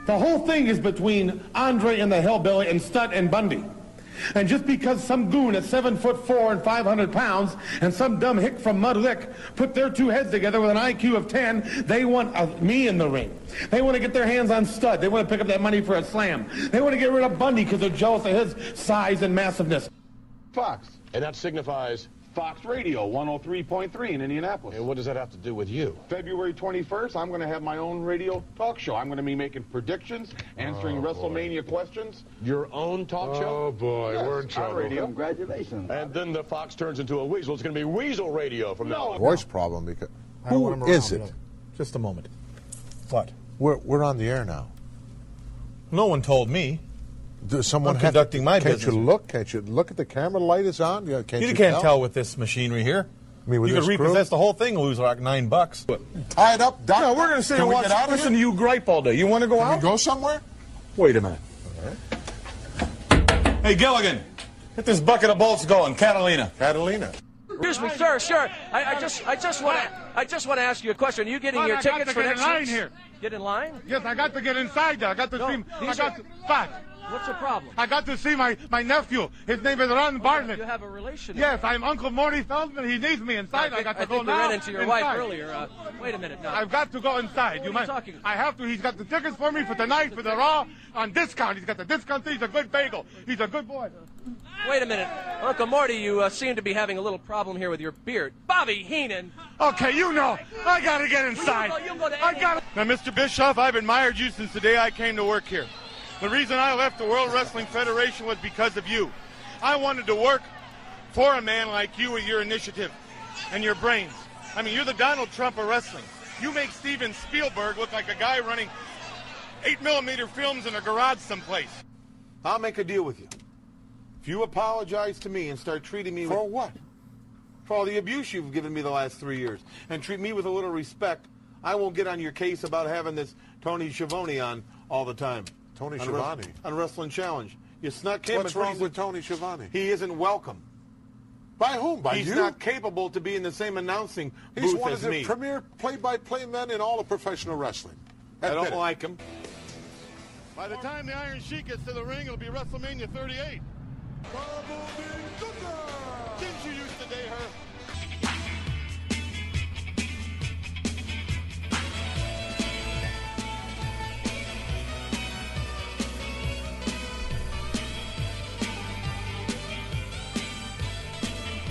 The whole thing is between Andre and the Hellbilly and Stutt and Bundy. And just because some goon at 7'4" and 500 pounds and some dumb hick from Mud Lick put their two heads together with an IQ of 10, they want me in the ring. They want to get their hands on Stutt. They want to pick up that money for a slam. They want to get rid of Bundy because they're jealous of his size and massiveness. Fox. And that signifies Fox Radio 103.3 in Indianapolis. And what does that have to do with you? February 21st, I'm going to have my own radio talk show. I'm going to be making predictions, answering WrestleMania questions. Your own talk show? Oh, boy, yes, we're in trouble. Radio. Congratulations. And then the Fox turns into a weasel. It's going to be Weasel Radio from now on. Voice problem because... Who is it? Just a moment. What? We're on the air now. No one told me. Does someone I'm conducting my business. Can't you look at the camera? The light is on. You can't tell with this machinery here. I mean, with you could this repossess crew? the whole thing and lose like $9. Tied up, done. No, we're going to sit and watch. Listen to you gripe all day. You want to go out? Can we go somewhere? Wait a minute. Hey, Gilligan, get this bucket of bolts going. Catalina. Excuse me, sir. I just want to ask you a question. Are you getting your tickets for next line week's? here. Get in line? Yes, I got to get inside there. I got to Fact. What's the problem? I got to see my nephew. His name is Ron Bartlett. You have a relation. Yes, I'm Uncle Morty Feldman. He needs me inside. I got to go now. I ran into your inside. wife earlier. Wait a minute now. I've got to go inside. What are you talking about? I have to. He's got the tickets for me for tonight for the Raw on discount. He's got the discount. He's a good bagel. He's a good boy. Wait a minute. Uncle Morty, you seem to be having a little problem here with your beard. Bobby Heenan. Okay, you know. I got to get inside. You go to I got Now, Mr. Bischoff, I've admired you since the day I came to work here. The reason I left the World Wrestling Federation was because of you. I wanted to work for a man like you with your initiative and your brains. I mean, you're the Donald Trump of wrestling. You make Steven Spielberg look like a guy running 8mm films in a garage someplace. I'll make a deal with you. If you apologize to me and start treating me For what? for all the abuse you've given me the last 3 years, and treat me with a little respect, I won't get on your case about having this Tony Schiavone on all the time. Tony Schiavone? On Wrestling Challenge. You snuck him. What's wrong with Tony Schiavone? He isn't welcome. By whom? By He's you? not capable to be in the same announcing He's booth one as of the me. premier play-by-play men in all of professional wrestling. I Admit don't it. like him. By the time the Iron Sheik gets to the ring, it'll be WrestleMania 38. Didn't you used to date her?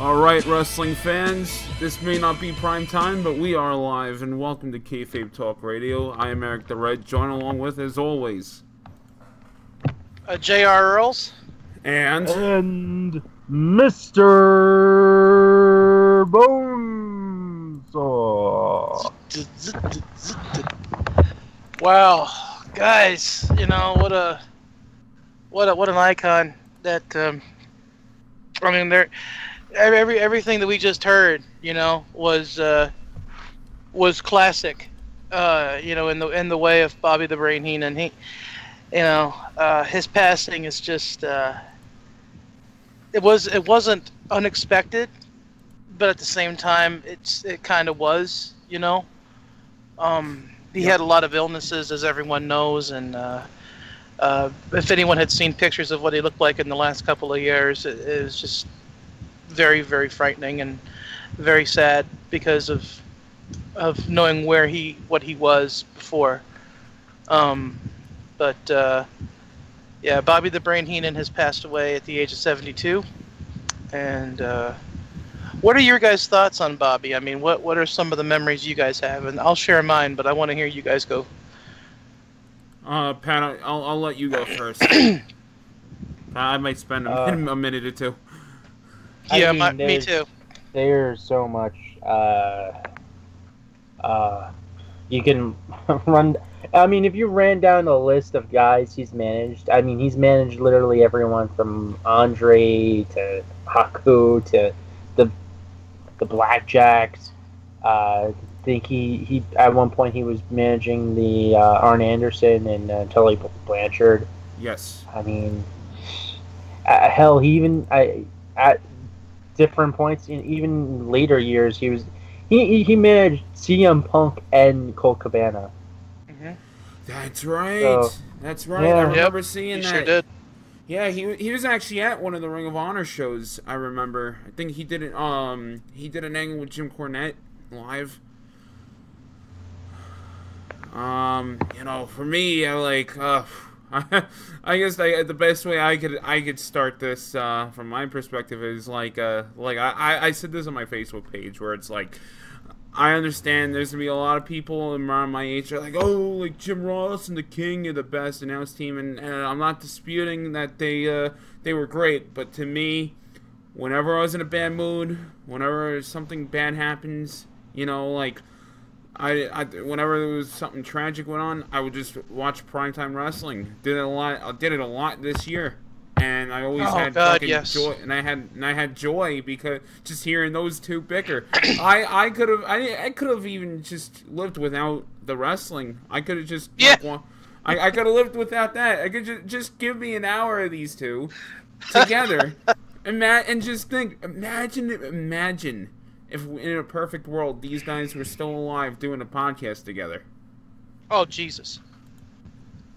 Alright, wrestling fans, this may not be prime time, but we are live, and welcome to Kayfabe Talk Radio. I am Eric the Red, joined along with, as always, J.R. Earls. and Mr. Bonesaw. Wow, guys, you know what an icon that I mean, everything that we just heard, you know, was classic, you know, in the way of Bobby the Brain Heenan. He, you know, his passing is just it wasn't unexpected, but at the same time, it kind of was, you know. He had a lot of illnesses, as everyone knows, and if anyone had seen pictures of what he looked like in the last couple of years, it was just very, very frightening and very sad because of knowing what he was before. But yeah, Bobby the Brain Heenan has passed away at the age of 72. And what are your guys' thoughts on Bobby? I mean, what are some of the memories you guys have? And I'll share mine, but I want to hear you guys go. Pat, I'll let you go first. I might spend a minute or two. Yeah, I mean, me too. There's so much. You can run. I mean, if you ran down the list of guys he's managed, I mean, he's managed literally everyone from Andre to Haku to the Blackjacks. I think he at one point he was managing the Arn Anderson and Tully Blanchard. Yes. I mean, hell, he even at different points in even later years he managed CM Punk and Colt Cabana. Mm-hmm. That's right. So, That's right. yeah. I remember seeing He that. sure did. Yeah, he was actually at one of the Ring of Honor shows. I remember. I think he did it. He did an angle with Jim Cornette live. You know, for me, I like. I guess the best way I could start this from my perspective is like I said this on my Facebook page where it's like. I understand there's gonna be a lot of people around my age that are like, oh, like Jim Ross and the King are the best announced team, and I'm not disputing that they were great, but to me, whenever I was in a bad mood, whenever something bad happens, you know, like whenever there was something tragic went on, I would just watch primetime wrestling. Did it a lot. I did it a lot this year. And I always had fucking joy, and I had joy because just hearing those two bicker. I could have even just lived without the wrestling. I could have just I could have lived without that. I could just give me an hour of these two together, and just think. Imagine if in a perfect world these guys were still alive doing a podcast together. Oh Jesus.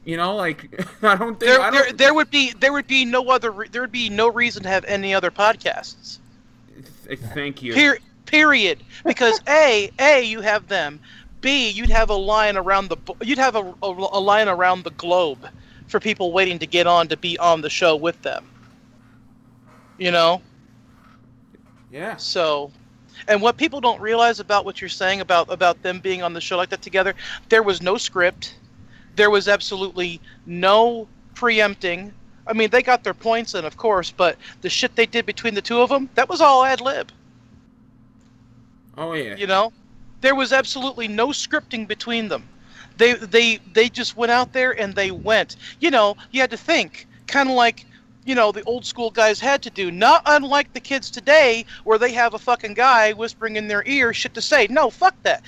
You know, like I don't think there would be no reason to have any other podcasts. Thank you. Period. Because A, you have them. B, you'd have a line around a line around the globe for people waiting to get on to be on the show with them. You know? Yeah. So, and what people don't realize about what you're saying about them being on the show like that together, there was no script. There was absolutely no preempting. I mean, they got their points in, of course, but the shit they did between the two of them, that was all ad lib. Oh yeah. You know, there was absolutely no scripting between them. They just went out there and they went. You know, you had to think, kind of like, you know, the old school guys had to do. Not unlike the kids today, where they have a fucking guy whispering in their ear shit to say. No, fuck that.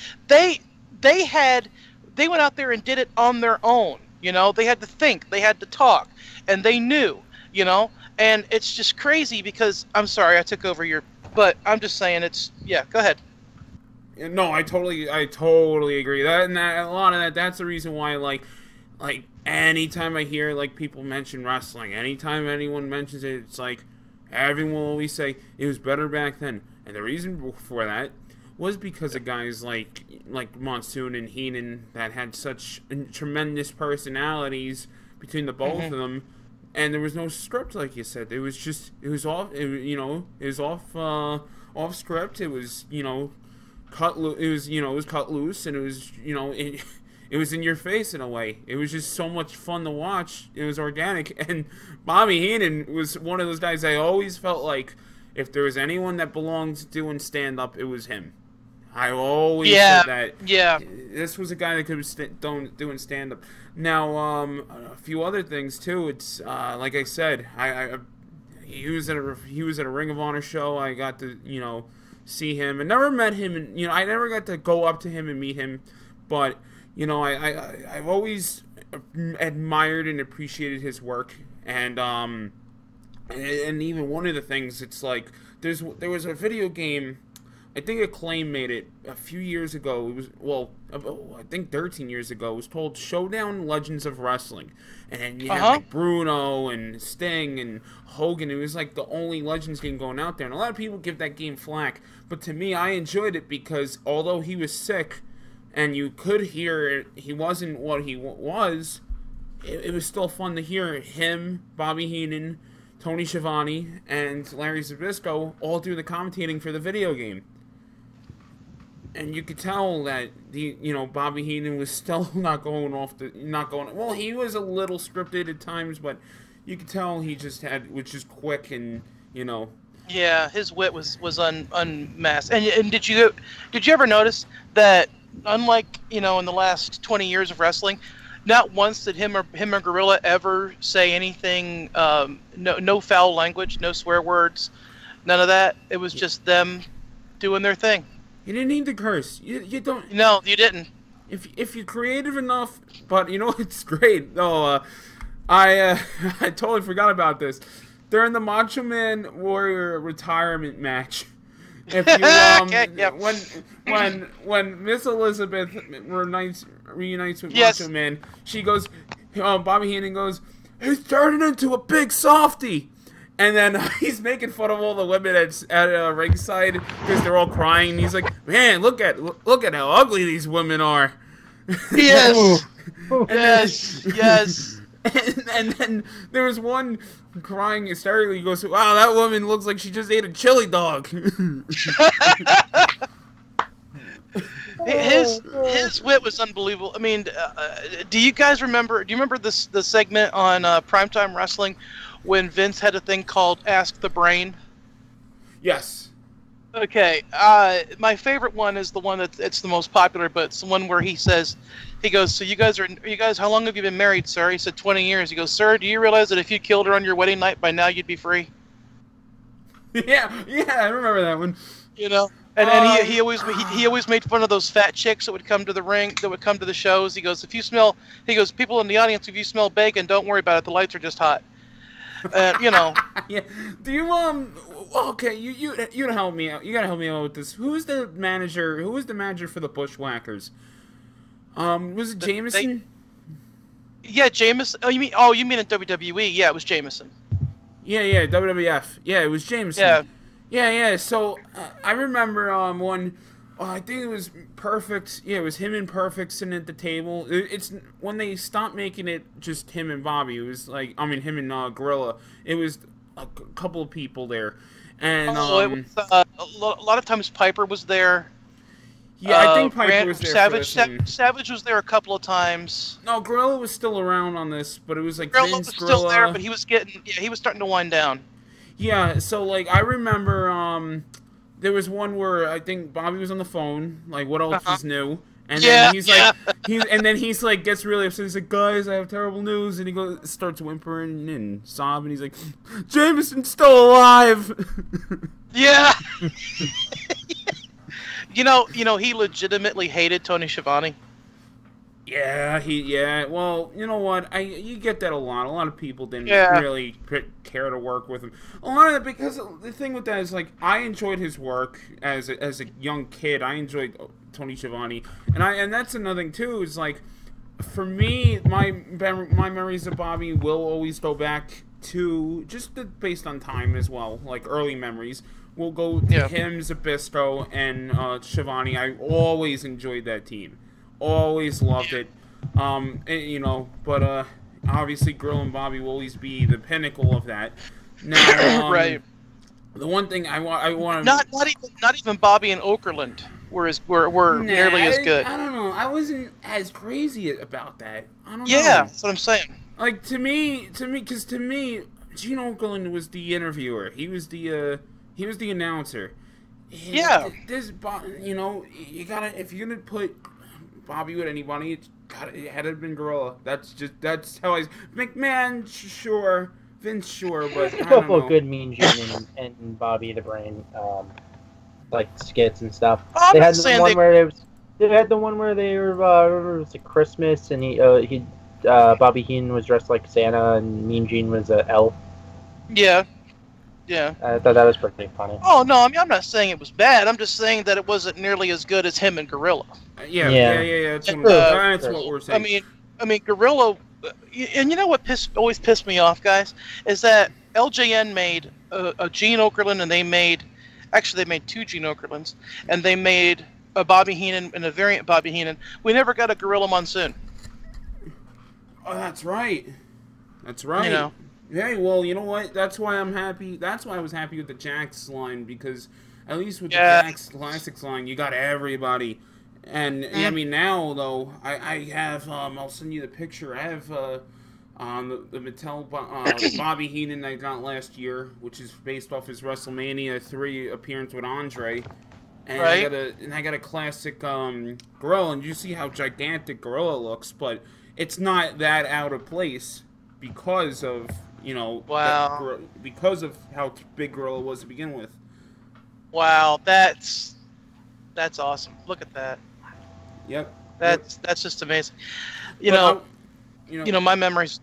They went out there and did it on their own, you know? They had to think, they had to talk, and they knew, you know? And it's just crazy because, I'm sorry, I took over but I'm just saying yeah, go ahead. No, I totally agree. A lot of that's the reason why, like, anytime I hear, like, people mention wrestling, anytime anyone mentions it, it's like, everyone will always say, it was better back then. And the reason for that was because of guys like Monsoon and Heenan that had such tremendous personalities between the both of them, and there was no script, like you said. It was off script. It was cut loose, and it was it was in your face in a way. It was just so much fun to watch. It was organic, and Bobby Heenan was one of those guys I always felt like if there was anyone that belonged doing stand up, it was him. I always said that. Yeah. This was a guy that could was doing stand-up. Now, a few other things too. It's like I said, he was at a Ring of Honor show. I got to see him, and never met him, and I never got to go up to him and meet him, but I've always admired and appreciated his work, and even one of the things, it's like there was a video game. I think Acclaim made it a few years ago. It was, I think 13 years ago. It was called Showdown Legends of Wrestling. And you had like Bruno and Sting and Hogan. It was like the only Legends game going out there. And a lot of people give that game flack. But to me, I enjoyed it because although he was sick and you could hear it, he wasn't what he was, it was still fun to hear him, Bobby Heenan, Tony Schiavone, and Larry Zbyszko all do the commentating for the video game. And you could tell that Bobby Heenan was still not going. Well, he was a little scripted at times, but you could tell he was just quick and Yeah, his wit was unmasked. And did you ever notice that unlike in the last 20 years of wrestling, not once did him or Gorilla ever say anything. No foul language, no swear words, none of that. It was just them doing their thing. You didn't need to curse. You don't. No, you didn't. If you're creative enough, but it's great. No, I totally forgot about this. During the Macho Man Warrior retirement match, If you Okay, yeah. when Miss Elizabeth reunites with Yes. Macho Man, she goes, Bobby Heenan goes, he's turning into a big softy. And then he's making fun of all the women at ringside because they're all crying. And he's like, "Man, look at how ugly these women are." Yes. Yes. Yes. And then there was one crying hysterically. He goes, "Wow, that woman looks like she just ate a chili dog." His wit was unbelievable. I mean, do you guys remember? Do you remember the segment on Primetime Wrestling when Vince had a thing called Ask the Brain? Yes. Okay. My favorite one is the one it's the most popular, but it's the one where he goes, "So you guys, how long have you been married, sir?" He said 20 years. He goes, "Sir, do you realize that if you killed her on your wedding night, by now you'd be free?" Yeah, I remember that one. You know. And he always made fun of those fat chicks that would come to the ring, that would come to the shows. He goes, people in the audience, if you smell bacon, don't worry about it. The lights are just hot. You know. Yeah. Do you okay, you help me out. You gotta help me out with this. Who was the manager for the Bushwhackers? Was it Jameson? Yeah, Jameson. You mean in WWE? Yeah, it was Jameson. Yeah, WWF. Yeah, it was Jameson. Yeah. So I remember I think it was Perfect. Yeah, it was him and Perfect sitting at the table. It's when they stopped making it just him and Bobby. It was like, him and Gorilla. It was a couple of people there, and it was, a lot of times Piper was there. Yeah, I think Piper was there. Savage was there a couple of times. No, Gorilla was still around on this, but it was like Gorilla Vince, was still there, but he was starting to wind down. Yeah, so like I remember there was one where I think Bobby was on the phone, like what else is new? And then he's like gets really upset. He's like, "Guys, I have terrible news." And he starts whimpering and sobbing. He's like, "Jameson's still alive." Yeah. You know, he legitimately hated Tony Schiavone. Yeah. Well, you know what? You get that a lot. A lot of people didn't really care to work with him. A lot of it, because the thing with that is, like, I enjoyed his work as a young kid. I enjoyed Tony Schiavone, and that's another thing too. Is like, for me, my memories of Bobby will always go back to based on time as well, like early memories. We'll go to him, Zbyszko, and Schiavone. I always enjoyed that team. Always loved it. But obviously Gorilla and Bobby will always be the pinnacle of that. Now, right. The one thing I want not even Bobby and Okerlund were nearly as good. I don't know. I wasn't as crazy about that. I don't know. Yeah, that's what I'm saying. Like to me, Gene Okerlund was the interviewer. He was the announcer. Yeah. You gotta, if you're gonna put Bobby with anybody, it had to have been Gorilla. That's how McMahon, sure, Vince, sure, but I don't know. Good Mean Gene and Bobby the Brain, like skits and stuff. I'm they had not the one where they had the one where they were it was like Christmas and Bobby Heenan was dressed like Santa and Mean Gene was an elf. Yeah. Yeah. I thought that was pretty funny. Oh no, I mean I'm not saying it was bad. I'm just saying that it wasn't nearly as good as him and Gorilla. Yeah. That's what we're saying. I mean, Gorilla, and you know what always pissed me off, guys, is that LJN made a Gene Okerlund, and they made two Gene Okerlunds, and they made a Bobby Heenan and a variant Bobby Heenan. We never got a Gorilla Monsoon. Oh, that's right. You know. Hey, well, you know what? That's why I'm happy. That's why I was happy with the Jax line, because at least with the Jax Classics line, you got everybody. And I mean, now though, I have I'll send you the picture. I have the Mattel Bobby Heenan I got last year, which is based off his WrestleMania 3 appearance with Andre. And I got a classic Gorilla, and you see how gigantic Gorilla looks, but it's not that out of place because of because of how big Gorilla was to begin with. Wow, that's awesome. Look at that. Yep. That's just amazing. You know, my memories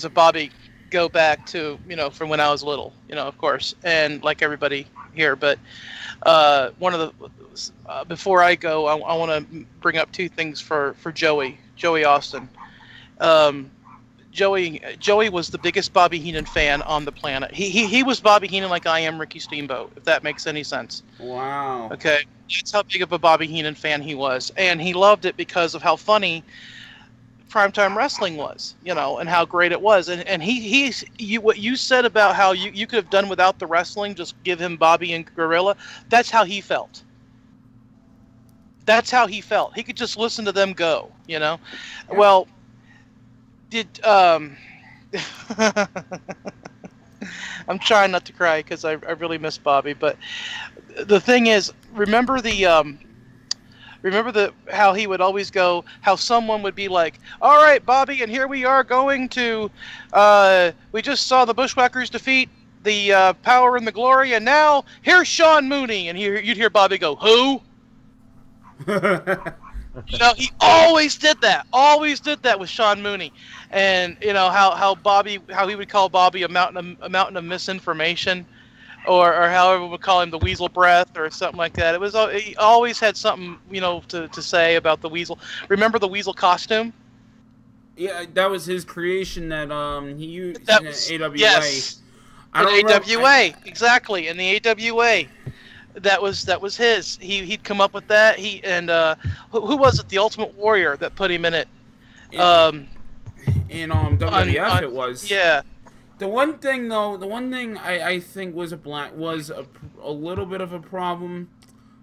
of Bobby go back to, from when I was little, of course. And like everybody, here, but one of the before I go, I want to bring up two things for Joey Austin. Joey was the biggest Bobby Heenan fan on the planet. He was Bobby Heenan like I am Ricky Steamboat, if that makes any sense. Wow. Okay, that's how big of a Bobby Heenan fan he was, and he loved it because of how funny primetime wrestling was, you know, and how great it was. And what you said about how you could have done without the wrestling, just give him Bobby and Gorilla. That's how he felt. That's how he felt. He could just listen to them go, you know. Yeah. Well, I'm trying not to cry because I really miss Bobby, but the thing is, remember how he would always go, how someone would be like, all right, Bobby, and here we are going to, we just saw the Bushwhackers defeat the Power and the Glory, and now here's Sean Mooney, and you'd hear Bobby go, who? You know, he always did that with Sean Mooney. And you know how he would call Bobby a mountain of misinformation, or however we would call him, the weasel breath or something like that. He always had something, you know, to say about the weasel. Remember the weasel costume? Yeah, that was his creation that he used in AWA. Yes, in AWA, exactly, in the AWA. That was his. He'd come up with that. Who was it? The Ultimate Warrior that put him in it. In WWF it was. Yeah. The one thing I think was a little bit of a problem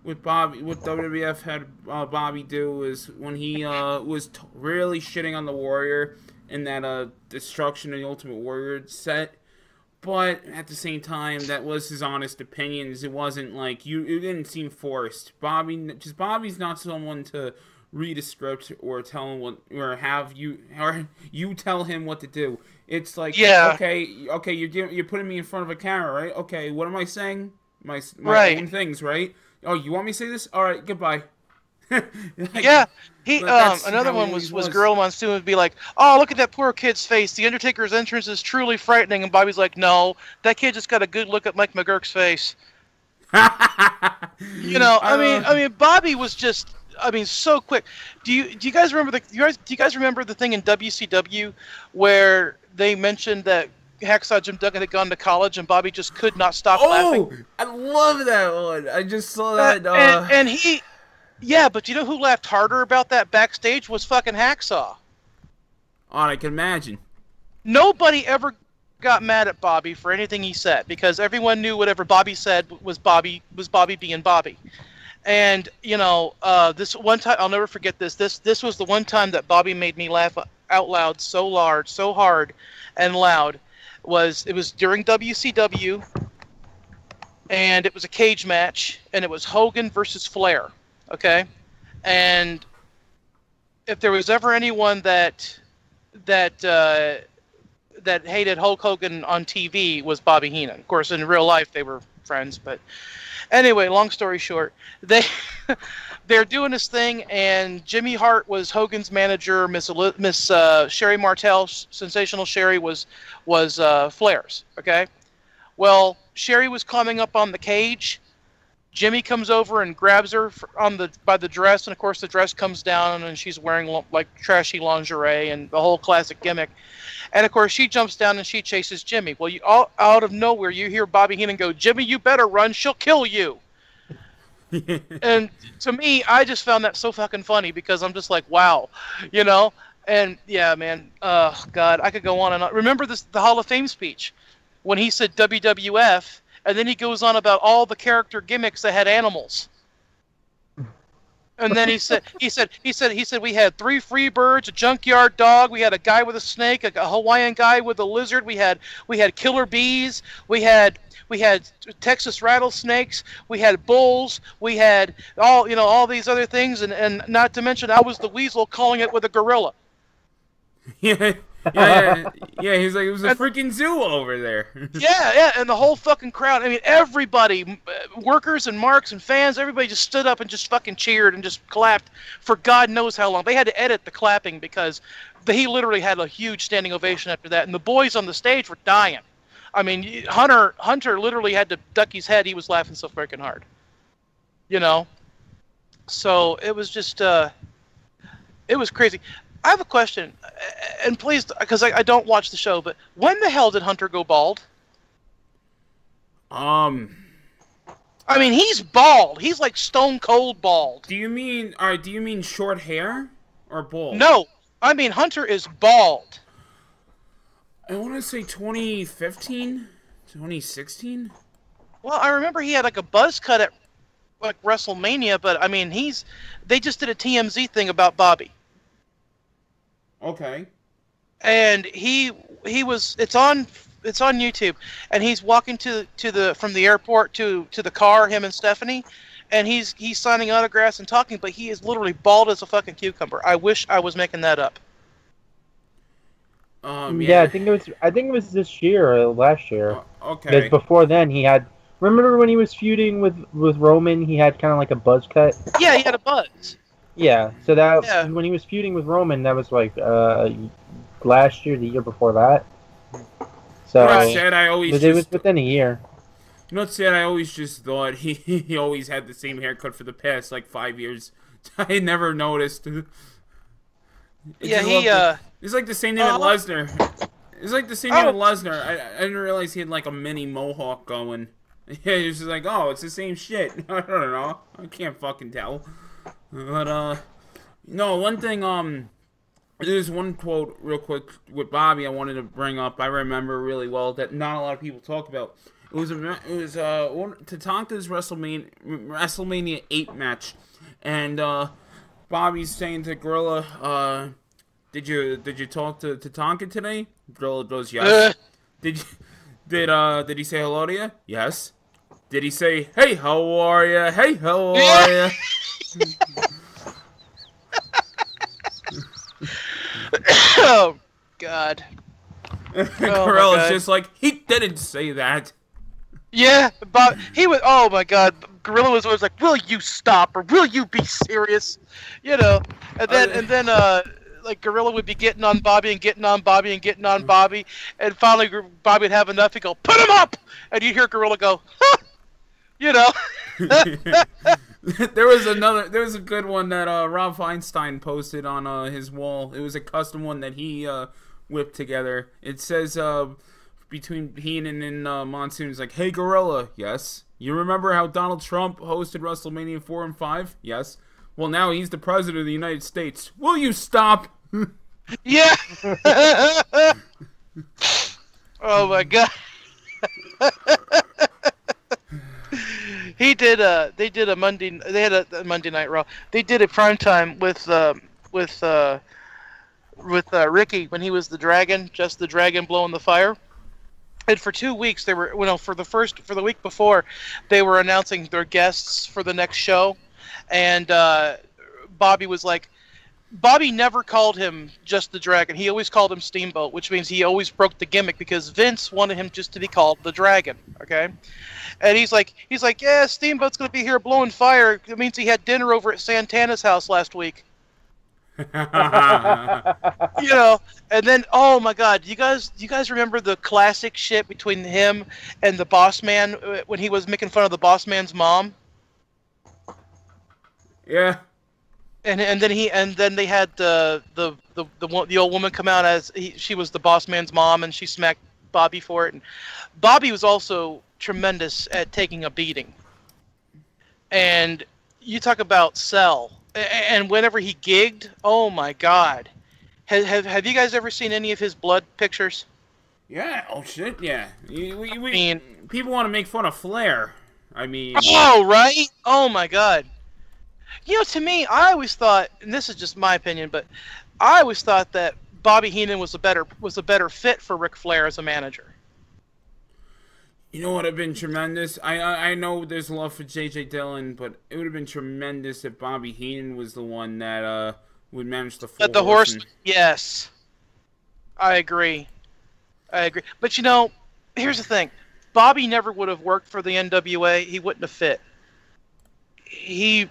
with Bobby, what WWF had Bobby do is when he was really shitting on the Warrior in that Destruction of the Ultimate Warrior set. But at the same time, that was his honest opinions. It wasn't like it didn't seem forced. Bobby's not someone to read a script or tell him you tell him what to do. It's like, yeah, okay, you're putting me in front of a camera, right? Okay, what am I saying? My right. own things, right? Oh, you want me to say this? All right, goodbye. Yeah, another one was Gorilla Monsoon would be like, oh, look at that poor kid's face. The Undertaker's entrance is truly frightening. And Bobby's like, no, that kid just got a good look at Mike McGurk's face. You know, I mean, Bobby was just, so quick. Do you guys remember the thing in WCW where they mentioned that Hacksaw Jim Duggan had gone to college and Bobby just could not stop laughing? Oh, I love that one. I just saw that. And he. Yeah, but you know who laughed harder about that backstage was fucking Hacksaw. Oh, I can imagine. Nobody ever got mad at Bobby for anything he said because everyone knew whatever Bobby said was Bobby being Bobby. And you know, this one time I'll never forget this. This was the one time that Bobby made me laugh out loud so hard and loud. It was during WCW, and it was a cage match, and it was Hogan versus Flair. Okay, and if there was ever anyone that hated Hulk Hogan on TV was Bobby Heenan. Of course, in real life they were friends, but anyway, long story short, they're doing this thing, and Jimmy Hart was Hogan's manager. Miss Sherry Martel, Sensational Sherry, was Flair's. Okay, well, Sherry was climbing up on the cage. Jimmy comes over and grabs her by the dress, and of course the dress comes down, and she's wearing like trashy lingerie and the whole classic gimmick. And of course she jumps down and she chases Jimmy. Well, out of nowhere you hear Bobby Heenan go, "Jimmy, you better run! She'll kill you." And to me, I just found that so fucking funny because I'm just like, wow, you know. And yeah, man, God, I could go on and on. Remember the Hall of Fame speech when he said WWF. And then he goes on about all the character gimmicks that had animals. And then he said we had 3 free birds, a junkyard dog, we had a guy with a snake, a Hawaiian guy with a lizard, we had killer bees, we had Texas rattlesnakes, we had bulls, we had all these other things, and not to mention I was the weasel calling it with a gorilla. Yeah, he's like, it was a freaking zoo over there. Yeah, and the whole fucking crowd, I mean, everybody, workers and marks and fans, everybody just stood up and just fucking cheered and just clapped for God knows how long. They had to edit the clapping because he literally had a huge standing ovation after that, and the boys on the stage were dying. I mean, Hunter literally had to duck his head. He was laughing so freaking hard. You know? So it was just, it was crazy. I have a question, and please, because I don't watch the show, but when the hell did Hunter go bald? I mean, he's bald. He's like stone cold bald. Do you mean short hair or bald? No, I mean Hunter is bald. I want to say 2015, 2016. Well, I remember he had like a buzz cut at like WrestleMania, but I mean they just did a TMZ thing about Bobby. Okay. And it's on YouTube, and he's walking from the airport to the car, him and Stephanie, and he's signing autographs and talking, but he is literally bald as a fucking cucumber. I wish I was making that up. Yeah, I think it was this year or last year. Okay. Because before then he had. Remember when he was feuding with Roman? He had kind of like a buzz cut. Yeah, he had a buzz. Yeah, so when he was feuding with Roman, that was like last year, the year before that. So it was within a year. You know what's sad? I always just thought he always had the same haircut for the past like 5 years. I never noticed. It's like the same name as Lesnar. It's like the same name as Lesnar. I didn't realize he had like a mini mohawk going. Yeah, he was just like, oh, it's the same shit. I don't know. I can't fucking tell. But no, one thing. There's one quote real quick with Bobby I wanted to bring up. I remember really well that not a lot of people talk about. It was Tatanka's WrestleMania 8 match, and Bobby's saying to Gorilla, did you talk to Tatanka today? Gorilla goes, yes. Did he say hello to you? Yes. Did he say, hey, how are you? Hey, how are you? Oh God. Gorilla's just like, he didn't say that. Yeah, but he was. Oh my God, Gorilla was always like, "Will you stop or will you be serious?" You know, and then like Gorilla would be getting on Bobby and getting on Bobby and getting on Bobby, and finally Bobby would have enough. He'd go, "Put him up!" And you hear Gorilla go, "Huh!" You know. There was a good one that Rob Feinstein posted on his wall. It was a custom one that he whipped together. It says between Heenan and Monsoon, is like, "Hey Gorilla, yes. You remember how Donald Trump hosted WrestleMania 4 and 5? Yes. Well, now he's the president of the United States. Will you stop?" Yeah. Oh my God. They had a Monday Night Raw. They did a primetime with Ricky when he was the dragon, just the dragon blowing the fire. And for 2 weeks they were, for the week before, they were announcing their guests for the next show, and Bobby was like, Bobby never called him just the Dragon. He always called him Steamboat, which means he always broke the gimmick because Vince wanted him just to be called the Dragon. Okay, and he's like, yeah, Steamboat's gonna be here blowing fire. It means he had dinner over at Santana's house last week. You know, and then oh my God, you guys remember the classic shit between him and the Boss Man when he was making fun of the Boss Man's mom? Yeah. And then they had the old woman come out as she was the Boss Man's mom, and she smacked Bobby for it. And Bobby was also tremendous at taking a beating. And you talk about sell, and whenever he gigged, oh my God, have you guys ever seen any of his blood pictures? Yeah. Oh shit. Yeah. People want to make fun of Flair. I mean. Oh right. Oh my God. You know, to me, I always thought, and this is just my opinion, but I always thought that Bobby Heenan was a better fit for Ric Flair as a manager. You know what would have been tremendous? I know there's love for J.J. Dillon, but it would have been tremendous if Bobby Heenan was the one that would manage the full horse. Yes, I agree. But you know, here's the thing: Bobby never would have worked for the NWA. He wouldn't have fit. He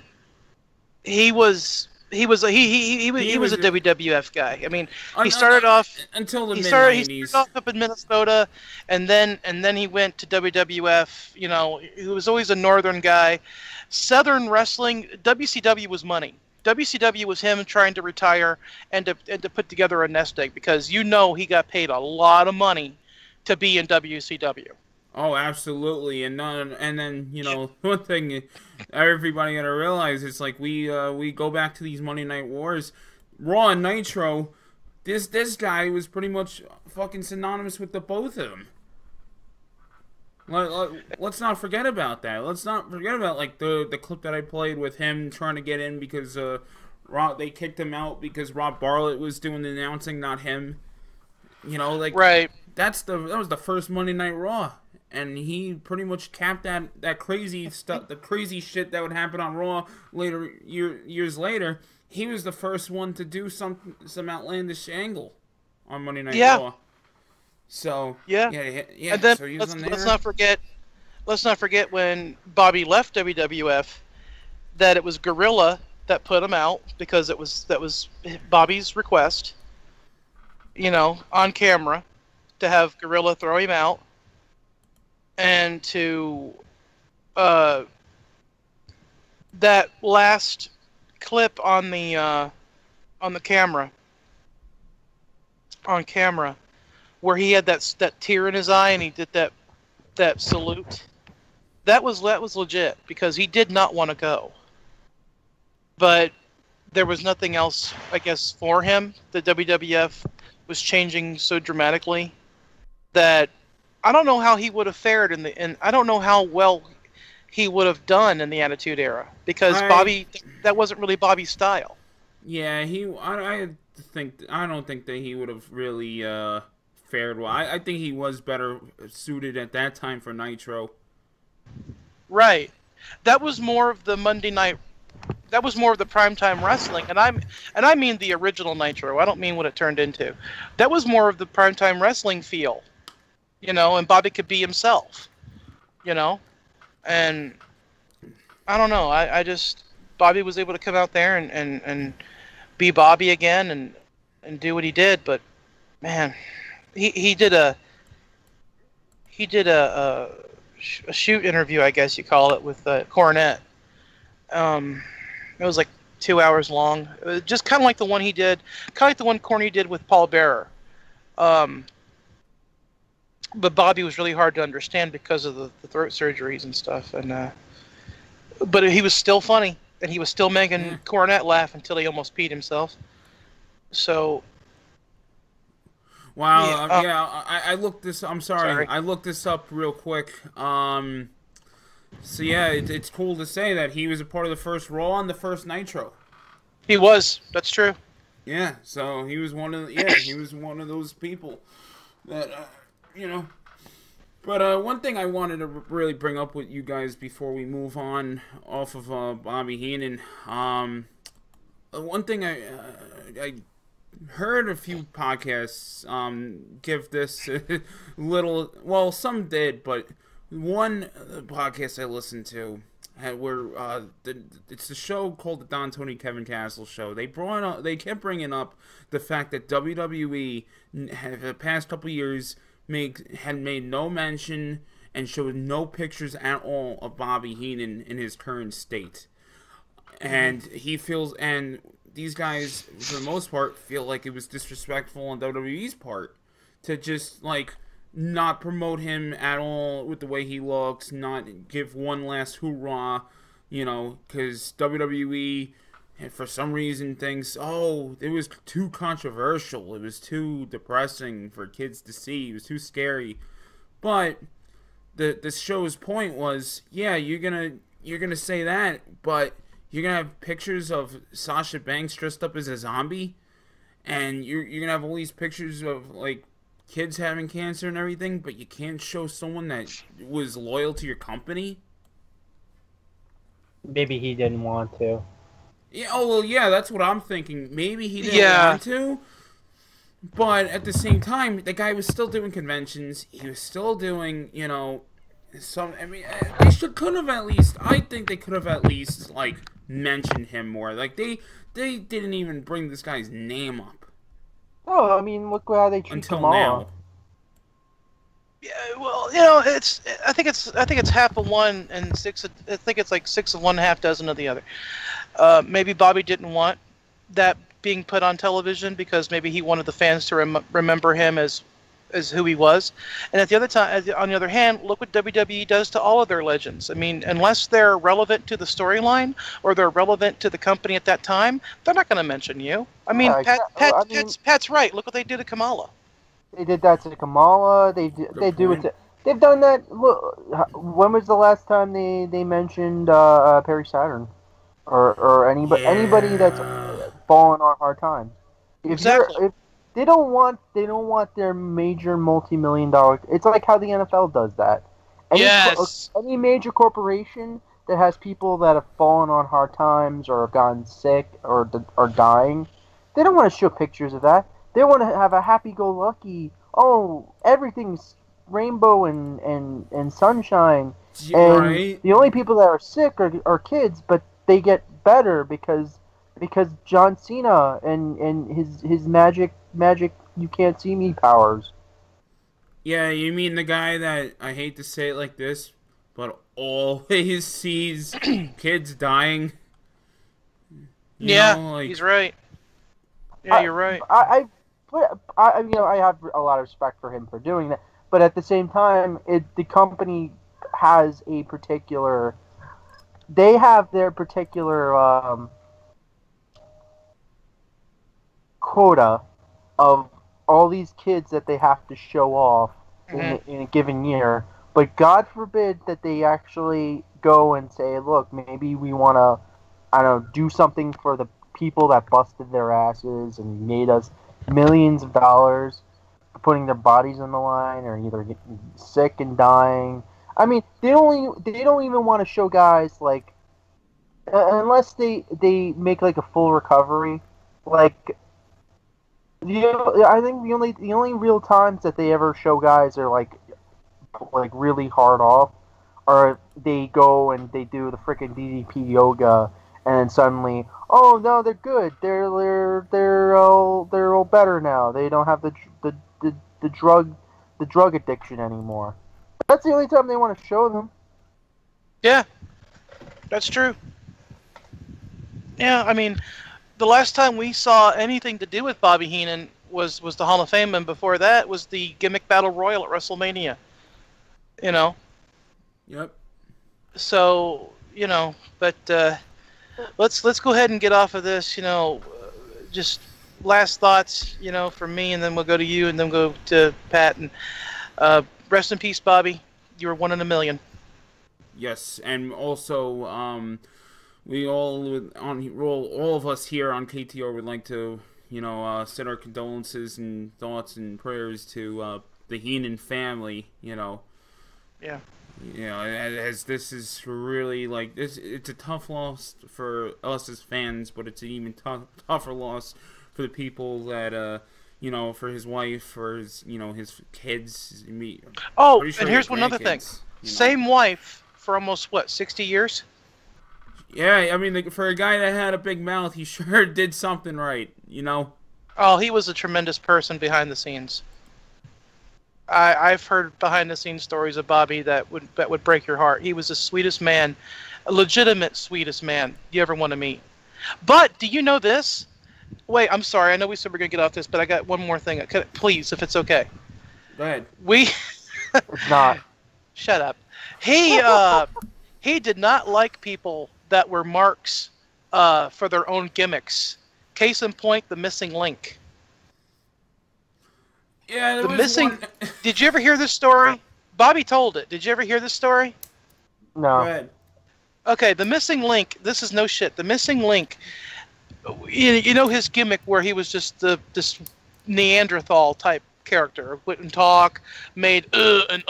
was he was a WWF guy. I mean, he started un- off until the he mid started 90s. up in Minnesota, and then he went to WWF. You know, he was always a northern guy. Southern wrestling, WCW was money. WCW was him trying to retire and to put together a nest egg, because you know he got paid a lot of money to be in WCW. Oh, absolutely, and then you know, one thing everybody gotta realize is, like, we go back to these Monday Night Wars, Raw and Nitro. This guy was pretty much fucking synonymous with the both of them. Let's not forget about that. Let's not forget about, like, the clip that I played with him trying to get in because they kicked him out because Rob Bartlett was doing the announcing, not him. You know, like, right. That was the first Monday Night Raw. And he pretty much capped that crazy stuff, the crazy shit that would happen on Raw years later. He was the first one to do some outlandish angle on Monday Night Raw. So yeah. And then so let's not forget when Bobby left WWF, that it was Gorilla that put him out, because that was Bobby's request. You know, on camera, to have Gorilla throw him out. And to that last clip on the camera, where he had that tear in his eye and he did that salute, that was legit, because he did not want to go, but there was nothing else, I guess, for him. The WWF was changing so dramatically that I don't know how he would have fared and I don't know how well he would have done in the Attitude Era, because Bobby, that wasn't really Bobby's style. Yeah, I don't think that he would have really fared well. I think he was better suited at that time for Nitro. Right. That was more of the Monday night. That was more of the primetime wrestling, and I mean the original Nitro. I don't mean what it turned into. That was more of the primetime wrestling feel. You know, and Bobby could be himself, you know, and I don't know. I just, Bobby was able to come out there and be Bobby again and do what he did. But man, he did a shoot interview, I guess you call it, with Cornette. It was like 2 hours long. It was just kind of like the one he did, kind of like the one Corny did with Paul Bearer. But Bobby was really hard to understand because of the throat surgeries and stuff, but he was still funny, and he was still making Cornette laugh until he almost peed himself. So, wow, I looked this. I'm sorry, I looked this up real quick. So yeah, it's cool to say that he was a part of the first Raw and the first Nitro. He was. That's true. Yeah, so he was one of those people that. You know, but one thing I wanted to really bring up with you guys before we move on off of Bobby Heenan, one thing I heard a few podcasts give this little, well, some did, but one podcast I listened to it's the show called the Don Tony Kevin Castle Show. They kept bringing up the fact that WWE have the past couple years had made no mention and showed no pictures at all of Bobby Heenan in his current state. And he feels, and these guys, for the most part, feel like it was disrespectful on WWE's part to just, like, not promote him at all with the way he looks, not give one last hoorah, you know, because WWE, for some reason, thinks, oh, it was too controversial, it was too depressing for kids to see, it was too scary. But the show's point was, yeah, you're gonna say that, but you're gonna have pictures of Sasha Banks dressed up as a zombie, and you're gonna have all these pictures of, like, kids having cancer and everything, but you can't show someone that was loyal to your company? Maybe he didn't want to. Yeah, oh, well, yeah, that's what I'm thinking. Maybe he didn't want to, but at the same time, the guy was still doing conventions. He was still doing, you know, I mean, they could have at least. I think they could have at least like mentioned him more. Like they didn't even bring this guy's name up. Oh, I mean, look how they treat until Kamala. now. Yeah, well, you know, I think it's half of one and six. I think it's like 6 of one, half dozen of the other. Maybe Bobby didn't want that being put on television because maybe he wanted the fans to remember him as who he was. And at the other time, on the other hand, look what WWE does to all of their legends. I mean, unless they're relevant to the storyline or they're relevant to the company at that time, they're not going to mention you. I mean, Pat's right. Look what they did to Kamala. They did that to Kamala. They do it to. They've done that. Look, when was the last time they mentioned Perry Saturn, or anybody that's fallen on hard times? If they don't want their major multi-million-dollar. It's like how the NFL does that. Any major corporation that has people that have fallen on hard times or have gotten sick or are dying, they don't want to show pictures of that. They want to have a happy-go-lucky, everything's rainbow and sunshine. And the only people that are sick are kids, but they get better because John Cena and his magic you can't see me powers. Yeah, you mean the guy that, I hate to say it like this, but always sees kids dying? He's right. Yeah, you're right. I have a lot of respect for him for doing that, but at the same time, the company has a particular. They have their particular quota of all these kids that they have to show off in a given year. But God forbid that they actually go and say, "Look, maybe we want to, I don't know, do something for the people that busted their asses and made us millions of dollars for putting their bodies on the line or either getting sick and dying." I mean, they don't even want to show guys like unless they make like a full recovery. Like I think the only real times that they ever show guys are like really hard off, or they go and they do the freaking DDP yoga. And then suddenly, oh no, they're good. They're all better now. They don't have the drug addiction anymore. That's the only time they want to show them. Yeah, that's true. Yeah, I mean, the last time we saw anything to do with Bobby Heenan was the Hall of Fame, and before that was the gimmick battle royal at WrestleMania. You know. Yep. So but. Let's go ahead and get off of this, just last thoughts, from me, and then we'll go to you, and then go to Pat. And rest in peace, Bobby. You were one in a million. Yes, and also, all of us here on KTR would like to, send our condolences and thoughts and prayers to the Heenan family. Yeah. As this is really like this, it's a tough loss for us as fans, but it's an even tougher loss for the people that for his wife, for his his kids. And here's one other thing: same wife for almost 60 years. Yeah, I mean, for a guy that had a big mouth, he sure did something right. Oh, he was a tremendous person behind the scenes. I've heard behind-the-scenes stories of Bobby that would break your heart. He was the sweetest man, a legitimate sweetest man you ever want to meet. But do you know this? Wait, I'm sorry. I know we said we're gonna get off this, but I got one more thing. Please, if it's okay. Go ahead. It's not. Shut up. He did not like people that were marks for their own gimmicks. Case in point, the missing link. Yeah, the missing. Did you ever hear this story? Bobby told it. Did you ever hear this story? No. Go ahead. Okay, the missing link. This is no shit. The missing link. You know his gimmick where he was just this Neanderthal type character, wouldn't talk, made and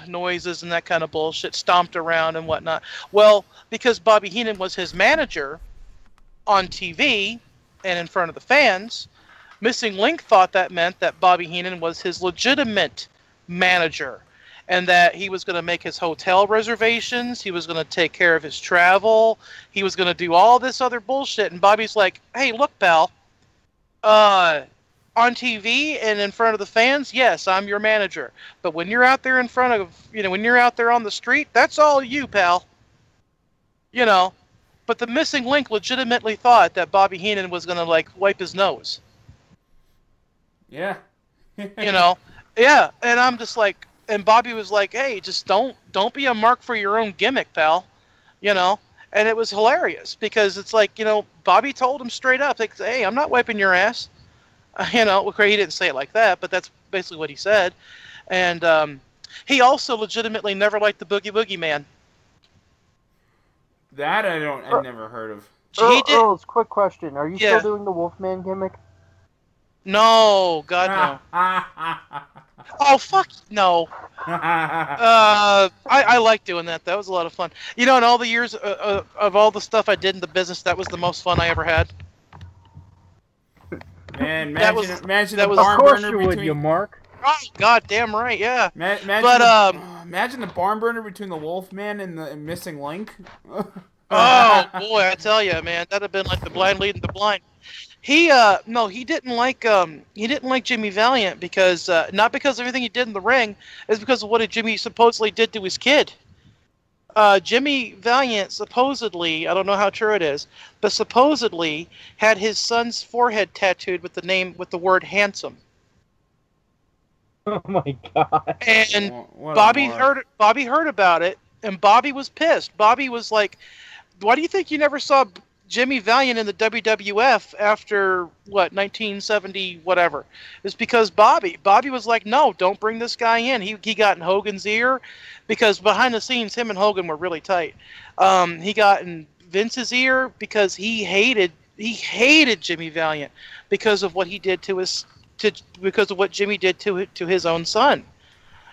noises and that kind of bullshit, stomped around and whatnot. Well, because Bobby Heenan was his manager on TV and in front of the fans, Missing Link thought that meant that Bobby Heenan was his legitimate manager. and that he was going to make his hotel reservations, he was going to take care of his travel, he was going to do all this other bullshit. And Bobby's like, hey, look, pal, on TV and in front of the fans, yes, I'm your manager. But when you're out there in front of, when you're out there on the street, that's all you, pal. But the missing link legitimately thought that Bobby Heenan was going to, like, wipe his nose. Yeah. Yeah. And I'm just like, and Bobby was like, hey, just don't be a mark for your own gimmick, pal. And it was hilarious because it's like, Bobby told him straight up, like, hey, I'm not wiping your ass. He didn't say it like that, but that's basically what he said. And he also legitimately never liked the Boogie Woogie Man. That I've never heard of. Earls, quick question. Are you still doing the Wolfman gimmick? No, God, no. Oh, fuck, no. I like doing that. That was a lot of fun. In all the years of all the stuff I did in the business, that was the most fun I ever had. Man, imagine the Of barn course burner you would, between... you mark. Oh, God damn right, yeah. Imagine the barn burner between the Wolfman and the missing link. Oh, boy, I tell you, man, that'd have been like the blind leading the blind. He didn't like Jimmy Valiant because not because of everything he did in the ring, it's because of what Jimmy supposedly did to his kid. Jimmy Valiant supposedly, I don't know how true it is, but supposedly had his son's forehead tattooed with the word handsome. Oh my God! And Bobby heard about it, and Bobby was pissed. Bobby was like, "Why do you think you never saw Jimmy Valiant in the WWF after 1970 whatever?" It's because Bobby was like, "No, don't bring this guy in." He got in Hogan's ear because behind the scenes, him and Hogan were really tight. He got in Vince's ear because he hated Jimmy Valiant because of what he did because of what Jimmy did to his own son.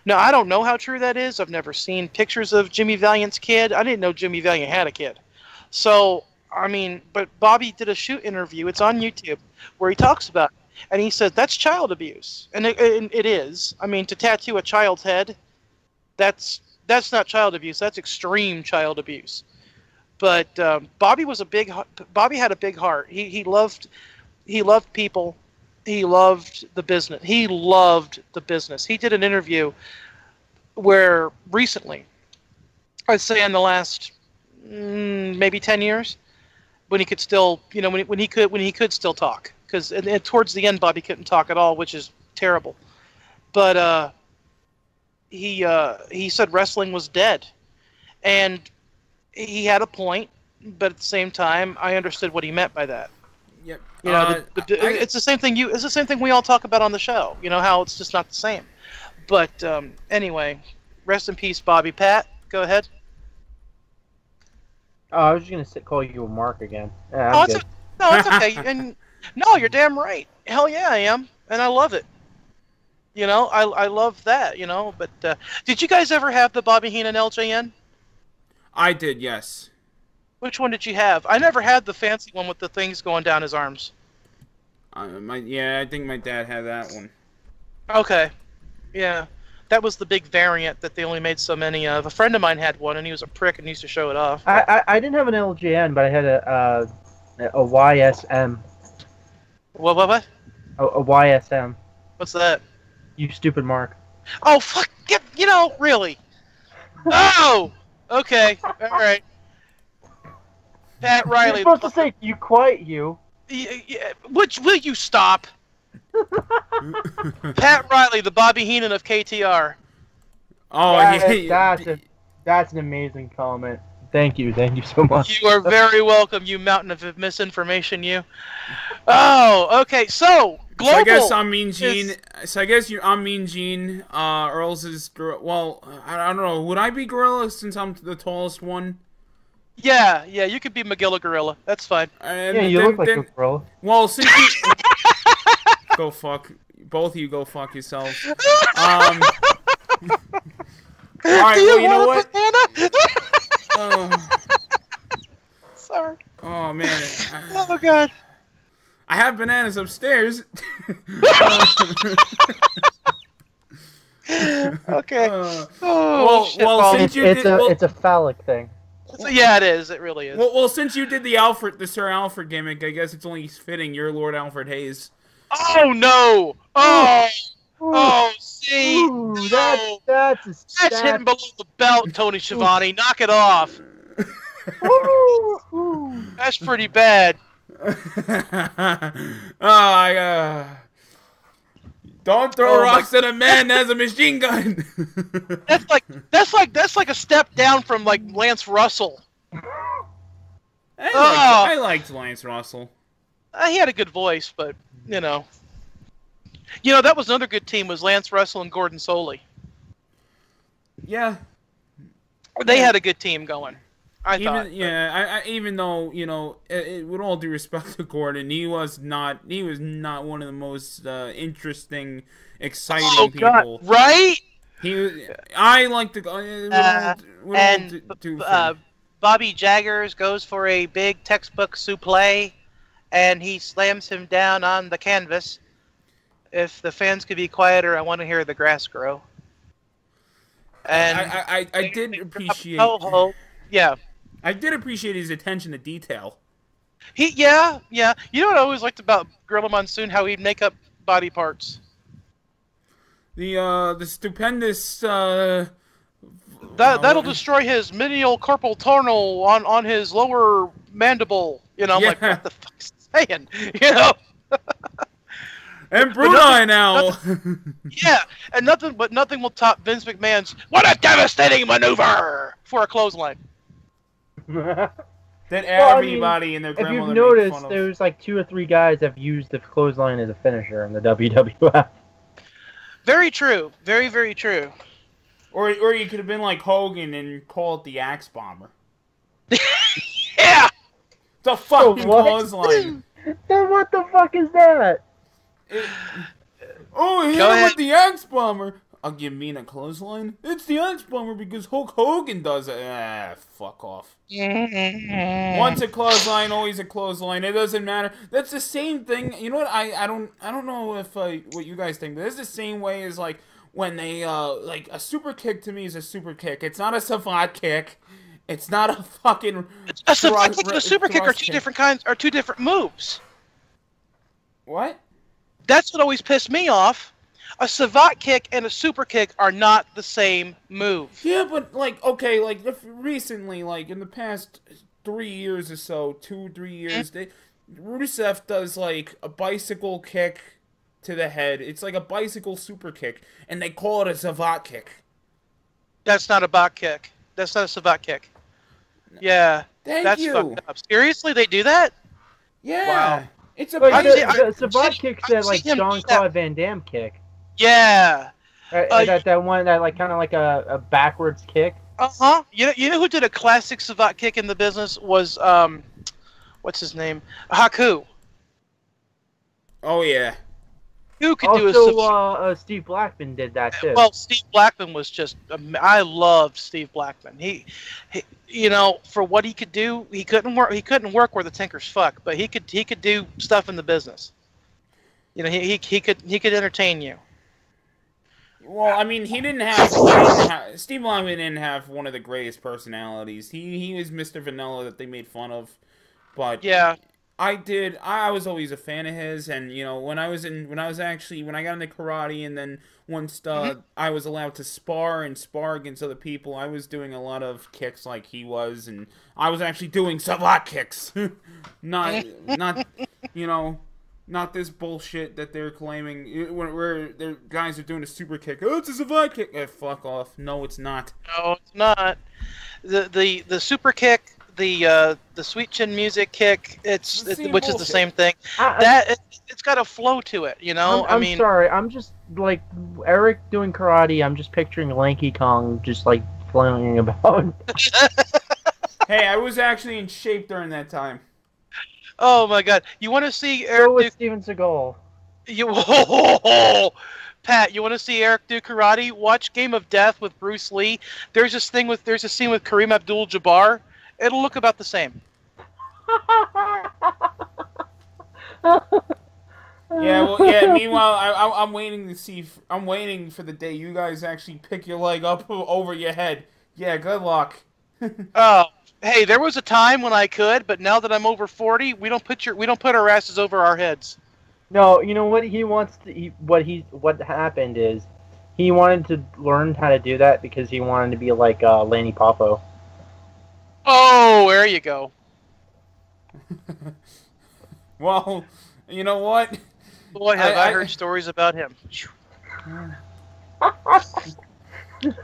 Now, I don't know how true that is. I've never seen pictures of Jimmy Valiant's kid. I didn't know Jimmy Valiant had a kid. So, but Bobby did a shoot interview. It's on YouTube where he talks about it. And he said, that's child abuse. And it is. To tattoo a child's head, that's not child abuse. That's extreme child abuse. But Bobby had a big heart. He loved people. He loved the business. He did an interview where recently, I'd say in the last maybe 10 years, when he could still, when he could still talk, because towards the end Bobby couldn't talk at all, which is terrible. But he said wrestling was dead, and he had a point, but at the same time, I understood what he meant by that. Yep. It's the same thing. It's the same thing we all talk about on the show. How it's just not the same. But anyway, rest in peace, Bobby. Pat, go ahead. Oh, I was just gonna call you a mark again. It's okay. And no, you're damn right. Hell yeah, I am, and I love it. I love that. But did you guys ever have the Bobby Heenan LJN? I did, yes. Which one did you have? I never had the fancy one with the things going down his arms. I think my dad had that one. Okay. Yeah. That was the big variant that they only made so many of. A friend of mine had one, and he was a prick and used to show it off. I didn't have an LJN, but I had a YSM. What? A YSM. What's that? You stupid mark. Oh, fuck! Really? Oh! Okay. All right. Pat Riley. You're supposed to say, you quiet you. Will you stop? Pat Riley, the Bobby Heenan of KTR. Oh, that's an amazing comment. Thank you so much. You are very welcome, you mountain of misinformation, you. Oh, okay, so global. So I guess I'm Mean Gene. I'm Mean Gene. Earl's is well, I don't know. Would I be Gorilla since I'm the tallest one? Yeah, you could be Magilla Gorilla. That's fine. Yeah, you look like a gorilla. Well, since you... Go fuck. Both of you go fuck yourselves. Alright, well, you know what? Sorry. Oh, man. Oh, God. I have bananas upstairs. Okay. Shit, well, Paul. since you It's did, it's a phallic thing. Yeah, it is. It really is. well, since you did the Sir Alfred gimmick, I guess it's only fitting you're Lord Alfred Hayes. Oh no! Oh, see, Ooh, no. that's That's hitting below the belt, Tony Schiavone. Knock it off. That's pretty bad. Don't throw rocks at a man that has a machine gun. That's like a step down from like Lance Russell. I liked Lance Russell. He had a good voice, but that was another good team was Lance Russell and Gordon Soley. Yeah, They had a good team going. I thought. Yeah, even though with all due respect to Gordon, he was not one of the most interesting, exciting people. God, right? I like the Bobby Jaggers goes for a big textbook suplex, and he slams him down on the canvas. If the fans could be quieter, I want to hear the grass grow. And I did appreciate. Yeah. I did appreciate his attention to detail. Yeah. You know what I always liked about Gorilla Monsoon? How he'd make up body parts. The stupendous. That'll destroy his medial carpal tunnel on his lower mandible. I'm like, what the fuck's he saying? And Brunei now. Yeah, and nothing will top Vince McMahon's "What a devastating maneuver" for a clothesline. That everybody in their grandmother. If you've noticed, there's like 2 or 3 guys that have used the clothesline as a finisher in the WWF. Very true. Very, very true. Or you could have been like Hogan and call it the Axe Bomber. Yeah. The fucking clothesline. Then what the fuck is that? Hit him with the Axe Bomber. I'll give Mean a clothesline. It's the Axe Bomber because Hulk Hogan does it. Fuck off. Once a clothesline, always a clothesline. It doesn't matter. That's the same thing. You know what? I don't know if what you guys think, but it's the same way as like when they like a super kick to me is a super kick. It's not a savate kick. It's not a fucking. A savate kick and a super kick are two different moves. What? That's what always pissed me off. A savate kick and a super kick are not the same move. Yeah, but recently, like in the past 3 years or so, 2-3 years, Rusev does like a bicycle kick to the head. It's like a bicycle super kick, and they call it a savate kick. That's not a bot kick. That's not a savate kick. Yeah, that's fucked up. Seriously, they do that? Yeah. Wow. It's a the savate kick's that like Jean-Claude Van Damme kick. Yeah. That one that like kind of like a backwards kick. You know who did a classic savate kick in the business was what's his name? Haku. Oh yeah. Who could do a Also, Steve Blackman did that too. Well, Steve Blackman was just I loved Steve Blackman. He for what he could do, he couldn't work where the Tinkers fuck, but he could do stuff in the business. He could entertain you. Well, I mean, Steve Blackman didn't have one of the greatest personalities. He was Mr. Vanilla that they made fun of, but yeah, I was always a fan of his, and when I got into karate, and then once I was allowed to spar against other people, I was doing a lot of kicks like he was, and I was actually doing savate kicks, not this bullshit that they're claiming where their guys are doing a super kick. Oh, it's a savate kick. Fuck off. No, it's not. No, it's not. The super kick, the sweet chin music kick, which is the same thing. It's got a flow to it, I'm sorry. I'm just like Eric doing karate. I'm just picturing Lanky Kong just like flailing about. Hey, I was actually in shape during that time. Oh my God! You want to see Eric? So with Steven Seagal. Pat, you want to see Eric do karate? Watch Game of Death with Bruce Lee. There's a scene with Kareem Abdul-Jabbar. It'll look about the same. Yeah, well, yeah. Meanwhile, I'm waiting to see. I'm waiting for the day you guys actually pick your leg up over your head. Yeah, good luck. Oh, hey, there was a time when I could, but now that I'm over 40, we don't put our asses over our heads. No, you know what he wants to. What happened is, he wanted to learn how to do that because he wanted to be like Lanny Poffo. Oh, there you go. Well, you know what? Boy, have I heard stories about him.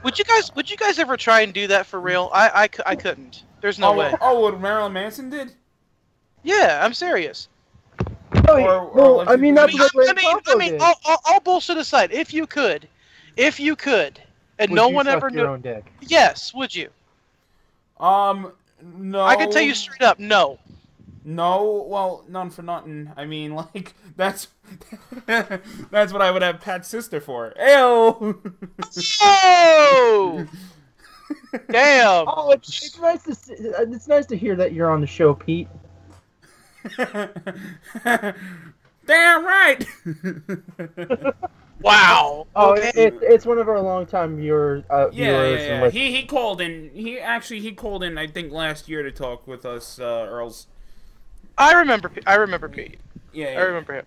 Would you guys ever try and do that for real? I couldn't. There's no way. Oh, what Marilyn Manson did? Yeah, I'm serious. Well, I mean, that's what Lanny Poffo did. All bullshit aside, if you could, and Would no you one suck ever your knew. own dick? Yes, would you? No. I can tell you straight up, no. No, well, none for nothing. I mean, like, that's what I would have Pat's sister for. Ayo! Oh! Damn! Oh, it's nice to hear that you're on the show, Pete. Damn right! Wow! Oh, okay. it's one of our longtime viewers. Yeah. He called in. He called in, I think, last year to talk with us, Earls. I remember Pete. Yeah. I remember him.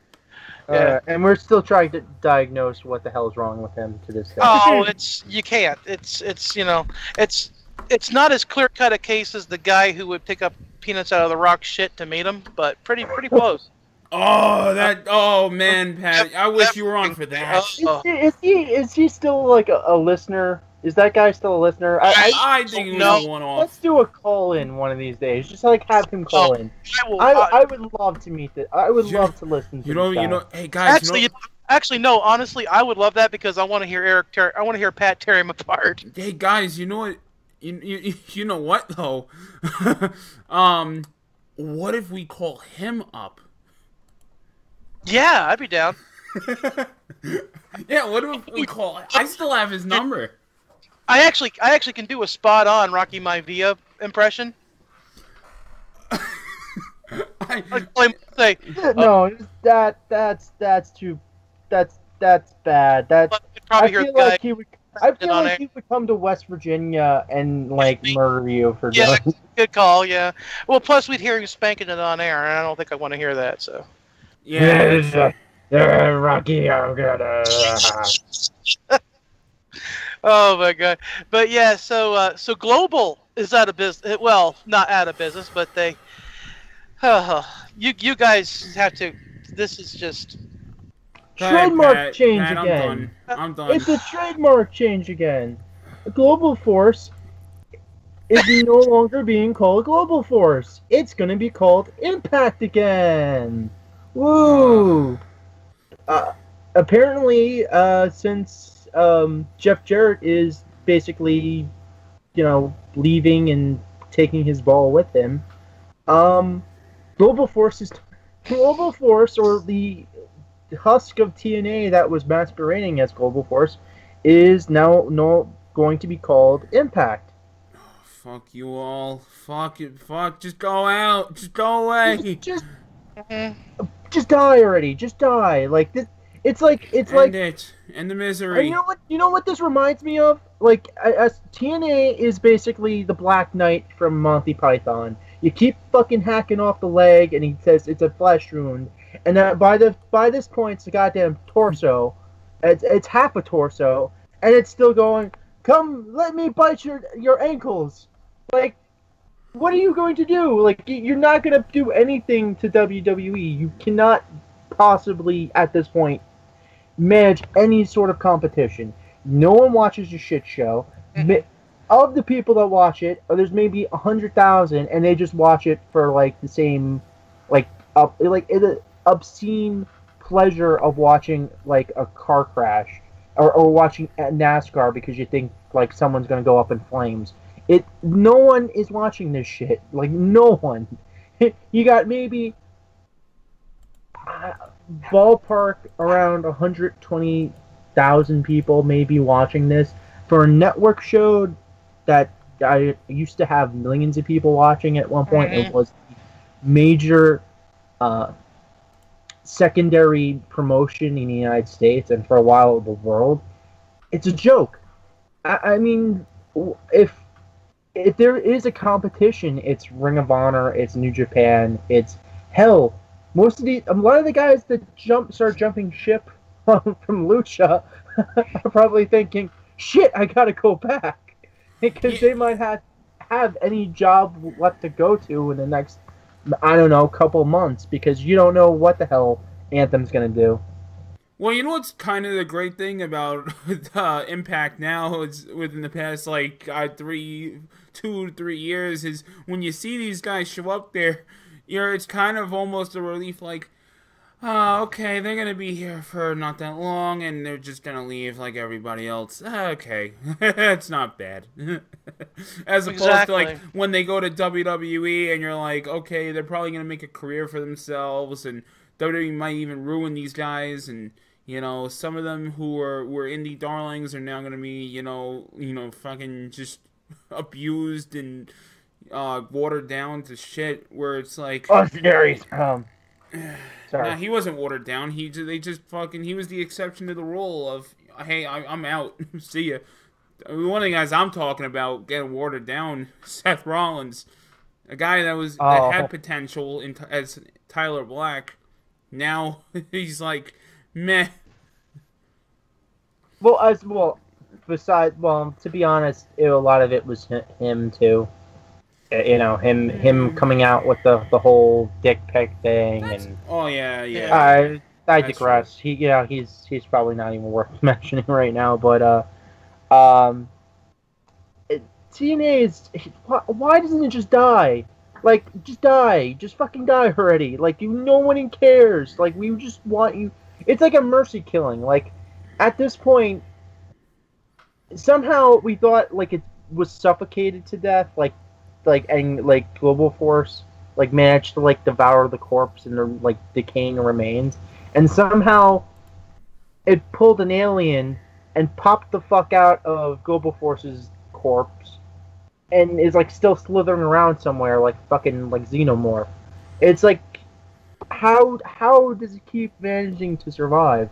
Yeah. And we're still trying to diagnose what the hell is wrong with him to this day. Oh, you can't. It's not as clear cut a case as the guy who would pick up peanuts out of the rock shit to meet him, but pretty close. Oh man, Pat, I wish you were on for that. Is he still like a listener? Is that guy still a listener? I think he was a one-off. Let's do a call-in one of these days. Just like have him call in. I would love to meet that. I would love to listen to this guy. Hey guys. Actually, no. Honestly, I would love that because I want to hear I want to hear Pat tear him apart. Hey guys, you know what? You know what though? What if we call him up? Yeah, I'd be down. Yeah, what if we call? I still have his number. I actually can do a spot on Rocky Maivia impression. No, that's bad. I feel like he would come to West Virginia and like murder you for doing. Good call. Yeah. Well, plus we'd hear you spanking it on air, and I don't think I want to hear that. So. Yeah, Rocky, I'm gonna. Oh my god! But yeah, so Global is out of business. Well, not out of business, but they. You guys have to. This is just. Trademark change again. I'm done. It's a trademark change again. Global Force is no longer being called Global Force. It's going to be called Impact again. Woo! Apparently, since Jeff Jarrett is basically, leaving and taking his ball with him, Global Force, or the husk of TNA that was masquerading as Global Force, is now going to be called Impact. Oh, fuck you all. Fuck it. Fuck. Just go out. Just go away. Just die already. Just die. Like this. End the misery. And you know what this reminds me of? Like, as TNA is basically the Black Knight from Monty Python. You keep fucking hacking off the leg, and he says it's a flesh wound. And by this point, it's a goddamn torso. It's half a torso, and it's still going. Come, let me bite your ankles. Like, what are you going to do? Like, you're not going to do anything to WWE. You cannot possibly, at this point, manage any sort of competition. No one watches your shit show. Of the people that watch it, there's maybe 100,000, and they just watch it for like the same, obscene pleasure of watching like a car crash or watching NASCAR because you think like someone's gonna go up in flames. No one is watching this shit. Like, no one. You got maybe ballpark around 120,000 people maybe watching this for a network show that I used to have millions of people watching at one point. It was major secondary promotion in the United States and for a while the world. It's a joke. I mean, if there is a competition, it's Ring of Honor, it's New Japan, it's hell. A lot of the guys that start jumping ship from Lucha are probably thinking, "Shit, I gotta go back," because they might have any job left to go to in the next, I don't know, couple months, because you don't know what the hell Anthem's gonna do. Well, you know what's kind of the great thing about Impact now is within the past like 2 to 3 years is when you see these guys show up there, it's kind of almost a relief. Like, okay, they're gonna be here for not that long, and they're just gonna leave like everybody else. Okay, it's not bad. As opposed to like when they go to WWE, and you're like, okay, they're probably gonna make a career for themselves, and WWE might even ruin these guys, and some of them who were indie darlings are now gonna be fucking just abused and watered down to shit. Where it's like, sorry. Nah, he wasn't watered down. He was the exception to the rule of, hey, I'm out. See ya. One of the guys I'm talking about getting watered down, Seth Rollins, a guy that had potential as Tyler Black. Now he's like, meh. To be honest, a lot of it was him too. Him coming out with the whole dick pic thing, and I digress. True. He's probably not even worth mentioning right now, but TNA is, why doesn't it just die? Like, just die. Just fucking die already. Like, no one cares. Like, we just want you. It's like a mercy killing. Like, at this point, somehow we thought, like, it was suffocated to death. And Global Force, like, managed to, like, devour the corpse and their, like, decaying remains. And somehow it pulled an alien and popped the fuck out of Global Force's corpse. And is, like, still slithering around somewhere, like, fucking, like, Xenomorph. It's like, how does it keep managing to survive?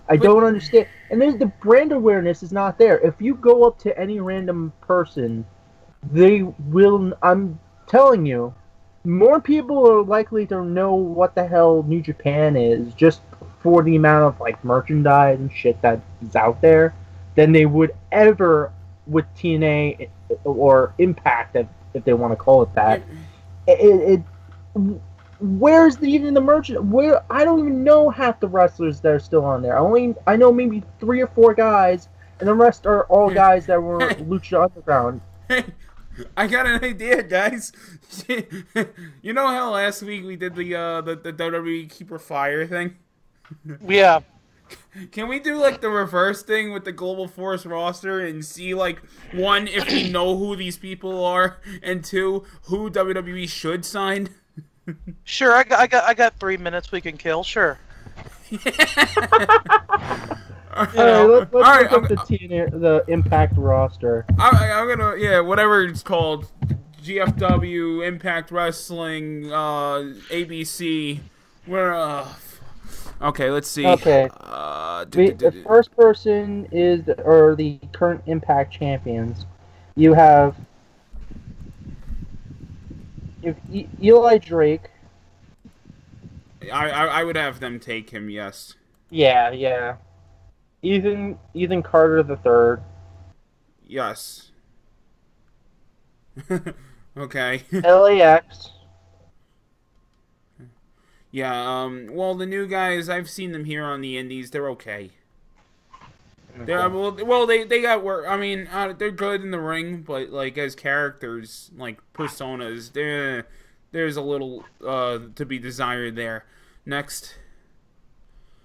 I don't understand. And then the brand awareness is not there. If you go up to any random person, they will, I'm telling you, more people are likely to know what the hell New Japan is, just for the amount of, like, merchandise and shit that is out there, than they would ever with TNA or Impact, if they want to call it that. Where's even the merchant? I don't even know half the wrestlers that are still on there. I know maybe 3 or 4 guys, and the rest are all guys that were Lucha Underground. Hey, I got an idea, guys. You know how last week we did the WWE Keeper Fire thing? Yeah. Can we do, like, the reverse thing with the Global Force roster and see, like, 1, if we know who these people are, and 2, who WWE should sign? Sure, I got 3 minutes we can kill. Sure. Let's look up the Impact roster. I'm gonna, whatever it's called, GFW, Impact Wrestling, ABC. Okay, let's see. Okay. The first person is the current Impact champions. You have Eli Drake. I would have them take him. Yes. Yeah. Ethan Carter III. Yes. Okay. LAX. Yeah, well, the new guys, I've seen them here on the indies. They're okay. They're, they got work. I mean, they're good in the ring, but, like, as characters, like, personas, there's a little to be desired there. Next.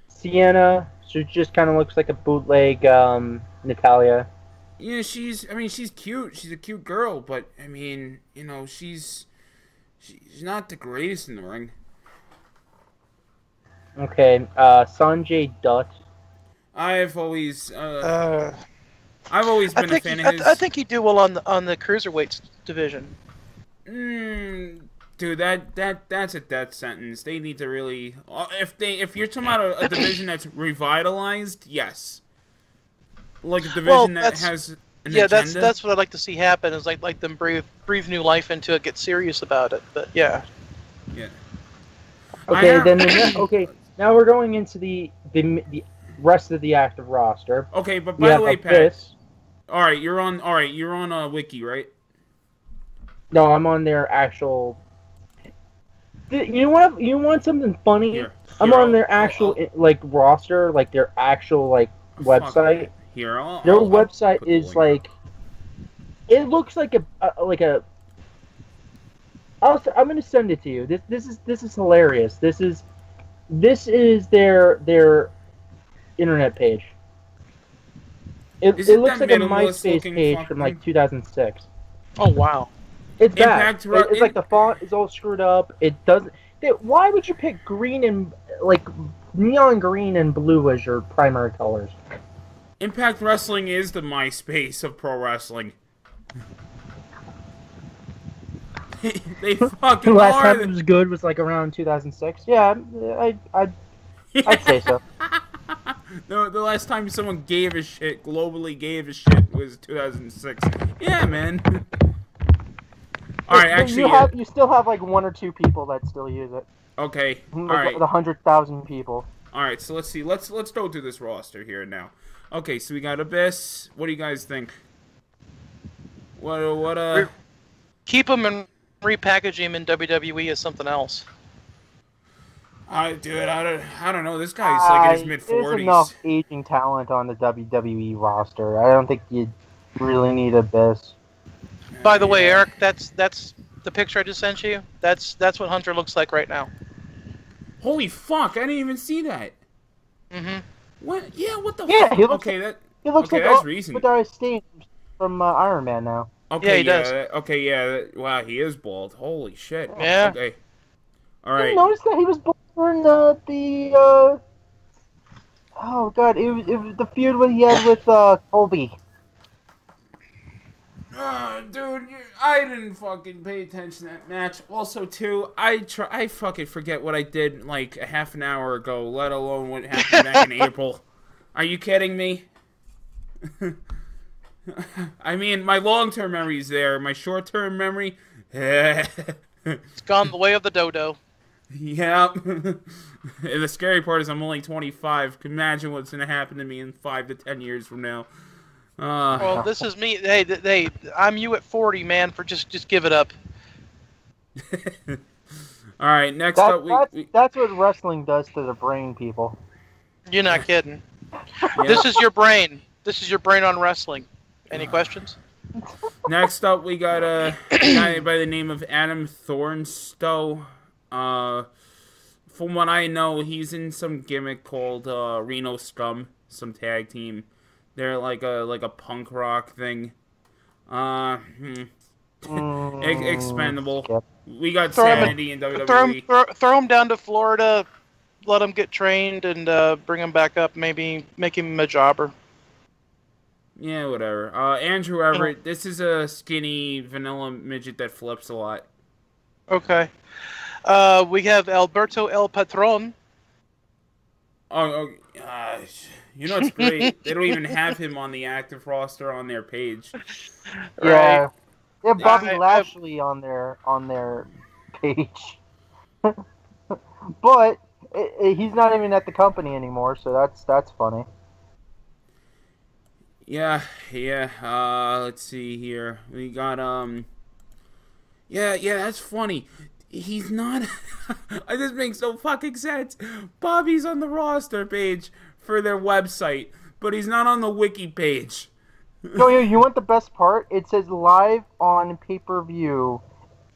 Sienna. She just kind of looks like a bootleg Natalia. Yeah, she's cute. She's a cute girl, but, I mean, she's not the greatest in the ring. Okay, Sanjay Dutt. I've always been a fan of his. I think he'd do well on the cruiserweights division. Dude, that's a death sentence. They need to really, if you're talking about a division that's revitalized, yes, like a division that has an agenda. that's what I'd like to see happen. Is like them breathe new life into it, get serious about it. But yeah. Okay, okay. Now we're going into the rest of the active roster. Okay, but by the way, Pat. All right, you're on Wiki, right? No, I'm on their actual. You want something funny? Here, I'm on their actual like roster, like their actual like website. Here, their website is like, it looks like a. I'm gonna send it to you. This is hilarious. This is their internet page. It looks like a MySpace page from like 2006. Oh wow. It's bad. It's like the font is all screwed up. It doesn't. Why would you pick green and like neon green and blue as your primary colors? Impact Wrestling is the MySpace of pro wrestling. They fucking The last time it was good was like around 2006. Yeah, I'd say so. No, the last time someone globally gave a shit was 2006. Yeah, man. All right, actually, you still have like one or two people that still use it. Okay, all like right. The 100,000 people. All right, so let's see. Let's go through this roster here now. Okay, so we got Abyss. What do you guys think? Keep him and repackage him in WWE as something else. Dude, I don't know. This guy's like in his mid-40s. There's enough aging talent on the WWE roster. I don't think you really need Abyss. By the way, Eric, that's the picture I just sent you. That's what Hunter looks like right now. Holy fuck! I didn't even see that. Mhm. What? Yeah. What the? Yeah, fuck? he looks. Okay, he looks like that's recent. With Steen from Iron Man now. Okay, yeah, he does. Okay, yeah. Wow, he is bald. Holy shit. Yeah. Okay. All right. Did you notice that he was born in the oh god, it was the feud what he had with Colby. Dude, I didn't fucking pay attention to that match. Also, too, I fucking forget what I did like a half an hour ago, let alone what happened back in April. Are you kidding me? I mean, my long-term memory's there. My short-term memory, it's gone the way of the dodo. Yeah. And the scary part is I'm only 25. Can imagine what's gonna happen to me in 5 to 10 years from now. Well, this is me. Hey, I'm you at 40, man. For just give it up. All right, next up, that's what wrestling does to the brain, people. You're not kidding. Yeah. This is your brain. This is your brain on wrestling. Any questions? Next up, we got a guy by the name of Adam Thornstowe. From what I know, he's in some gimmick called Reno Scum, some tag team. They're like a punk rock thing. Expendable. Yep. We got Sanity in WWE. Throw him down to Florida, let him get trained, and bring him back up. Maybe make him a jobber. Yeah, whatever. Andrew Everett. This is a skinny vanilla midget that flips a lot. Okay. We have Alberto El Patron. Oh, you know what's great? They don't even have him on the active roster on their page. Yeah, Right. they have Bobby Lashley on their page, but he's not even at the company anymore, so that's funny. Yeah. Let's see here. We got Yeah, that's funny. He's not. This makes no fucking sense. Bobby's on the roster page for their website, but he's not on the wiki page. No, you want the best part? It says live on pay-per-view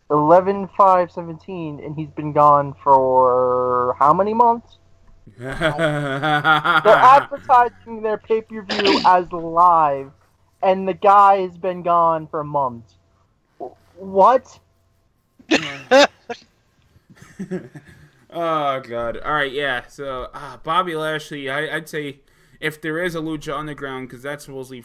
11/5/17, and he's been gone for how many months? They're advertising their pay-per-view as live, and the guy has been gone for months. What? Oh god. All right, yeah. So Bobby Lashley, I'd say if there is a Lucha Underground, because that's supposedly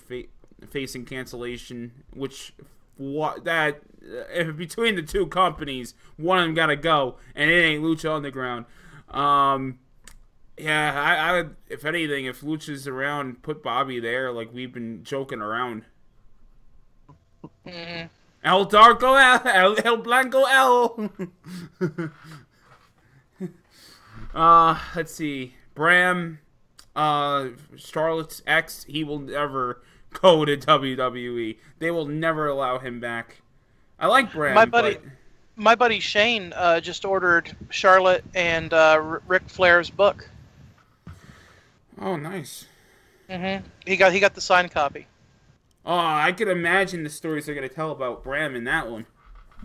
facing cancellation, which that if between the two companies, one of them gotta go, and it ain't Lucha Underground. Yeah, I would, if anything, if Lucha's around, put Bobby there, like we've been joking around. El Darko El Blanco El. Let's see. Bram, Charlotte's ex, he will never go to WWE. They will never allow him back. I like Bram. My buddy Shane just ordered Charlotte and Ric Flair's book. Oh, nice. He got the signed copy. Oh, I could imagine the stories they're gonna tell about Bram in that one.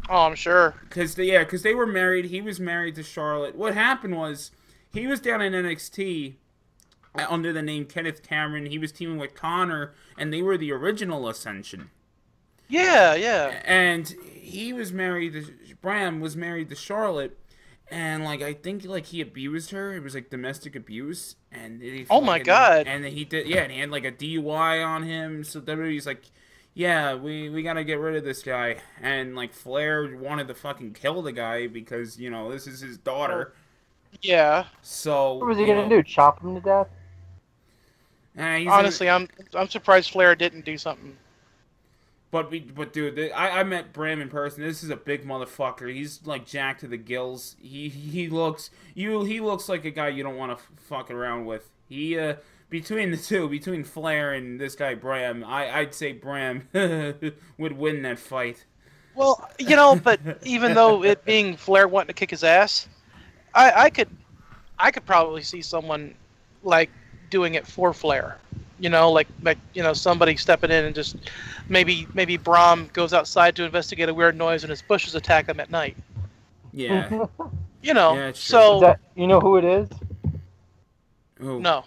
Oh, I'm sure. Because they were married. He was married to Charlotte. What happened was he was down in NXT under the name Kenneth Cameron. He was teaming with Connor, and they were the original Ascension. Yeah, yeah. And he was married to Bram was married to Charlotte, and like I think like he abused her. It was like domestic abuse, and my God. And he did, yeah. And he had like a DUI on him. So WWE's like, yeah, we gotta get rid of this guy. And like Flair wanted to fucking kill the guy because you know this is his daughter. Yeah. So What was he gonna do? Chop him to death? Honestly, I'm surprised Flair didn't do something. But dude, I met Bram in person. This is a big motherfucker. He's like jacked to the gills. He looks like a guy you don't want to fuck around with. Between the two, between Flair and this guy Bram, I'd say Bram would win that fight. Well, you know, but even though it being Flair wanting to kick his ass, I could probably see someone like doing it for Flair. You know, like you know, somebody stepping in and just maybe Brahm goes outside to investigate a weird noise and his bushes attack him at night. Yeah. You know, yeah, so you know who it is? Who? No.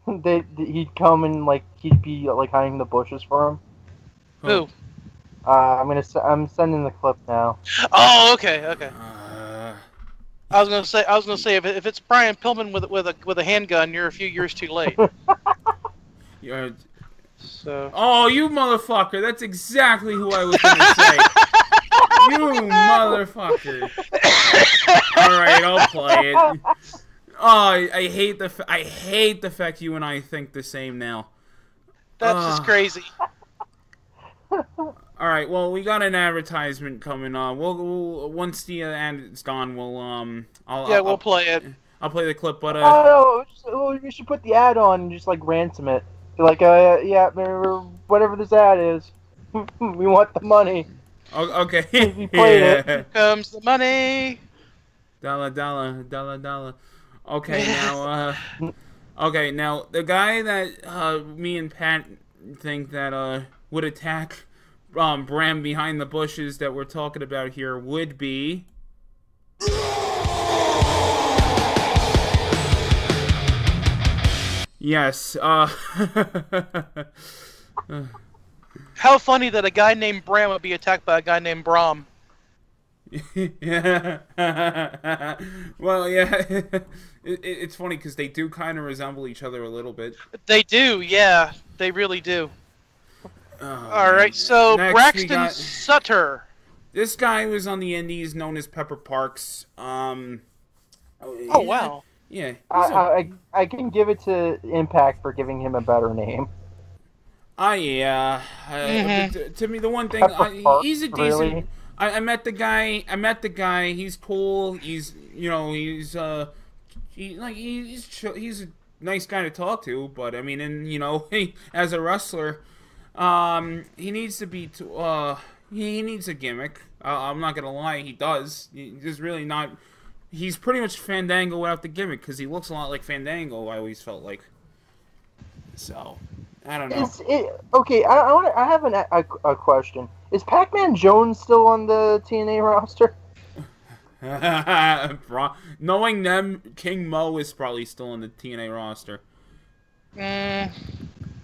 He'd come and like he'd be like hiding the bushes for him. Who? I'm sending the clip now. Oh, okay. I was gonna say if it's Brian Pillman with a handgun, you're a few years too late. So. Oh, you motherfucker! That's exactly who I was gonna say. You motherfucker! All right, I'll play it. Oh, I hate the fact you and I think the same now. That's just crazy. All right, well, we got an advertisement coming on. We'll once the ad is gone, we'll play it. I'll play the clip, but you should put the ad on and just like ransom it. Be like, yeah, whatever this ad is, we want the money. Okay. You played it. Here comes the money. Dollar. Okay, now the guy that me and Pat think that would attack Bram behind the bushes that we're talking about here would be yes. How funny that a guy named Bram would be attacked by a guy named Brahm. Yeah. Well, yeah. It's funny because they do kind of resemble each other a little bit. They do, yeah. They really do. All right, so next Braxton Sutter. This guy was on the Indies, known as Pepper Parks. Oh wow. Yeah. I can give it to Impact for giving him a better name. Yeah. To me, the one thing, he's a decent. Really? I met the guy. He's cool. He's he's a nice guy to talk to. But I mean, and as a wrestler, he needs to be. He needs a gimmick. I'm not gonna lie, he does. He's really not. He's pretty much Fandango without the gimmick because he looks a lot like Fandango. I always felt like. So, I don't know. Okay, I have a question. Is Pac-Man Jones still on the TNA roster? Knowing them, King Mo is probably still on the TNA roster.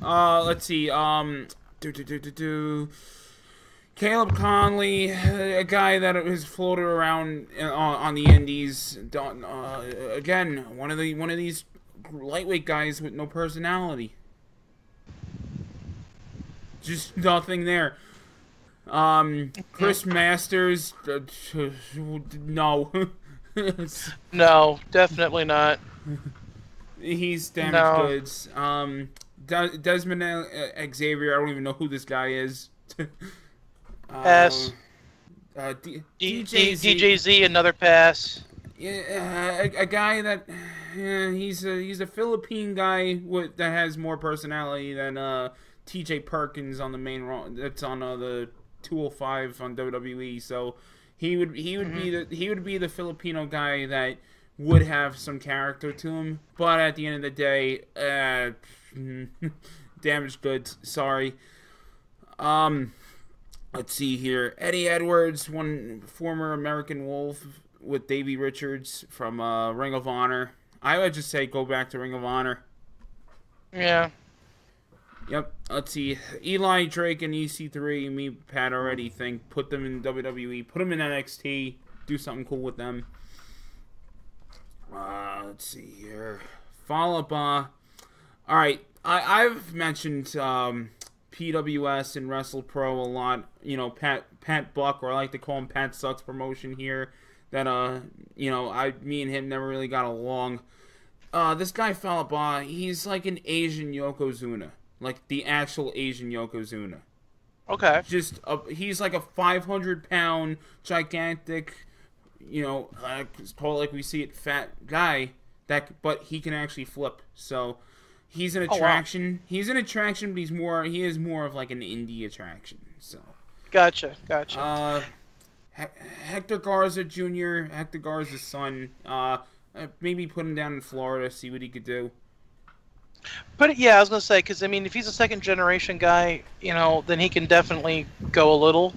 Let's see. Caleb Conley, a guy that has floated around on the Indies. Again, one of these lightweight guys with no personality. Just nothing there. Chris Masters, no. No, definitely not. He's damaged No. goods. Desmond Xavier, I don't even know who this guy is. Pass. DJZ, another pass. Yeah, a guy that he's a Philippine guy that has more personality than T.J. Perkins on the main that's on the 205 on WWE. So he would be the Filipino guy that would have some character to him. But at the end of the day, damaged goods. Sorry. Let's see here. Eddie Edwards, one former American Wolf with Davey Richards from Ring of Honor. I would just say go back to Ring of Honor. Yeah. Yep. Let's see. Eli Drake and EC3, me, Pat already think put them in WWE, put them in NXT, do something cool with them. Let's see here. Follow up. All right. I've mentioned PWS and Wrestle Pro a lot. You know, Pat Buck, or I like to call him Pat Sucks promotion here. That me and him never really got along. This guy Falaba, he's like an Asian Yokozuna, like the actual Asian Yokozuna. Okay. He's like a 500-pound gigantic, like we see it, fat guy but he can actually flip. So he's an attraction. Wow. He's an attraction, but he is more of like an indie attraction. So. Gotcha. Hector Garza Jr., Hector Garza's son, maybe put him down in Florida, see what he could do. But yeah, I was gonna say, because I mean, if he's a second generation guy, then he can definitely go a little.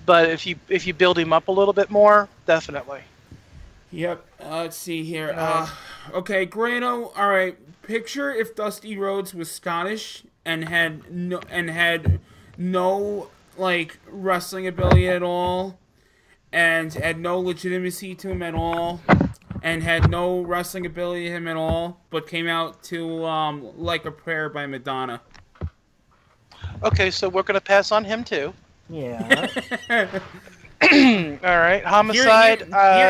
But if you build him up a little bit more, definitely. Yep. Let's see here. Okay, Grano. All right. Picture if Dusty Rhodes was Scottish and had no like wrestling ability at all, and had no legitimacy to him at all, and had no wrestling ability to him at all, but came out to Like a Prayer by Madonna. Okay, so we're gonna pass on him too. Yeah. All right, Homicide.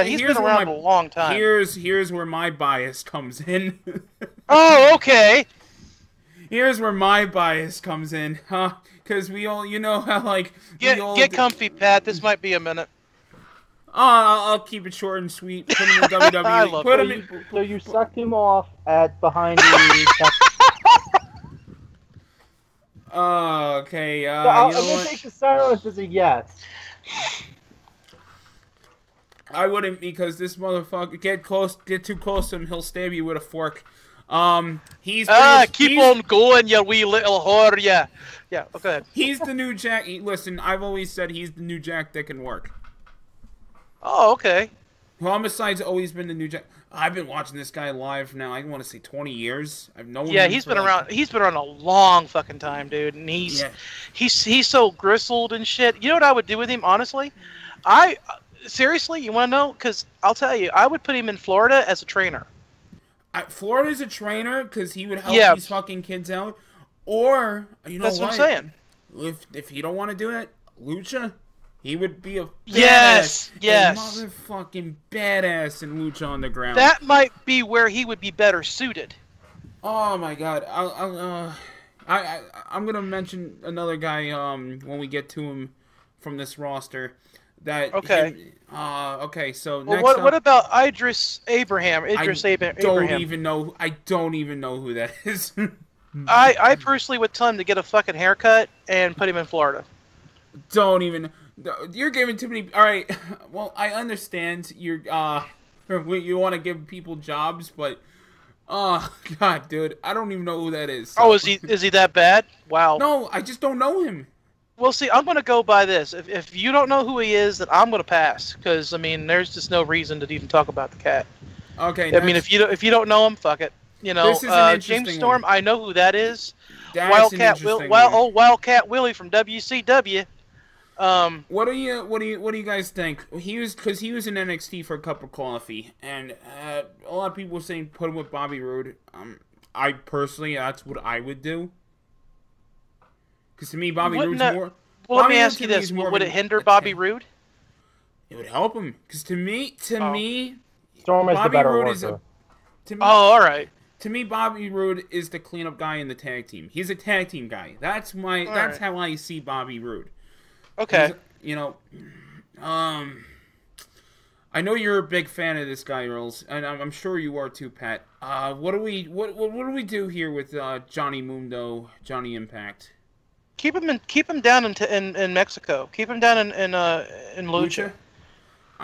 He's been around a long time. Here's where my bias comes in. Oh, okay. Here's where my bias comes in, huh? Because we all, how like get comfy, Pat. This might be a minute. I'll keep it short and sweet. Put him in WWE. I love it. So you sucked him off behind the. Okay. I'm gonna take the silence as a yes. I wouldn't, because this motherfucker get too close to him, he'll stab you with a fork. Keep on going, you wee little whore, yeah. Yeah, go ahead. He's the new Jack. Listen, I've always said he's the new Jack that can work. Oh, okay. Homicide's always been the new Jack. I've been watching this guy live now, I want to say 20 years. I've known him. Yeah, he's been around a long fucking time, dude. And he's so gristled and shit. You know what I would do with him, honestly? Seriously, you want to know? Because I'll tell you, I would put him in Florida as a trainer. Florida's a trainer because he would help these fucking kids out. Or, That's what I'm saying. If you don't want to do it, Lucha, he would be a yes, motherfucking badass in Lucha on the ground. That might be where he would be better suited. Oh my god, I'm gonna mention another guy when we get to him from this roster. Okay, so next what about Idris Abraham? I don't even know who that is. I personally would tell him to get a fucking haircut and put him in Florida. You're giving too many. All right, well, I understand you want to give people jobs, but god, dude, I don't even know who that is. So. Oh, is he that bad? Wow. No, I just don't know him. Well, see, I'm going to go by this. If you don't know who he is, then I'm going to pass. Because, I mean, there's just no reason to even talk about the cat. Okay. I mean, if you don't know him, fuck it. This is an interesting James Storm, one. I know who that is. That's Wildcat Willie from WCW. What do you guys think? He was in NXT for a cup of coffee, and a lot of people were saying put him with Bobby Roode. I personally, that's what I would do. Because to me, Bobby Roode's more. Well, let me Roode ask to you me this: is more of would an- it hinder Bobby Roode? It would help him because to me, Storm is the Bobby better Roode worker. is to me. Oh, all right. To me, Bobby Roode is the cleanup guy in the tag team. He's a tag team guy. That's right. how I see Bobby Roode. Okay. You know, I know you're a big fan of this guy, Earls, and I'm sure you are too, Pat. What do we do here with Johnny Mundo, Johnny Impact? Keep him down in Mexico. Keep him down in Lucha.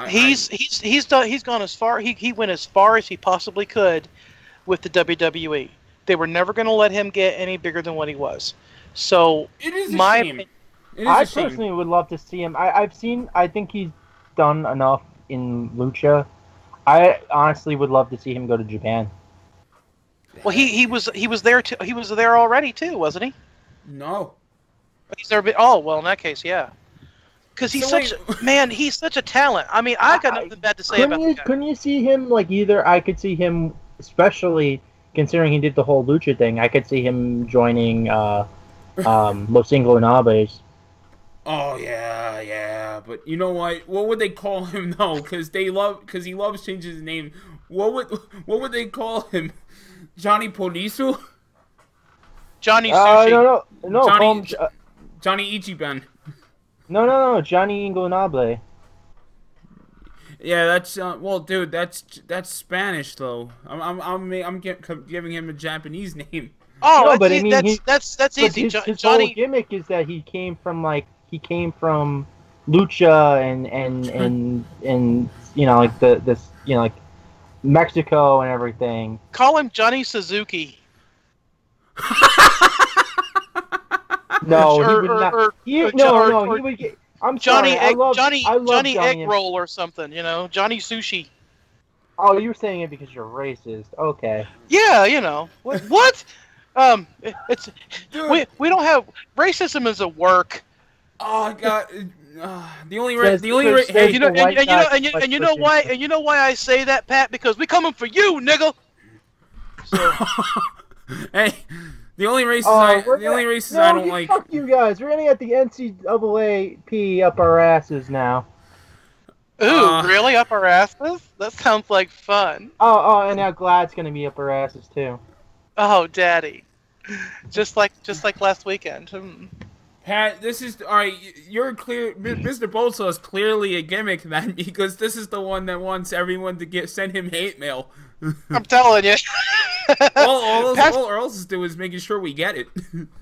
He's gone as far. He went as far as he possibly could with the WWE. They were never going to let him get any bigger than what he was. So it is a shame. I personally would love to see him. I think he's done enough in Lucha. I honestly would love to see him go to Japan. Well, he was there too. He was there already too, wasn't he? No. He's there. Oh well, in that case, yeah. Because he's he's such a talent. I mean, I got nothing bad to say about that. Couldn't you see him either? I could see him, especially considering he did the whole Lucha thing. I could see him joining Los Ingobernables. Oh yeah. But you know what? What would they call him though? Because he loves changing his name. What would they call him? Johnny Polisu? Johnny Sushi? No. Johnny Ichiban. No. Johnny Ingobernables. Yeah, that's well, dude. That's Spanish though. I'm giving him a Japanese name. Oh, no, but I mean, that's easy. His Johnny whole gimmick is that he came from Lucha and you know like Mexico and everything. Call him Johnny Suzuki. No, he would not. He would get. I'm Johnny sorry. Johnny Egg Roll or something. You know, Johnny Sushi. Oh, you're saying it because you're racist. Okay. Yeah, you know what? It's we don't have racism is a work. Oh God. You know why I say that, Pat? Because we coming for you, nigga. So. Hey, the only races I don't like. Fuck you guys. We're gonna get the NCAA up our asses now. Ooh, really? Up our asses? That sounds like fun. Oh, and now Glad's gonna be up our asses too. Oh, daddy. Just like last weekend. Pat, this is alright. You're clear. Mr. Bolso is clearly a gimmick, man, because this is the one that wants everyone to send him hate mail. I'm telling you. all Earls is doing is making sure we get it.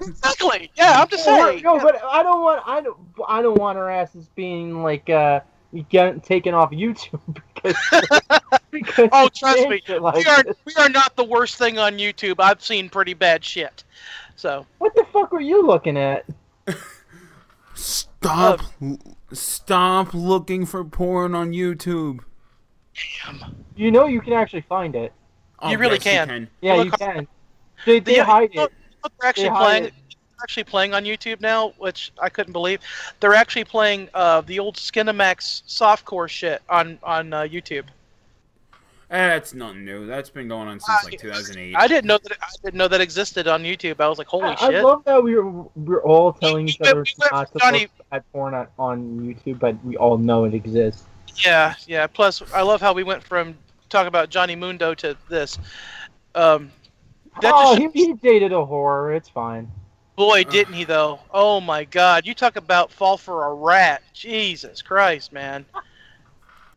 Exactly. Yeah, I'm just saying. No, but I don't want our asses being taken off YouTube because oh, trust me, like we are not the worst thing on YouTube. I've seen pretty bad shit. So what the fuck were you looking at? Stop looking for porn on YouTube. Damn. You know you can actually find it. Oh, you really can. Yeah, you can. They hide it. They're actually playing on YouTube now, which I couldn't believe. They're actually playing the old Skinamax softcore shit on YouTube. That's nothing new. That's been going on since like 2008. I didn't know that existed on YouTube. I was like, holy shit! I love that we're all telling each other not to look at porn on YouTube, but we all know it exists. Yeah. Plus, I love how we went from talking about Johnny Mundo to this. He dated a whore. It's fine. Boy, didn't he though? Oh my God! You talk about fall for a rat. Jesus Christ, man.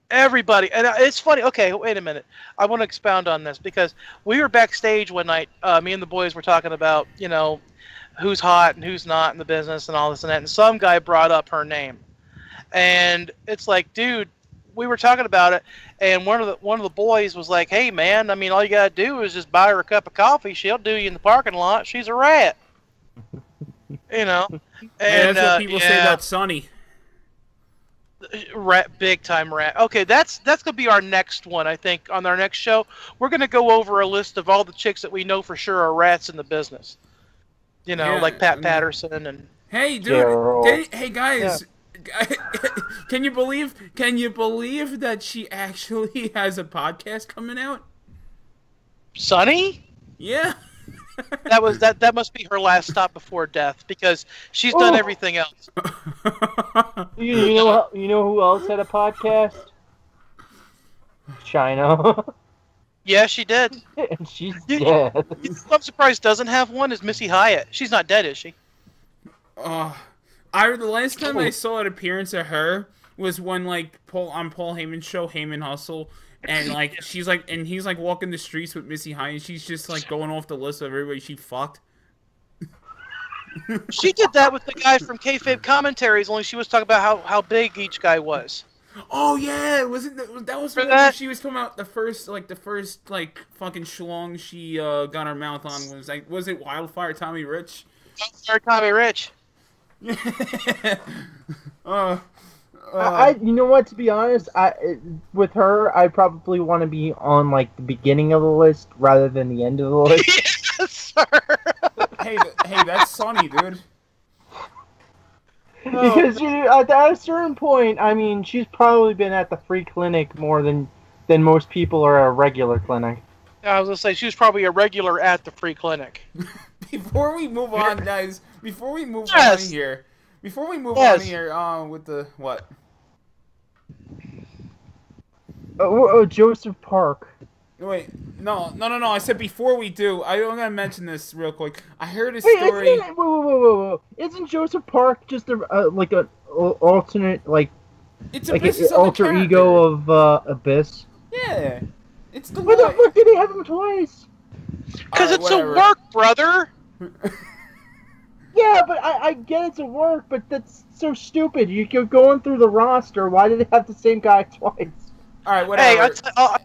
Everybody, and it's funny. Okay, wait a minute. I want to expound on this because we were backstage one night. Me and the boys were talking about, who's hot and who's not in the business and all this and that. And some guy brought up her name, and it's like, dude, we were talking about it. And one of the boys was like, "Hey, man, I mean, all you gotta do is just buy her a cup of coffee. She'll do you in the parking lot. She's a rat." And that's what people say about Sonny. Rat, big time rat. Okay, that's gonna be our next one. I think on our next show, we're gonna go over a list of all the chicks that we know for sure are rats in the business. Like Pat Patterson and. Hey, dude! Hey, guys! Yeah. Can you believe that she actually has a podcast coming out? Sonny? Yeah. That must be her last stop before death because she's done everything else. You know who else had a podcast? China. Yeah, she did. And she's dead. I'm surprised doesn't have one is Missy Hyatt. She's not dead, is she? The last time I saw an appearance of her was when on Paul Heyman's show, Heyman Hustle, and she's and he's walking the streets with Missy Hyatt, and she's just going off the list of everybody she fucked. She did that with the guy from Kayfabe Commentaries, only she was talking about how big each guy was. Oh yeah, wasn't that was when she was talking about the first fucking schlong she got her mouth on was it Wildfire Tommy Rich? Wildfire Tommy Rich. You know what? To be honest, with her, I probably want to be on the beginning of the list rather than the end of the list. Yes, sir. hey, that's Sonny, dude. Because at a certain point, I mean, she's probably been at the free clinic more than most people are at a regular clinic. I was gonna say she was probably a regular at the free clinic. Before we move on, guys, on here with the what? Joseph Park. Wait, no. I said before we do, I'm gonna mention this real quick. I heard a story. Whoa. Isn't Joseph Park just an alternate, it's an alter ego of Abyss? Yeah. It's the Why the fuck did they have him twice? Because it's a work, brother. Yeah, but I get it's a work, but that's so stupid. You're going through the roster. Why did they have the same guy twice? All right, whatever. Hey,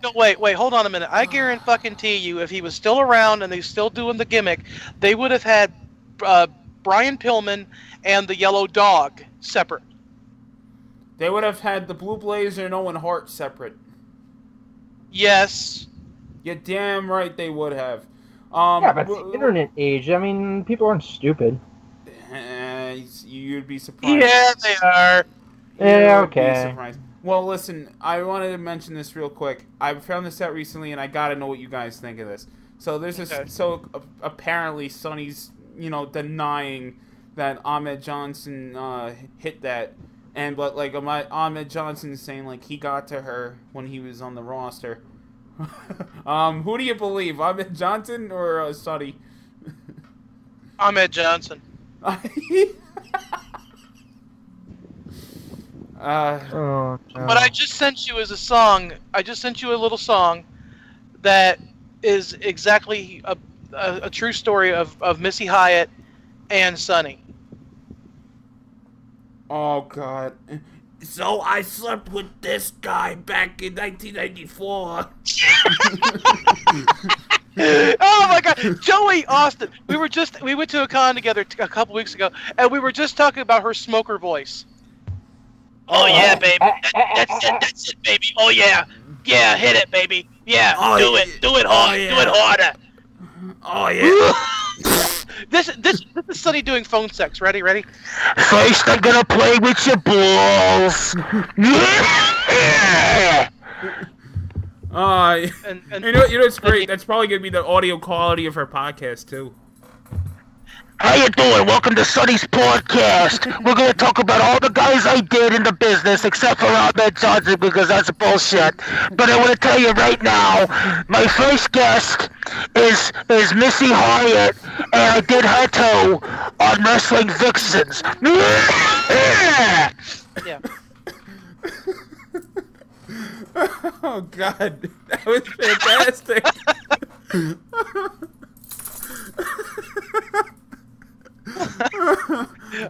no, wait, hold on a minute. I guarantee you, if he was still around and he's still doing the gimmick, they would have had Brian Pillman and the Yellow Dog separate. They would have had the Blue Blazer and Owen Hart separate. Yes. You're damn right they would have. Yeah, but it's the internet age. I mean, people aren't stupid. You'd be surprised. Yeah, they are. Yeah, okay. Well, listen, I wanted to mention this real quick. I found this out recently, and I gotta know what you guys think of this. So there's this. Okay. So apparently, Sonny's denying that Ahmed Johnson hit that, but Ahmed Johnson's saying he got to her when he was on the roster. Who do you believe, Ahmed Johnson or Sonny? Ahmed Johnson. No. But I just sent you as a song. I just sent you a little song that is exactly a true story of Missy Hyatt and Sonny. Oh God. So I slept with this guy back in 1994. Oh my God, Joey Austin. We went to a con together a couple weeks ago, and we were just talking about her smoker voice. Oh yeah, baby. That's it, baby. Oh yeah, hit it, baby. Yeah, do it hard, do it harder. Oh yeah. This is Sonny doing phone sex. Ready? First, I'm gonna play with your balls. And you know it's great. That's probably gonna be the audio quality of her podcast too. How you doing? Welcome to Sonny's podcast. We're gonna talk about all the guys I did in the business, except for Ahmed Johnson, because that's bullshit. But I want to tell you right now, my first guest is Missy Hyatt, and I did her too on Wrestling Vixens. Yeah. Oh God, that was fantastic.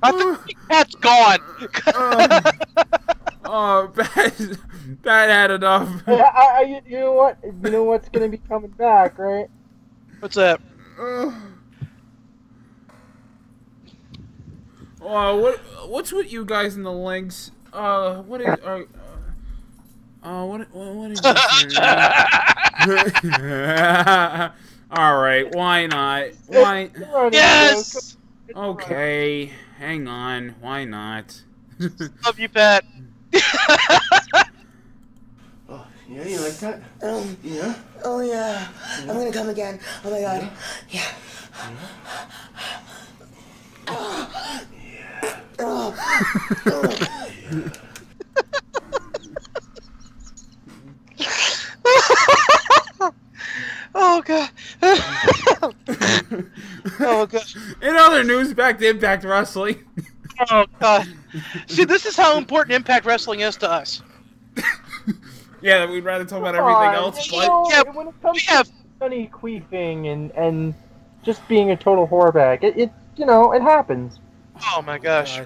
I think the cat's gone. Pat had enough. You know what? You know what's gonna be coming back, right? What's that? What's with you guys in the links? What is this? All right, why not? Why? Yes. Okay, hang on. Why not? Love you, Pat. Oh, yeah, you like that? Yeah? Oh, yeah. I'm gonna come again. Oh, my God. Yeah. Oh god. Oh god. In other news, back to Impact Wrestling. Oh god. See, this is how important Impact Wrestling is to us. Yeah, we'd rather talk about everything else. But When it comes to Sonny queefing and just being a total whorebag, it it happens. Oh my gosh.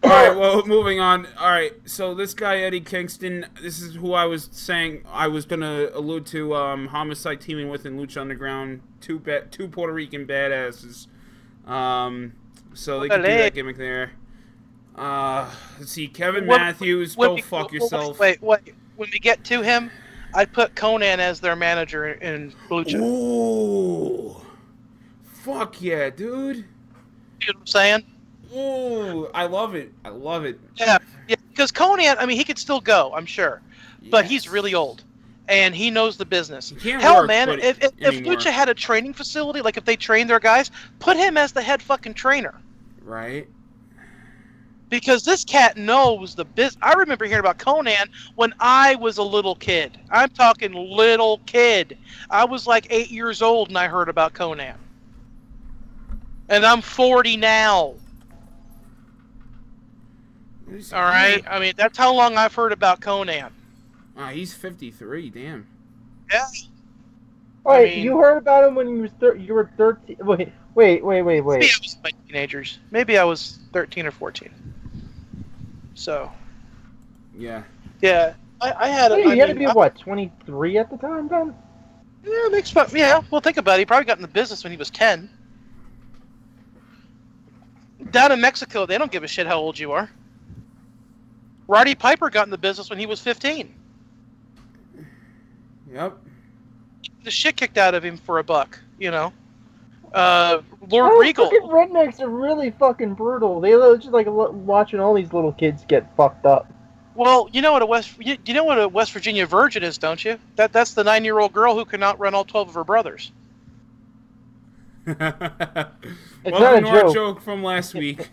All right, well, moving on. All right, so this guy Eddie Kingston, this is who I was saying I was gonna allude to. Homicide teaming with in Lucha Underground, two Puerto Rican badasses. So they can do that gimmick there. Let's see, Kevin Matthews, go fuck yourself. Wait. When we get to him, I'd put Conan as their manager in Lucha. Ooh, fuck yeah, dude. You know what I'm saying? Ooh, I love it. Yeah, because Conan, I mean, he could still go, I'm sure, but he's really old, and he knows the business. Hell, man, if Lucha had a training facility, like if they trained their guys, put him as the head fucking trainer. Right. Because this cat knows the business. I remember hearing about Conan when I was a little kid. I'm talking little kid. I was like 8 years old and I heard about Conan. And I'm 40 now. All right? I mean, that's how long I've heard about Conan. He's 53, damn. Yeah. Wait, you heard about him when you were 13? Wait. Maybe I was my teenagers. Maybe I was 13 or 14. So. Yeah. Yeah. I had. Hey, you had to be what, 23 at the time, then? Yeah, makes fun. Yeah. Well, think about it. He probably got in the business when he was 10. Down in Mexico, they don't give a shit how old you are. Roddy Piper got in the business when he was 15. Yep. The shit kicked out of him for $1, you know. Lord Regal. Rednecks are really fucking brutal. They just like watching all these little kids get fucked up. Well, you know what a West Virginia virgin is, don't you? That's the 9-year-old girl who can outrun all 12 of her brothers. It's not a joke from last week.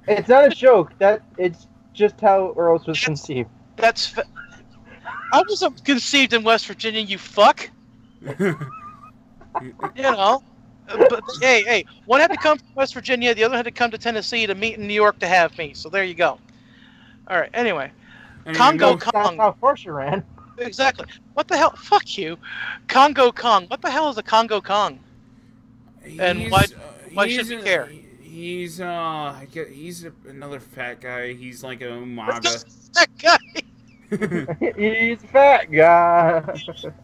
It's not a joke. It's just how Earls was conceived. I wasn't conceived in West Virginia, you fuck. You know. But hey, one had to come from West Virginia, the other had to come to Tennessee to meet in New York to have me. So there you go. All right. Anyway, Congo Kong. That's how far you ran. Exactly. What the hell? Fuck you, Congo Kong. What the hell is a Congo Kong? And why should we care? He's another fat guy. He's like a Umaga. Fat guy. He's a fat guy.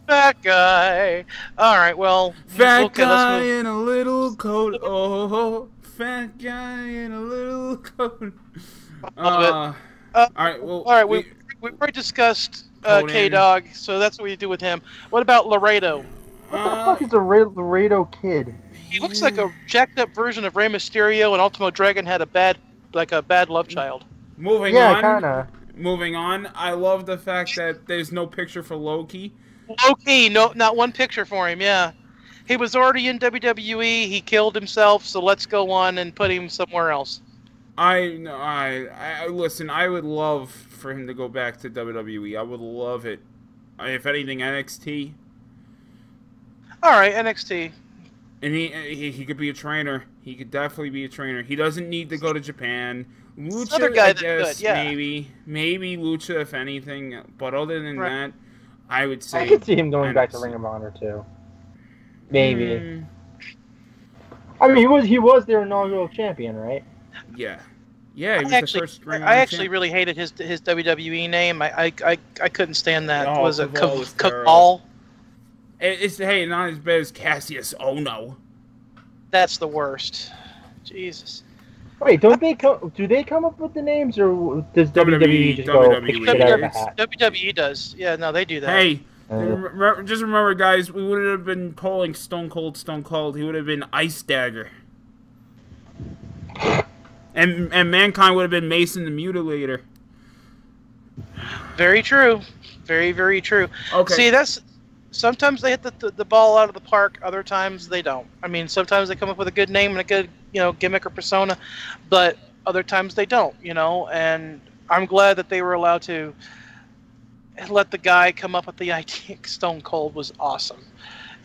Fat guy. All right, well. Fat guy in a little coat. Oh, fat guy in a little coat. All right, well. All right, we already discussed K-Dog, so that's what we do with him. What about Laredo? What the fuck is a Laredo kid? He looks like a jacked up version of Rey Mysterio, and Ultimo Dragon had a bad love child. Moving on. Kinda. Moving on, I love the fact that there's no picture for Loki. Loki, no, not one picture for him. Yeah, he was already in WWE. He killed himself, so let's go on and put him somewhere else. I listen. I would love for him to go back to WWE. I would love it. If anything, NXT. All right, NXT. And he could be a trainer. He could definitely be a trainer. He doesn't need to go to Japan. Lucha, other guy I guess, could, yeah. maybe Lucha, if anything. But other than that, I would say I could see him going back to Ring of Honor too. Maybe. I mean, he was their inaugural champion, right? Yeah. Yeah, he was the first Ring of Honor I actually champion. really hated his WWE name. I couldn't stand that. Oh, Was it Caval was Cabal? It's not as bad as Cassius Ohno. That's the worst. Jesus. Wait, do they come up with the names, or does WWE just go pick shit out of the hat? WWE does. Yeah, no, they do that. Hey, just remember, guys, we wouldn't have been calling Stone Cold. He would have been Ice Dagger. And Mankind would have been Mason the Mutilator. Very true. Very, very true. Okay. See, sometimes they hit the ball out of the park. Other times they don't. I mean, sometimes they come up with a good name and a good gimmick or persona, but other times they don't. And I'm glad that they were allowed to let the guy come up with the idea. Stone Cold was awesome,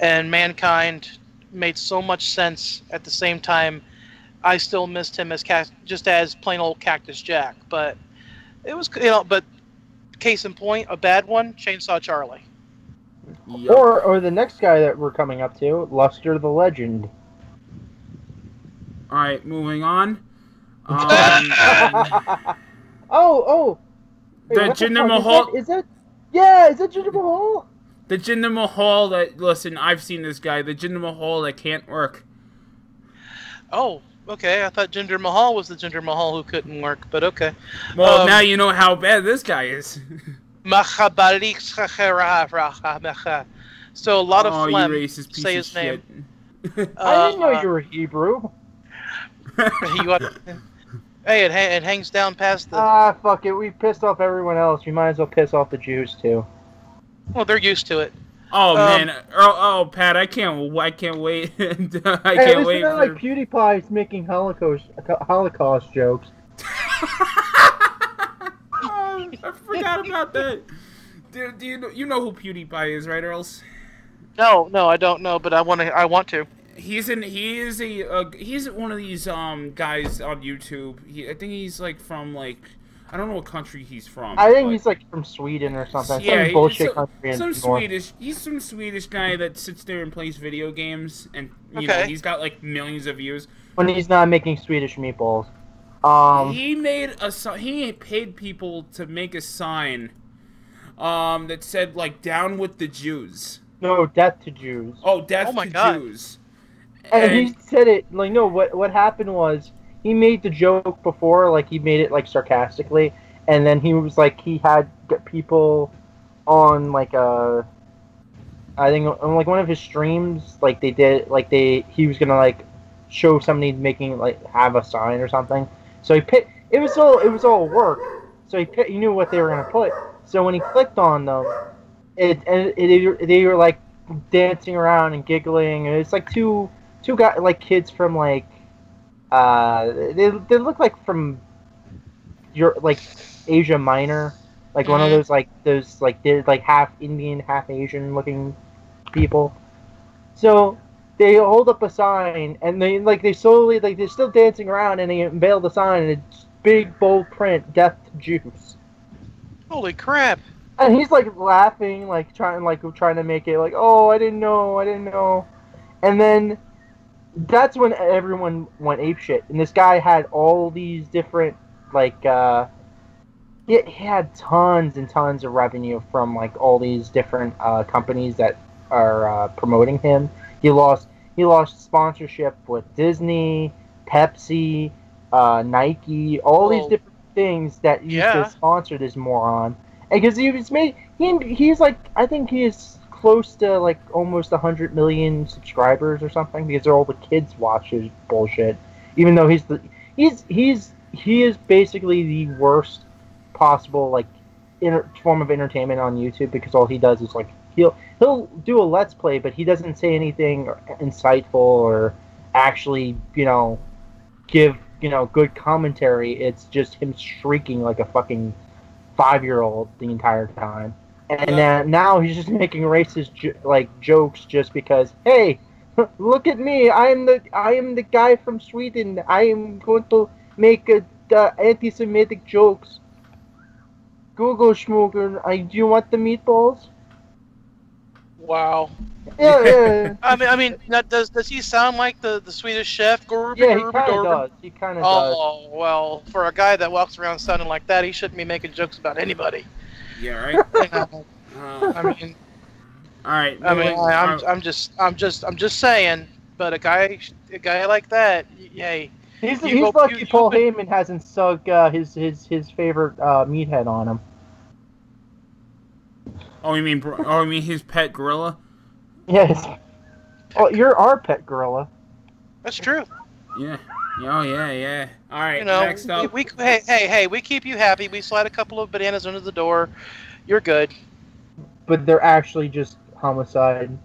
and Mankind made so much sense. At the same time, I still missed him as just as plain old Cactus Jack. But it was But case in point, a bad one, Chainsaw Charlie. Yep. Or the next guy that we're coming up to, Luster the Legend. All right, moving on. Oh. Wait, the Jinder Mahal. Is that Jinder Mahal? The Jinder Mahal that, listen, I've seen this guy. The Jinder Mahal that can't work. Oh, okay. I thought Jinder Mahal was the Jinder Mahal who couldn't work, but okay. Well, now you know how bad this guy is. So a lot of phlegm you racist piece say of his name. I didn't know you were Hebrew. Hey, it hangs down past the... Fuck it. We pissed off everyone else. We might as well piss off the Jews, too. Well, they're used to it. Oh, man. Oh, Pat, I can't wait. I can't wait It's for... like PewDiePie's making Holocaust jokes. Oh, I forgot about that. Do you know who PewDiePie is, right, Earls? No, I don't know, but I want to. He's one of these guys on YouTube. I think he's like from I don't know what country he's from. I think he's like from Sweden or something. Yeah, some bullshit country. He's some Swedish guy that sits there and plays video games, and you know he's got like millions of views. When he's not making Swedish meatballs. He paid people to make a sign that said like "Down with the Jews." No, death to Jews. Oh, death to Jews. And he said it like, no. What happened was he made the joke before, like he made it like sarcastically, and then he was like he had people on like I think on like one of his streams, like he was gonna like show somebody making like have a sign or something. So it was all work. So he knew what they were gonna put. So when he clicked on them, they were like dancing around and giggling, and it's like two guys, like kids from like they look like from Asia Minor, like one of those they're like half Indian, half Asian looking people. So they hold up a sign, and they're still dancing around, and they unveil the sign, and it's big bold print, "Death to Jews." Holy crap! And he's like laughing, trying to make it like, "Oh, I didn't know," and then that's when everyone went apeshit. And this guy had all these different he had tons and tons of revenue from like all these different companies that are promoting him. He lost sponsorship with Disney, Pepsi, Nike, all these different things that used to sponsor this moron. And because he's like, I think he is close to like almost 100 million subscribers or something, because all the kids watch his bullshit. Even though he is basically the worst possible like form of entertainment on YouTube, because all he does is like he'll do a let's play, but he doesn't say anything insightful or actually give good commentary. It's just him shrieking like a fucking 5-year-old the entire time. And now he's just making racist jokes just because, hey, look at me, I am the guy from Sweden. I am going to make anti-Semitic jokes. Google Schmooger, do you want the meatballs? Wow. Yeah. I mean, does he sound like the Swedish chef? Yeah, he kind of does. He kind of does. Oh, well, for a guy that walks around sounding like that, he shouldn't be making jokes about anybody. Yeah, right. I mean, all right. I'm just saying. But a guy like that, hey. He's lucky Paul Heyman hasn't sunk his favorite meathead on him. Oh, you mean his pet gorilla? Yes. Oh, you're our pet gorilla. That's true. Yeah. Oh, yeah. All right, next up. Hey, we keep you happy. We slide a couple of bananas under the door. You're good. But they're actually just homicide.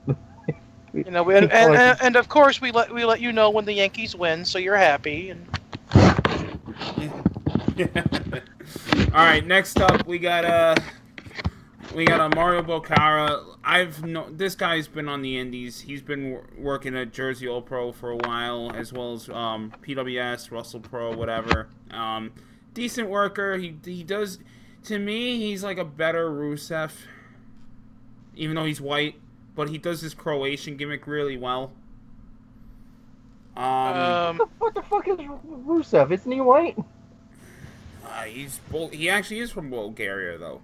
You know, and of course we let you know when the Yankees win, so you're happy. And... All right, next up we got a Mario Boccara. This guy's been on the Indies. He's been working at Jersey All Pro for a while, as well as PWS, Russell Pro, whatever. Decent worker. He does. To me, he's like a better Rusev, even though he's white. But he does his Croatian gimmick really well. What the fuck is Rusev? Isn't he white? He actually is from Bulgaria, though.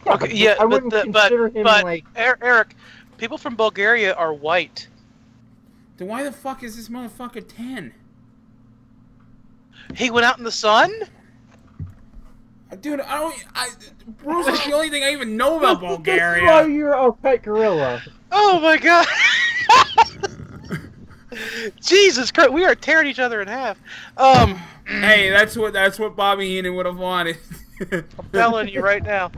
Yeah, okay, yeah, I wouldn't consider him like... Eric, people from Bulgaria are white. Then why the fuck is this motherfucker tan? He went out in the sun? Dude, Bruce is the only thing I even know about Bulgaria. That's why you're a pet gorilla. Oh my god! Jesus Christ, we are tearing each other in half. Hey, that's what Bobby Heenan would have wanted. I'm telling you right now.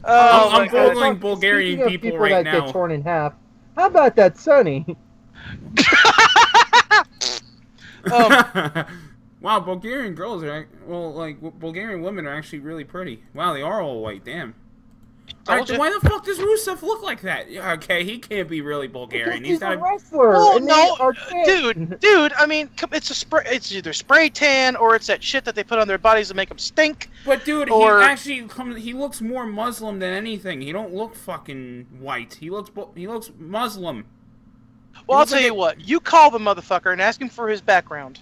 I'm googling Bulgarian people right that now. Get torn in half. How about that Sonny? Wow, Bulgarian girls are Bulgarian women are actually really pretty. Wow, they are all white. Damn. Why the fuck does Rusev look like that? Yeah, okay, he can't be really Bulgarian. He's not a wrestler. Oh no, dude. I mean, it's either spray tan or it's that shit that they put on their bodies to make them stink. But dude, he looks more Muslim than anything. He don't look fucking white. He looks Muslim. Well, I'll tell you what. You call the motherfucker and ask him for his background.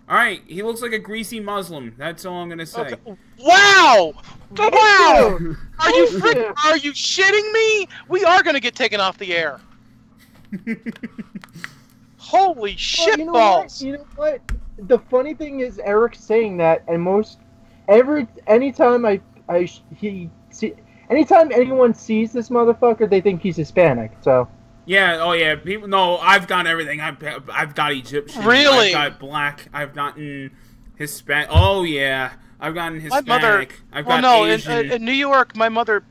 All right, he looks like a greasy Muslim. That's all I'm gonna say. Okay. Wow! Wow! Are you shitting me? We are gonna get taken off the air. Holy shit balls! You know what? The funny thing is, Eric's saying that, and anytime anyone sees this motherfucker, they think he's Hispanic. So. Yeah, oh yeah, people. No, I've got everything. I've got Egyptian. Really? I've got black. I've gotten Hispanic. Oh yeah, I've gotten Hispanic. My mother. I've got Asian. In New York, my mother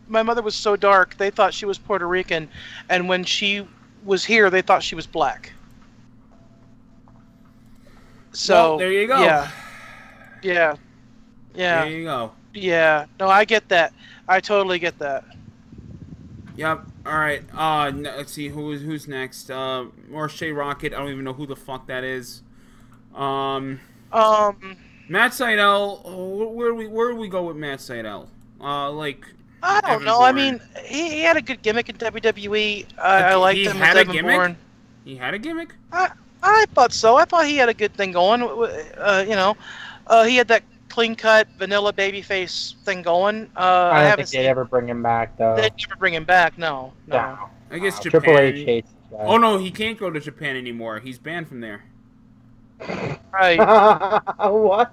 was so dark they thought she was Puerto Rican, and when she was here, they thought she was black. So well, there you go. Yeah. There you go. Yeah. No, I get that. I totally get that. Yep. All right. Let's see who's next. Or Shea Rocket. I don't even know who the fuck that is. Matt Sydal. Where do we go with Matt Sydal? I don't know. I mean, he had a good gimmick in WWE. I liked him as Evan Bourne. He had a gimmick. I thought so. I thought he had a good thing going. He had that clean-cut, vanilla babyface thing going. I don't think they'd ever bring him back, though. They'd never bring him back, no. I guess Japan. Triple H hates this guy. Oh, no, he can't go to Japan anymore. He's banned from there. Right. What?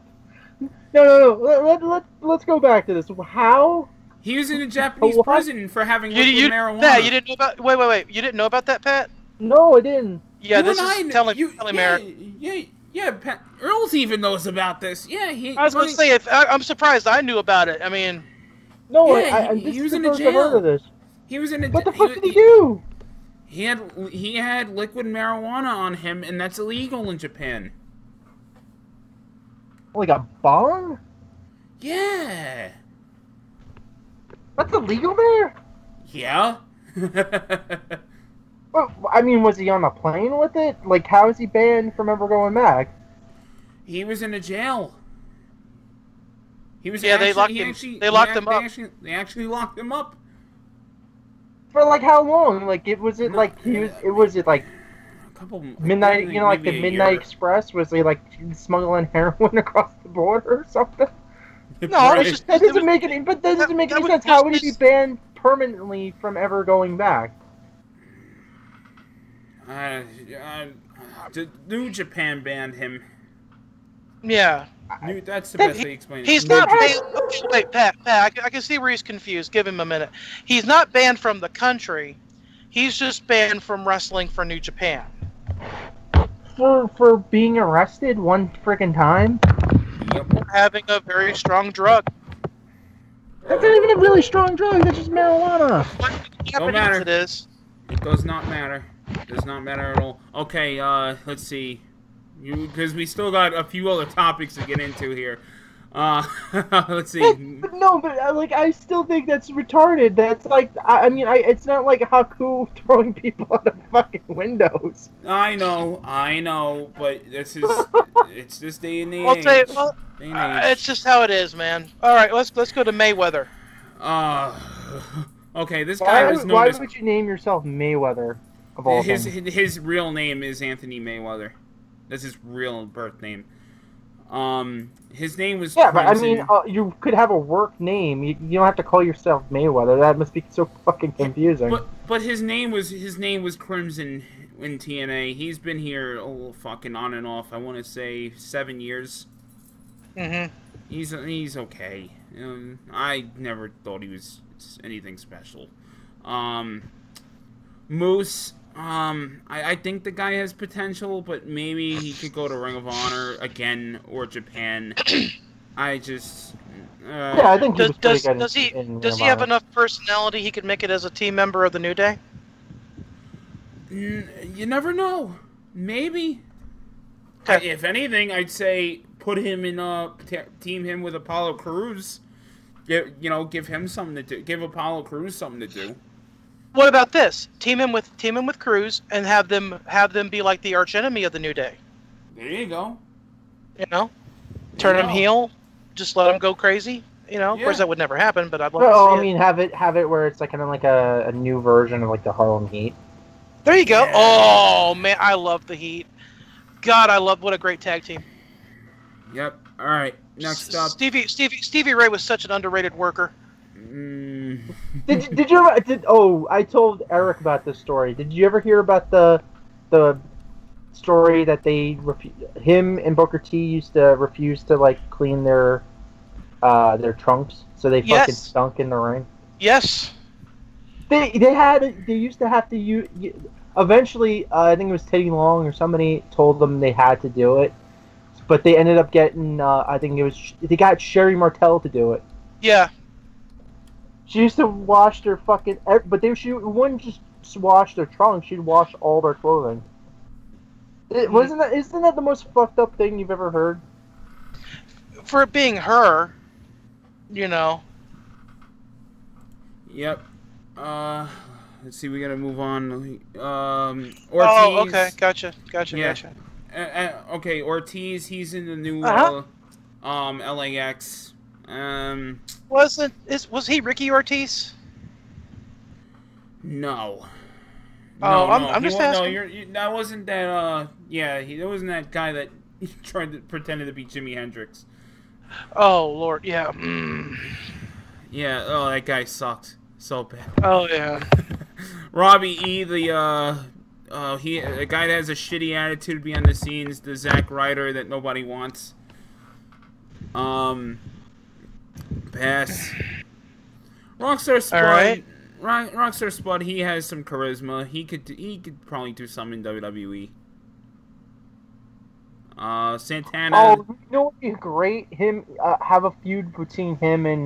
No. Let's go back to this. How? He was in a Japanese prison for having marijuana. Pat, you didn't know about... Wait. You didn't know about that, Pat? No, I didn't. Yeah, this is... Tell him, Eric. Yeah, Earls even knows about this. Yeah, I was going to say, I'm surprised I knew about it. I mean... No, he was in a jail. He was in a... What the fuck did he do? He had liquid marijuana on him, and that's illegal in Japan. Like a bong? Yeah. That's illegal there? Yeah. Well, I mean, was he on a plane with it? Like, how is he banned from ever going back? He was in a jail. He was. Yeah, they locked him. They locked him up. They actually locked him up. For like how long? Like, was it like a couple midnight? You know, like the Midnight Express. Was he like smuggling heroin across the border or something? No, that doesn't make any. But that doesn't make any sense. How would he be banned permanently from ever going back? New Japan banned him. Yeah. That's the best way to explain it. He's not banned. Okay, wait, Pat, I can see where he's confused. Give him a minute. He's not banned from the country. He's just banned from wrestling for New Japan. For being arrested one friggin' time? Yep. For having a very strong drug. That's not even a really strong drug. That's just marijuana. Don't matter. It is. It does not matter. Does not matter at all. Okay, let's see. Because we still got a few other topics to get into here. Let's see. No, but I still think that's retarded. That's like, I mean, it's not like Haku throwing people out of fucking windows. I know, but this is, it's this day and age. It's just how it is, man. All right, let's go to Mayweather. Okay, this guy was known Why as... would you name yourself Mayweather, of all things? His real name is Anthony Mayweather. That's his real birth name. His name was... Yeah, but I mean, you could have a work name. You don't have to call yourself Mayweather. That must be so fucking confusing. But his name was Crimson in TNA. He's been here fucking on and off. I want to say 7 years. Mm-hmm. He's okay. I never thought he was anything special. Moose. I think the guy has potential, but maybe he could go to Ring of Honor again or Japan. I just... yeah, I think does he have enough personality he could make it as a team member of the New Day? You never know. Maybe. Okay. If anything, I'd say put him in team him with Apollo Crews. Give him something to do. Give Apollo Crews something to do. What about this? Team him with Cruz and have them be like the arch enemy of the New Day. There you go. Turn him heel, just let him go crazy. Of course that would never happen, but I'd love to see I mean, have it where it's like kind of like a new version of like the Harlem Heat. There you go. Yeah. Oh man, I love the Heat. God, what a great tag team. Yep. All right. Next up, Stevie Ray was such an underrated worker. Did you ever? I told Eric about this story. Did you ever hear about the story that him and Booker T used to refuse to like clean their trunks, so they fucking stunk in the ring? Yes. They used to have to use. Eventually, I think it was Teddy Long or somebody told them they had to do it, but they ended up getting. I think they got Sherry Martel to do it. Yeah. She used to wash their fucking... But she wouldn't just wash their trunks. She'd wash all their clothing. Isn't that the most fucked up thing you've ever heard? For it being her, Yep. Let's see, we gotta move on. Ortiz. Oh, okay. Gotcha. Okay, Ortiz, he's in the new LAX. Was he Ricky Ortiz? No. I'm just asking. No, that wasn't that. That wasn't that guy that tried to pretend to be Jimi Hendrix. Oh Lord, yeah. Yeah. Oh, that guy sucked so bad. Oh yeah. Robbie E, the guy that has a shitty attitude behind the scenes, the Zack Ryder that nobody wants. Pass. Rockstar Spud. All right. Rockstar Spud. He has some charisma. He could probably do something in WWE. Santana. Oh, you know what would be great? Have a feud between him and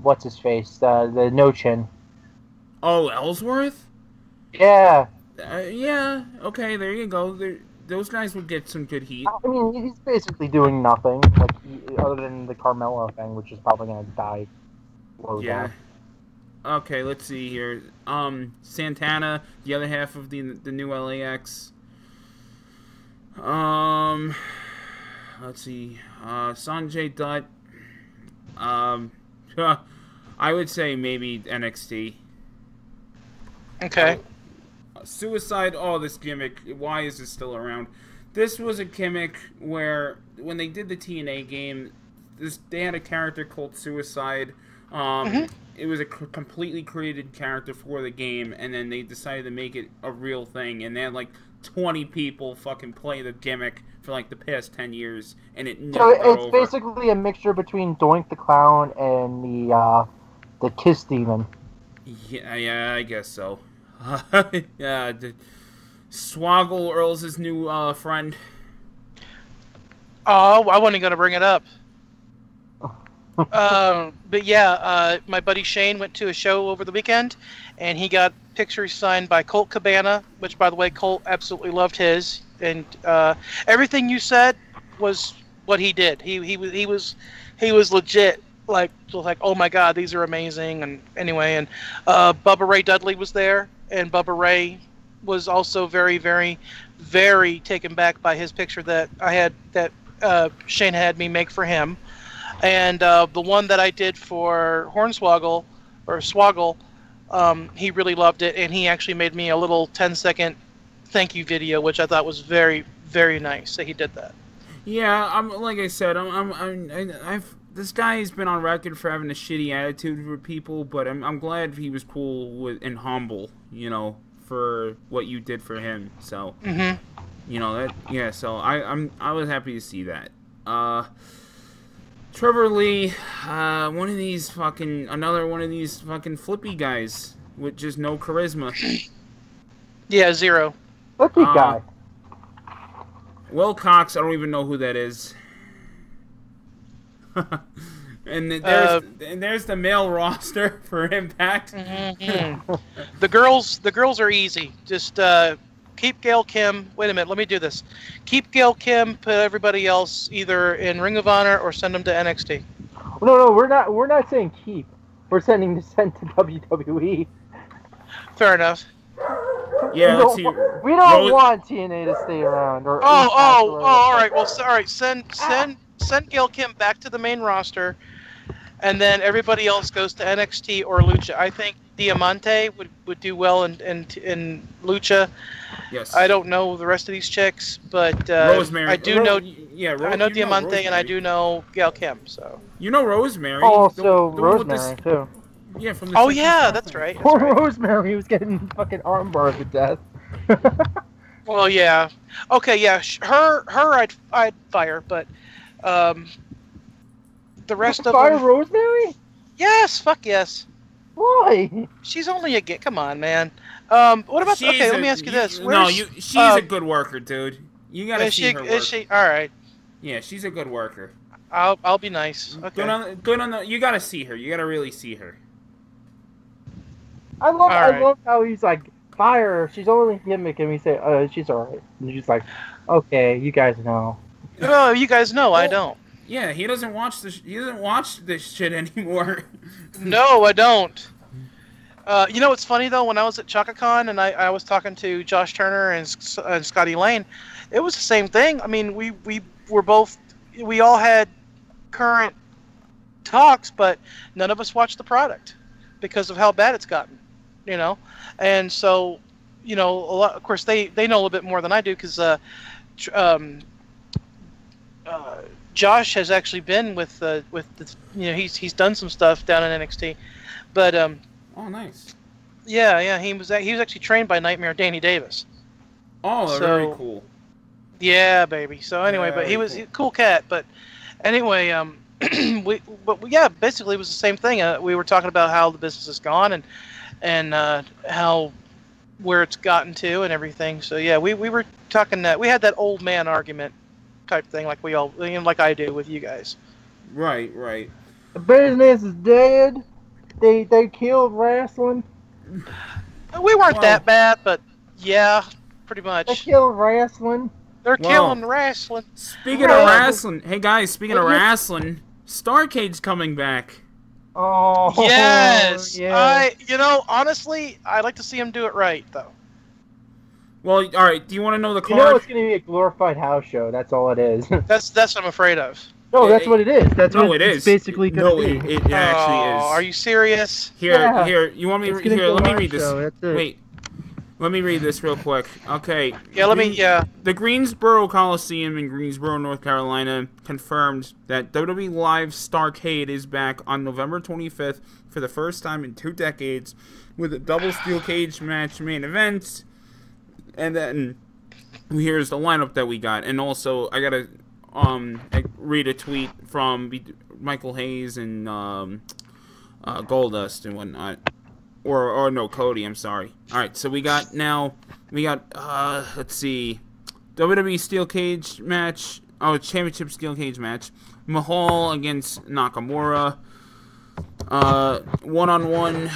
what's his face? The No Chin. Oh, Ellsworth. Yeah. Yeah. Okay. There you go. Those guys would get some good heat. I mean, he's basically doing nothing, other than the Carmelo thing, which is probably gonna die. Yeah. Okay, let's see here. Santana, the other half of the new LAX. Let's see. Sanjay Dutt. I would say maybe NXT. Okay. Suicide, this gimmick, why is this still around? This was a gimmick where, when they did the TNA game, they had a character called Suicide. It was a completely created character for the game, and then they decided to make it a real thing, and they had like 20 people fucking play the gimmick for like the past 10 years, and it never got over. Basically a mixture between Doink the Clown and the Kiss Demon. Yeah, I guess so. Yeah, Swoggle, Earl's new friend. Oh, I wasn't gonna bring it up. But yeah, my buddy Shane went to a show over the weekend, and he got pictures signed by Colt Cabana, which, by the way, Colt absolutely loved his. And everything you said was what he did. He was legit. Like, oh my God, these are amazing. And anyway, and Bubba Ray Dudley was there, and Bubba Ray was also very, very, very taken back by his picture that Shane had me make for him. And the one that I did for Hornswoggle, or Swoggle, he really loved it, and he actually made me a little 10-second thank you video, which I thought was very, very nice that he did that. Yeah, like I said, this guy's been on record for having a shitty attitude for people, but I'm glad he was cool and humble, for what you did for him. So, so I was happy to see that. Trevor Lee, another one of these fucking flippy guys with just no charisma. Yeah, zero. Flippy guy. Will Cox, I don't even know who that is. And there's the male roster for Impact. Mm-hmm. The girls are easy. Just keep Gail Kim. Wait a minute, let me do this. Keep Gail Kim. Put everybody else either in Ring of Honor or send them to NXT. No, we're not saying keep. We're send to WWE. Fair enough. Yeah, we don't want TNA to stay around. Or all right. Well, all right. Send Gail Kim back to the main roster, and then everybody else goes to NXT or Lucha. I think Diamante would do well in Lucha. Yes. I don't know the rest of these chicks, but Rosemary. I do know. Yeah, I know Diamante, and I do know Gail Kim. So you know Rosemary. Also, Rosemary too. Yeah, from the that's right. Poor Rosemary was getting fucking arm bars to death. Well, yeah. Okay, yeah. Her, I'd fire, but the rest of them. Fire Rosemary? Yes, fuck yes. Why? She's only a git. Come on, man. What about? Okay, let me ask you this. She's a good worker, dude. You gotta see her work. Is she? All right. Yeah, she's a good worker. I'll be nice. Okay. Good on the. You gotta see her. You gotta really see her. I love how he's like, fire her. She's only a gimmick, and we say, she's alright. And she's like, okay, you guys know. No, you guys know, I don't. Yeah, he doesn't watch this shit anymore. No, I don't. You know what's funny though? When I was at ChakaCon and I was talking to Josh Turner and Scotty Lane, it was the same thing. I mean, we all had current talks, but none of us watched the product because of how bad it's gotten. And so, of course they know a little bit more than I do because Josh has actually been with the he's done some stuff down in NXT, but oh nice. Yeah, he was actually trained by Nightmare Danny Davis. Oh, very cool. Yeah, baby. So anyway, but he was a cool cat. But anyway, basically it was the same thing. We were talking about how the business has gone and how where it's gotten to and everything. So yeah, we were talking that we had that old man argument type thing like we all like I do with you guys. Right. The business is dead. They killed wrestling. We weren't that bad, but yeah, pretty much. They killed wrestling. They're killing wrestling. Speaking of wrestling, hey guys, speaking of wrestling, Starcade's coming back. Oh yes. Yeah. Honestly, I'd like to see him do it right though. Well, all right. Do you want to know the card? It's going to be a glorified house show. That's all it is. That's what I'm afraid of. No, that's what it is. That's what it's basically going to be. It actually is. Are you serious? Here. You want me? Here, let me read this. That's it. Wait. Let me read this real quick. Okay. Yeah, The Greensboro Coliseum in Greensboro, North Carolina, confirmed that WWE Live Starcade is back on November 25th for the first time in 2 decades with a double steel cage match main event. And then here's the lineup that we got. And also, I gotta read a tweet from Michael Hayes and Goldust and whatnot. Or no, Cody, I'm sorry. Alright, so we got let's see, WWE Steel Cage match championship steel cage match. Mahal against Nakamura. One-on-one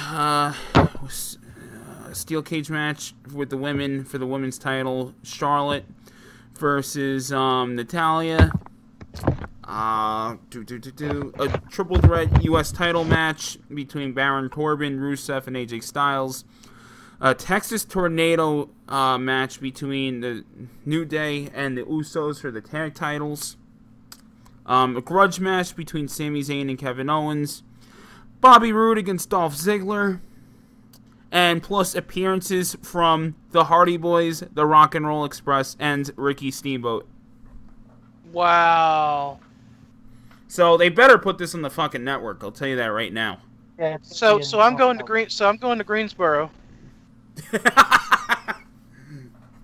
steel cage match with the women for the women's title. Charlotte versus Natalia. A triple threat U.S. title match between Baron Corbin, Rusev, and AJ Styles. A Texas Tornado match between the New Day and the Usos for the tag titles. A grudge match between Sami Zayn and Kevin Owens. Bobby Roode against Dolph Ziggler. And plus appearances from the Hardy Boys, the Rock and Roll Express, and Ricky Steamboat. Wow. So they better put this on the fucking network. I'll tell you that right now. Yeah, So I'm going to Greensboro.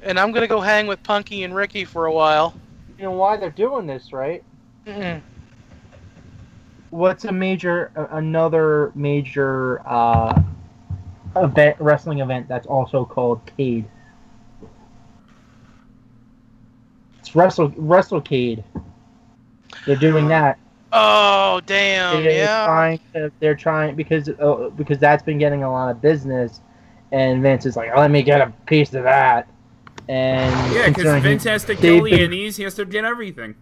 And I'm gonna go hang with Punky and Ricky for a while. You know why they're doing this, right? Mm-mm. What's another major wrestling event that's also called Cade? It's WrestleCade. They're doing that. Oh damn! They're trying because that's been getting a lot of business, and Vince is like, let me get a piece of that. And yeah, because Vince has to kill the indies, he has to get everything.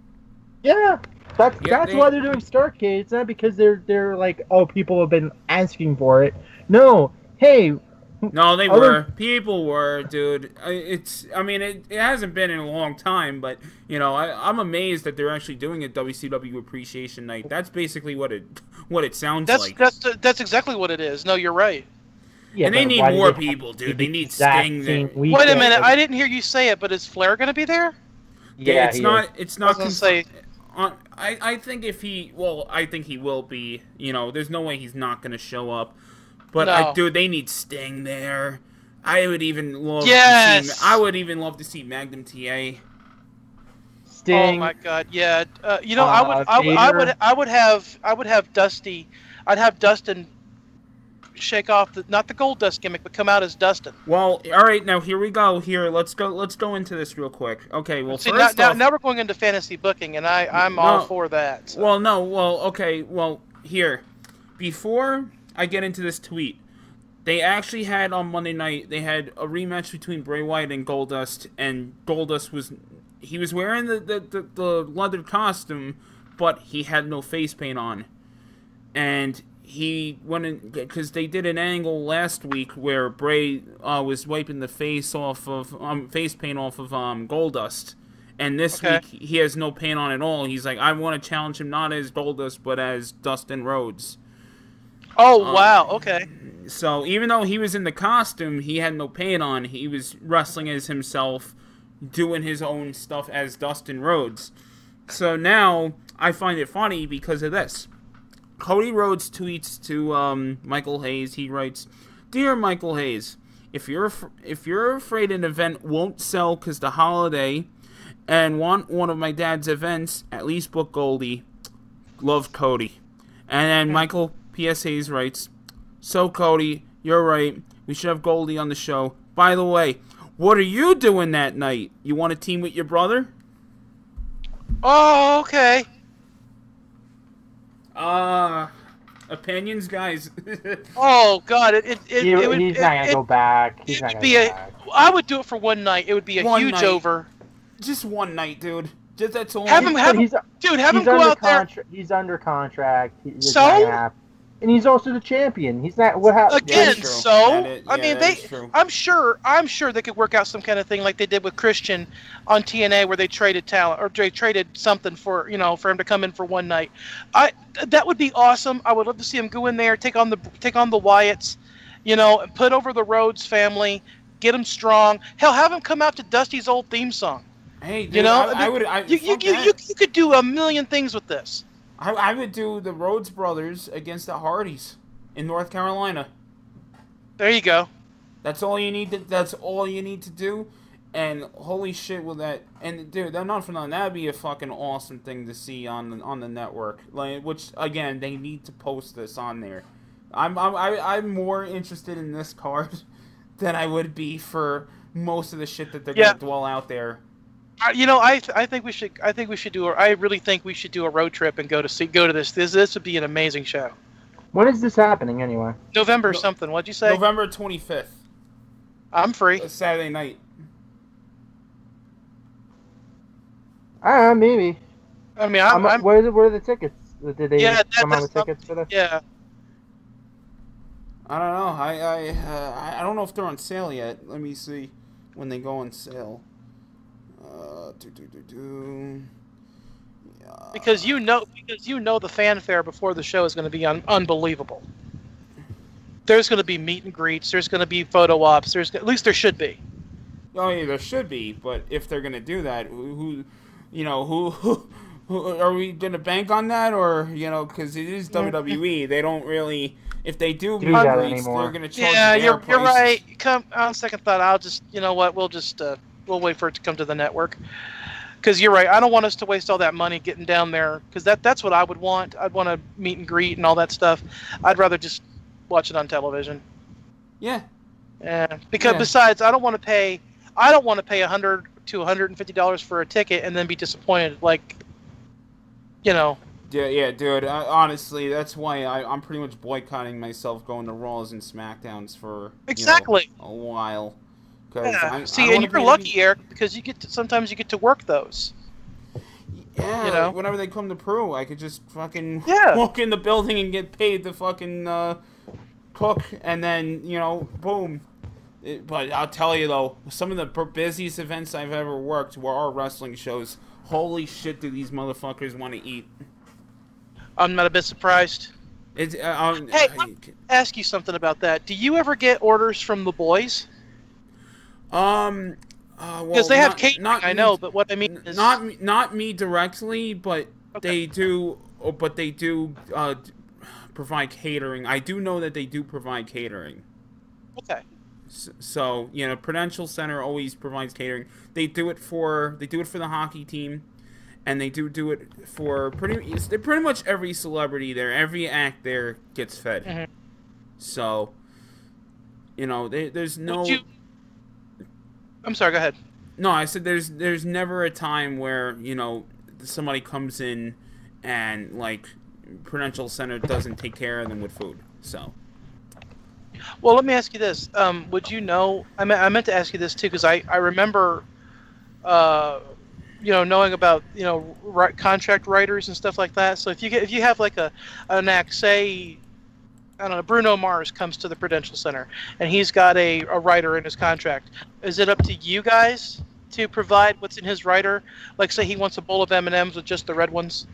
Yeah, that's why they're doing Starrcade. It's not because they're like, oh, people have been asking for it. No, hey. No, they were. People were, dude. It hasn't been in a long time, but, you know, I'm amazed that they're actually doing a WCW Appreciation Night. That's basically what it sounds like. That's exactly what it is. No, you're right. Yeah, and they need more people, dude. They need Sting there. Wait a minute, I didn't hear you say it, but is Flair going to be there? Yeah, it's not. It's not. I think I think he will be. You know, there's no way he's not going to show up. But dude, they need Sting there. I would even love. Yes. I would even love to see Magnum TA. Sting. Oh my God, yeah. You know, I would have Dusty. I'd have Dustin shake off not the Gold Dust gimmick, but come out as Dustin. Well, all right, now here we go. Let's go into this real quick. Okay, well, see, now we're going into fantasy booking, and I'm all for that. So. Well, here, before I get into this tweet, they actually had on Monday night, they had a rematch between Bray Wyatt and Goldust, and Goldust was wearing the leather costume, but he had no face paint on, and he went in because they did an angle last week where Bray was wiping the face paint off of Goldust, and this week he has no paint on at all. He's like, I want to challenge him not as Goldust but as Dustin Rhodes. Oh wow! Okay. So even though he was in the costume, he had no paint on. He was wrestling as himself, doing his own stuff as Dustin Rhodes. So now I find it funny because of this. Cody Rhodes tweets to Michael Hayes. He writes, "Dear Michael Hayes, if you're afraid an event won't sell because the holiday, and want one of my dad's events, at least book Goldie. Love, Cody." And then Michael P.S. Hayes writes, "So Cody, you're right. We should have Goldie on the show. By the way, what are you doing that night? You want to team with your brother?" Oh, okay. Opinions, guys. Oh God, he's not gonna go back. I would do it for one night. It would be a huge over. Just one night, dude. Just that's all. Have him go out there. He's under contract. And he's also the champion. He's not. What happened again? I'm sure they could work out some kind of thing like they did with Christian on TNA, where they traded talent or they traded something for him to come in for one night. That would be awesome. I would love to see him go in there, take on the Wyatts, and put over the Rhodes family, get him strong. Hell, have him come out to Dusty's old theme song. Hey, dude, you could do a million things with this. I would do the Rhodes brothers against the Hardys in North Carolina. There you go. That's all you need to do. And holy shit, will that? And dude, not for nothing, that'd be a fucking awesome thing to see on the network. Like, which again, they need to post this on there. I'm more interested in this card than I would be for most of the shit that they're gonna dwell out there. I think we should. I think we should do. I really think we should do a road trip and go to this. This would be an amazing show. When is this happening anyway? November something. What'd you say? November 25th. I'm free. A Saturday night. Maybe. I mean, What are the tickets? Did they come out with that's tickets for this? Yeah. I don't know. I don't know if they're on sale yet. Let me see when they go on sale. Yeah. Because you know the fanfare before the show is going to be unbelievable. There's going to be meet and greets. There's going to be photo ops. At least there should be. Oh yeah, there should be. But if they're going to do that, who are we going to bank on that, or because it is WWE, they don't really. If they do meet and greets, they're going to charge. Yeah, you're right. Come on second thought, I'll just we'll wait for it to come to the network. Because you're right, I don't want us to waste all that money getting down there. Because that's what I would want. I'd want to meet and greet and all that stuff. I'd rather just watch it on television. Yeah. Yeah. Because besides, I don't want to pay $100 to $150 for a ticket and then be disappointed. Yeah, dude. Honestly, that's why I'm pretty much boycotting myself going to Raws and SmackDowns for a while. Yeah. See, and you're lucky, Eric, because sometimes you get to work those. Yeah, whenever they come to Peru, I could just fucking walk in the building and get paid the fucking cook, and then boom. But I'll tell you though, some of the busiest events I've ever worked were our wrestling shows. Holy shit, do these motherfuckers want to eat? I'm not a bit surprised. Hey, let me ask you something about that. Do you ever get orders from the boys? Because they have catering, I know, but what I mean is not me directly, but they do. But they do provide catering. I do know that they do provide catering. Okay. So Prudential Center always provides catering. They do it for the hockey team, and they do it for pretty much every celebrity there. Every act there gets fed. Mm-hmm. So, there's no. I'm sorry. Go ahead. No, I said there's never a time where somebody comes in and Prudential Center doesn't take care of them with food. So. Well, let me ask you this. Would you know? I meant to ask you this too because I remember, knowing about contract writers and stuff like that. So if you have an act, say, I don't know, Bruno Mars comes to the Prudential Center and he's got a writer in his contract. Is it up to you guys to provide what's in his writer? Like, say he wants a bowl of M&Ms with just the red ones.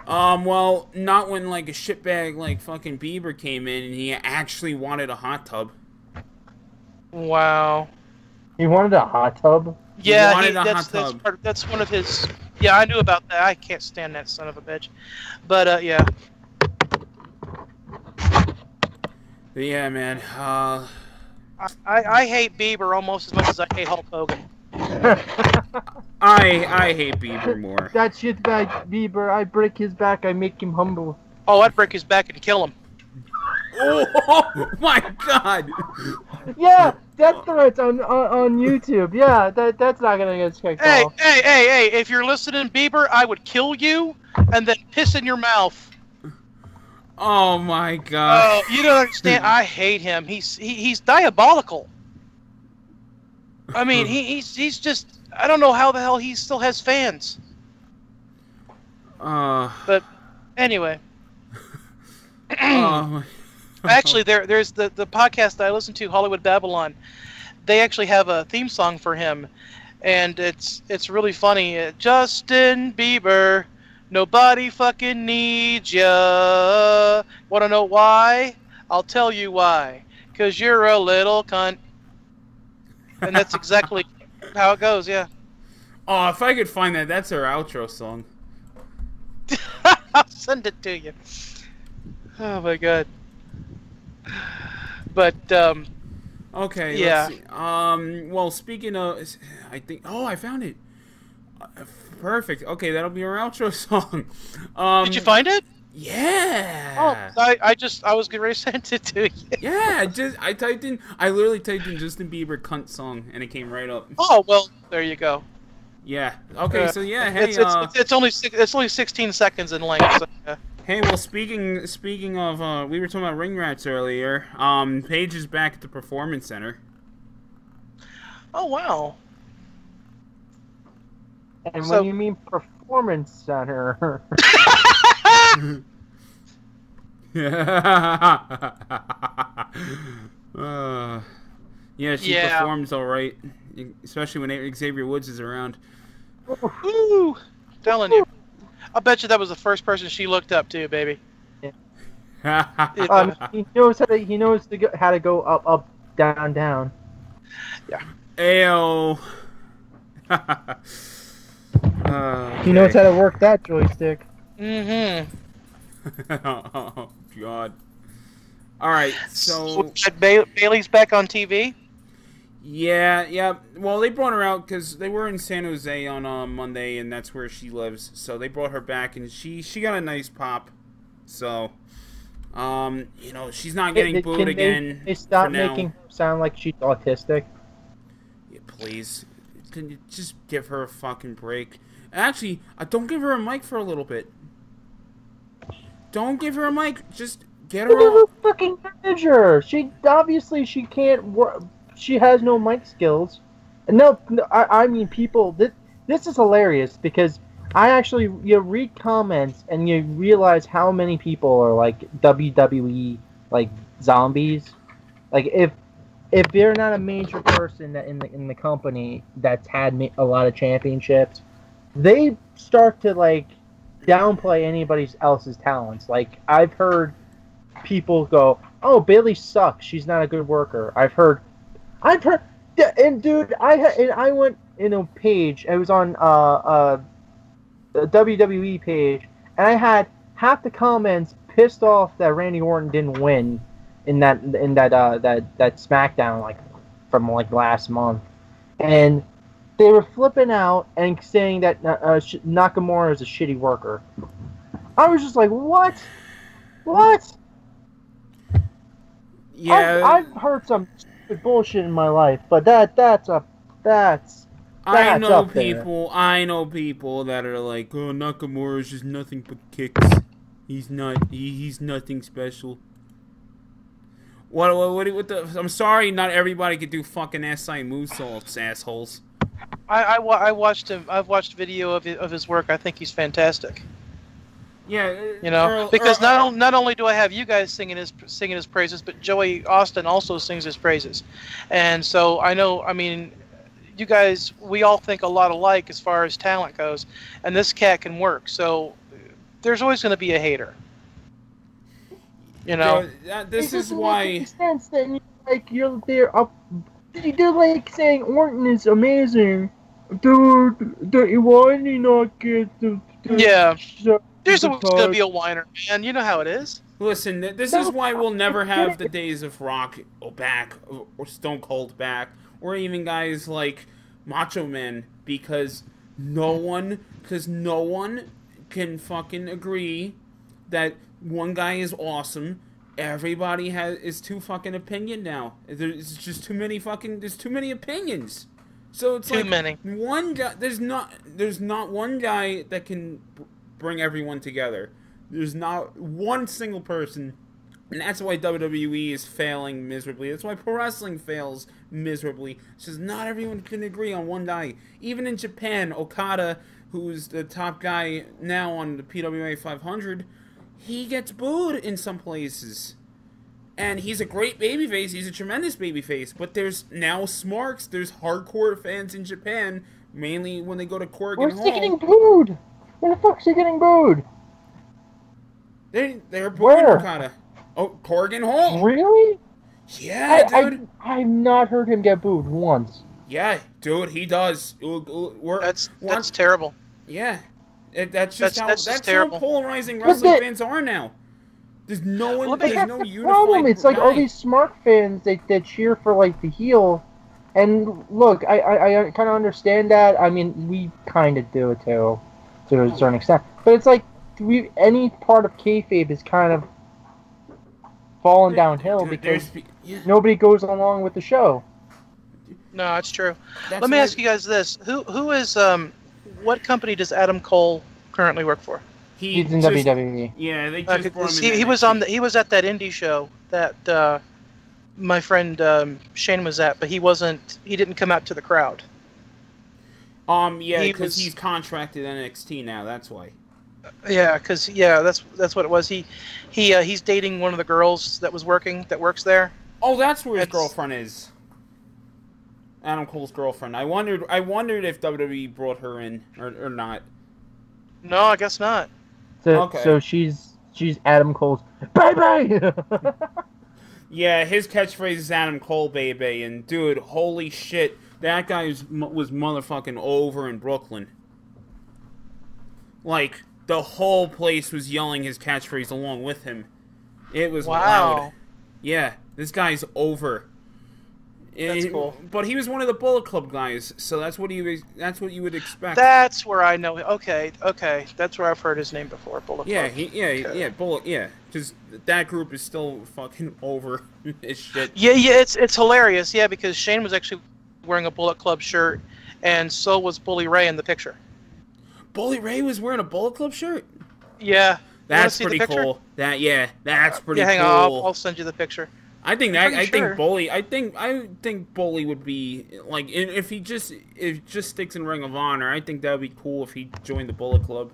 Well, not when a shitbag like fucking Bieber came in and he actually wanted a hot tub. Wow. He wanted a hot tub? Yeah, that's one of his. Yeah, I knew about that. I can't stand that son of a bitch. But yeah. But yeah, man. I hate Bieber almost as much as I hate Hulk Hogan. I hate Bieber more. That shitbag Bieber, I break his back, I make him humble. Oh, I'd break his back and kill him. Oh my god! Yeah, death threats on YouTube. Yeah, that's not gonna get checked off. Hey! If you're listening, Bieber, I would kill you and then piss in your mouth. Oh my god! Oh, you don't understand. I hate him. He's diabolical. I mean, he's just. I don't know how the hell he still has fans. But anyway. Actually, there's the podcast that I listen to, Hollywood Babylon. They actually have a theme song for him, and it's really funny. Justin Bieber, nobody fucking needs ya. Wanna know why? I'll tell you why. 'Cause you're a little cunt. And that's exactly how it goes, yeah. Oh, if I could find that, that's our outro song. I'll send it to you. Oh my god. But okay, yeah. Let's see. Well, speaking of, I think. Oh, I found it. Perfect. Okay, that'll be our outro song. Did you find it? Yeah. Oh, I was getting ready to send it to you. Yeah, I literally typed in Justin Bieber cunt song, and it came right up. Oh well, there you go. Yeah. Okay. So yeah. Hey. It's only 16 seconds in length. So, Hey. Well, speaking of, we were talking about ring rats earlier. Paige is back at the Performance Center. Oh wow. And when you mean Performance Center. Yeah, she performs all right, especially when Xavier Woods is around. Ooh, telling you, I bet you that was the first person she looked up to, baby. He knows how to go up, up, down, down. Yeah. Ayo. He knows how to work that joystick. Mm-hmm. Oh God. All right, so Bailey's back on TV. Yeah. Well, they brought her out because they were in San Jose on Monday, and that's where she lives. So they brought her back, and she got a nice pop. So, she's not getting booed again. They stop making her sound like she's autistic. Yeah, please. Can you just give her a fucking break? Actually, don't give her a mic for a little bit. Don't give her a mic. Just get her a fucking manager. She can't work. She has no mic skills. No, I mean people. This is hilarious because I actually read comments and you realize how many people are like WWE like zombies. Like if they're not a major person in the company that's had a lot of championships, they start to like downplay anybody else's talents. Like I've heard people go, "Oh, Bailey sucks. She's not a good worker." I've heard, and dude, I went in a page. I was on the WWE page, and I had half the comments pissed off that Randy Orton didn't win in that SmackDown like from like last month, and they were flipping out and saying that Nakamura is a shitty worker. I was just like, what? What? Yeah, I've heard some stupid bullshit in my life, but that's I know up people. There. I know people that are like, "Oh, Nakamura is just nothing but kicks. He's nothing special." What the? I'm sorry, not everybody could do fucking SI movesaults, assholes. I watched him. I've watched video of his work. I think he's fantastic. Yeah, because not only do I have you guys singing his praises, but Joey Austin also sings his praises, and so I know. I mean, you guys, we all think a lot alike as far as talent goes, and this cat can work. So there's always going to be a hater. This is why. Sense that you're there up. They're like saying Orton is amazing, dude. Why did he not get the? Yeah. There's always going to be a whiner, man. You know how it is. Listen, this is why we'll never have the days of Rock back, or Stone Cold back, or even guys like Macho Man, because no one can fucking agree that one guy is awesome. Everybody is too fucking opinion now. There's just too many there's too many opinions. So it's too many. One guy, there's not one guy that can bring everyone together. There's not one single person, and that's why WWE is failing miserably. That's why pro wrestling fails miserably. It's just not everyone can agree on one guy. Even in Japan, Okada, who's the top guy now on the PWA 500, he gets booed in some places. And he's a great babyface. He's a tremendous babyface. But there's now smarks. There's hardcore fans in Japan, mainly when they go to Corgan Hall. Where's he getting booed? Where the fuck's he getting booed? They're booing Okada. Oh, Corgan Hall. Really? Yeah, dude. I've not heard him get booed once. Yeah, dude, he does. That's terrible. Yeah. That's terrible. how polarizing wrestling fans are now. There's no one. There's no unified problem. It's like guy. all these smart fans that cheer for like the heel, and look, I kind of understand that. I mean, we kind of do it too, to a certain extent. But it's like any part of kayfabe is kind of falling downhill because nobody goes along with the show. No, it's true. That's Let me why- ask you guys this: Who is what company does Adam Cole currently work for? He's in WWE. Yeah, they just brought him in. He was on he was at that indie show that my friend Shane was at, but he didn't come out to the crowd. Yeah, He because was- he's contracted NXT now. That's why. Yeah, because that's what it was. He's dating one of the girls that works there. Oh, that's where his It's- girlfriend is. Adam Cole's girlfriend. I wondered if WWE brought her in or not. No, I guess not. So, Okay. so she's Adam Cole's baby. Yeah, his catchphrase is Adam Cole, baby. And dude, holy shit, that guy was motherfucking over in Brooklyn. Like, the whole place was yelling his catchphrase along with him. It was loud. Yeah, this guy's over. That's cool. But he was one of the Bullet Club guys, so that's what you would expect. That's where I know. Okay, that's where I've heard his name before. Bullet Yeah, Club. yeah, Bullet, yeah. Because that group is still fucking over as shit. Yeah, it's hilarious. Yeah, because Shane was actually wearing a Bullet Club shirt, and so was Bully Ray in the picture. Bully Ray was wearing a Bullet Club shirt? Yeah. You wanna That's see the pretty picture? cool. That's pretty hang cool. on, I'll send you the picture. I think sure. Bully. I think Bully would be like if he just sticks in Ring of Honor. I think that would be cool if he joined the Bullet Club.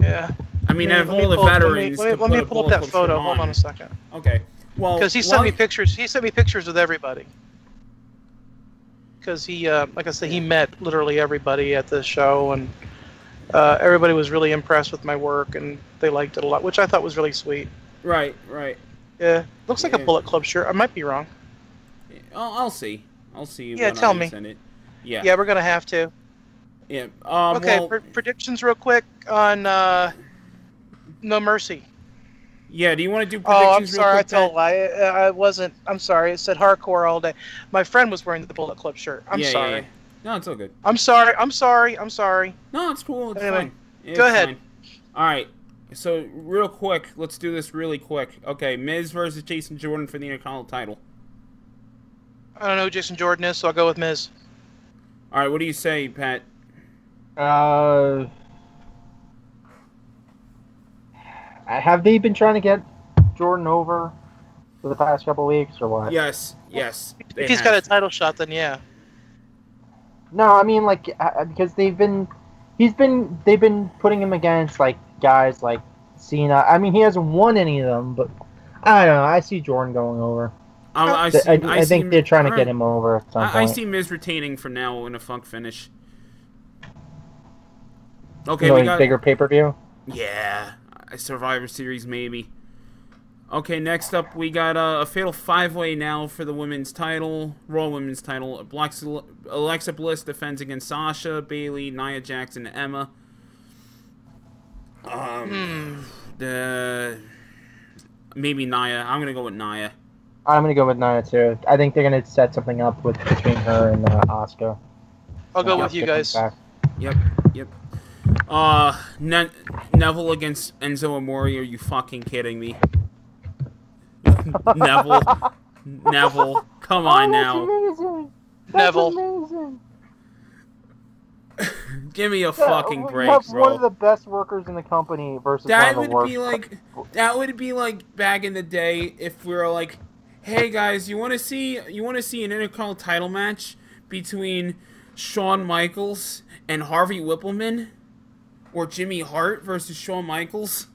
Yeah. I mean, Let of me all the pull- veterans, Let me pull up that photo. Hold on a second. Okay. Well, Because he sent me pictures. He sent me pictures with everybody. Because he, like I said, he met literally everybody at the show, and everybody was really impressed with my work, and they liked it a lot, which I thought was really sweet. Right. Yeah, looks like a Yeah. Bullet Club shirt. I might be wrong. I'll see. Yeah, when tell I me. send it. Yeah. Yeah, we're gonna have to. Yeah. Okay, Well, predictions real quick on No Mercy. yeah. Do you want to do Oh, I'm predictions? sorry, I real quick, told a Pat? lie. I wasn't. I'm sorry. It said hardcore all day. My friend was wearing the Bullet Club shirt. I'm Yeah, sorry. yeah. No, it's all good. I'm sorry. I'm sorry. No, it's cool. It's Anyway, fine. It's go ahead. fine. All right. So, real quick, let's do this really quick. Okay, Miz versus Jason Jordan for the Intercontinental title. I don't know who Jason Jordan is, so I'll go with Miz. All right, what do you say, Pat? Have they been trying to get Jordan over for the past couple weeks or what? Yes. If he's got a title shot, then yeah. No, I mean like because they've been putting him against like guys like Cena. I mean he hasn't won any of them, but I don't know. I see Jordan going over. I think they're trying to get him over at some point. I see Miz retaining for now in a funk finish. Okay, you know, we got bigger pay-per-view. Yeah, a Survivor Series maybe. Okay, next up we got a fatal 5-way now for the women's title, Raw Women's title. Alexa Bliss defends against Sasha, Bayley, Nia Jax, and Emma. Maybe Nia. I'm gonna go with Nia. I'm gonna go with Nia too. I think they're gonna set something up between her and Asuka. I'll go with you guys. Yep. Neville against Enzo Amore. Are you fucking kidding me? Neville, come on now. Amazing. Neville. Amazing. Give me a fucking break, you have bro. one of the best workers in the company versus That one of the would worst. that would be like back in the day if we were like, hey guys, you want to see an Intercontinental title match between Shawn Michaels and Harvey Whippleman, or Jimmy Hart versus Shawn Michaels,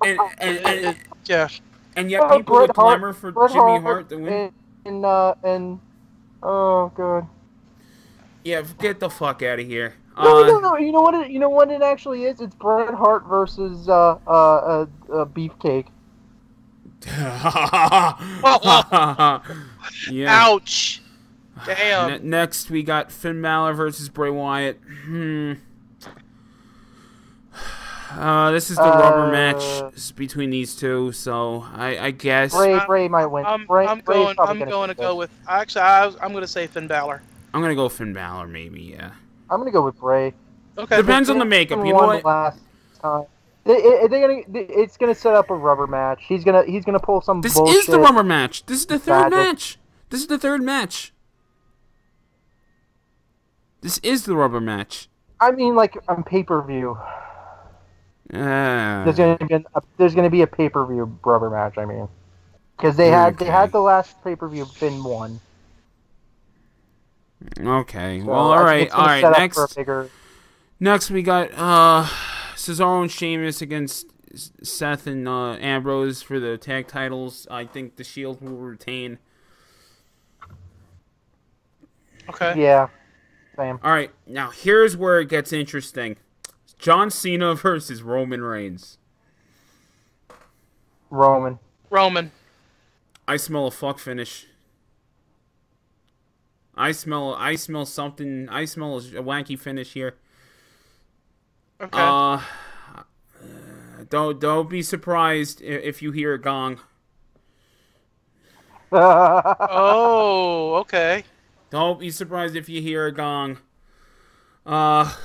and Yeah. and yet people would clamor for Bret Jimmy Hart to win. And oh god. Yeah, get the fuck out of here. No. You know what it actually is? It's Bret Hart versus Beefcake. Yeah. Ouch. Damn. Next, we got Finn Balor versus Bray Wyatt. This is the rubber match between these two, so I guess Bray might win. I'm going to go with. Actually, I'm going to say Finn Balor. I'm gonna go Finn Balor, maybe. Yeah. I'm gonna go with Bray. Okay. Depends on the makeup. You know what? Last time. It's gonna set up a rubber match. He's gonna pull some. This bullshit is the rubber match. This is the third magic. match. This is the third match. This is the rubber match. I mean, like on pay-per-view. There's gonna be a pay-per-view rubber match. I mean, because they had the last pay-per-view Finn won. Okay. So well, all right. Next, next we got Cesaro and Sheamus against Seth and Ambrose for the tag titles. I think the Shield will retain. Okay. Yeah. Same. All right. Now here's where it gets interesting. John Cena versus Roman Reigns. Roman. I smell a fuck finish. I smell something. I smell a wanky finish here. Okay. Don't be surprised if you hear a gong. Oh, okay. Don't be surprised if you hear a gong. But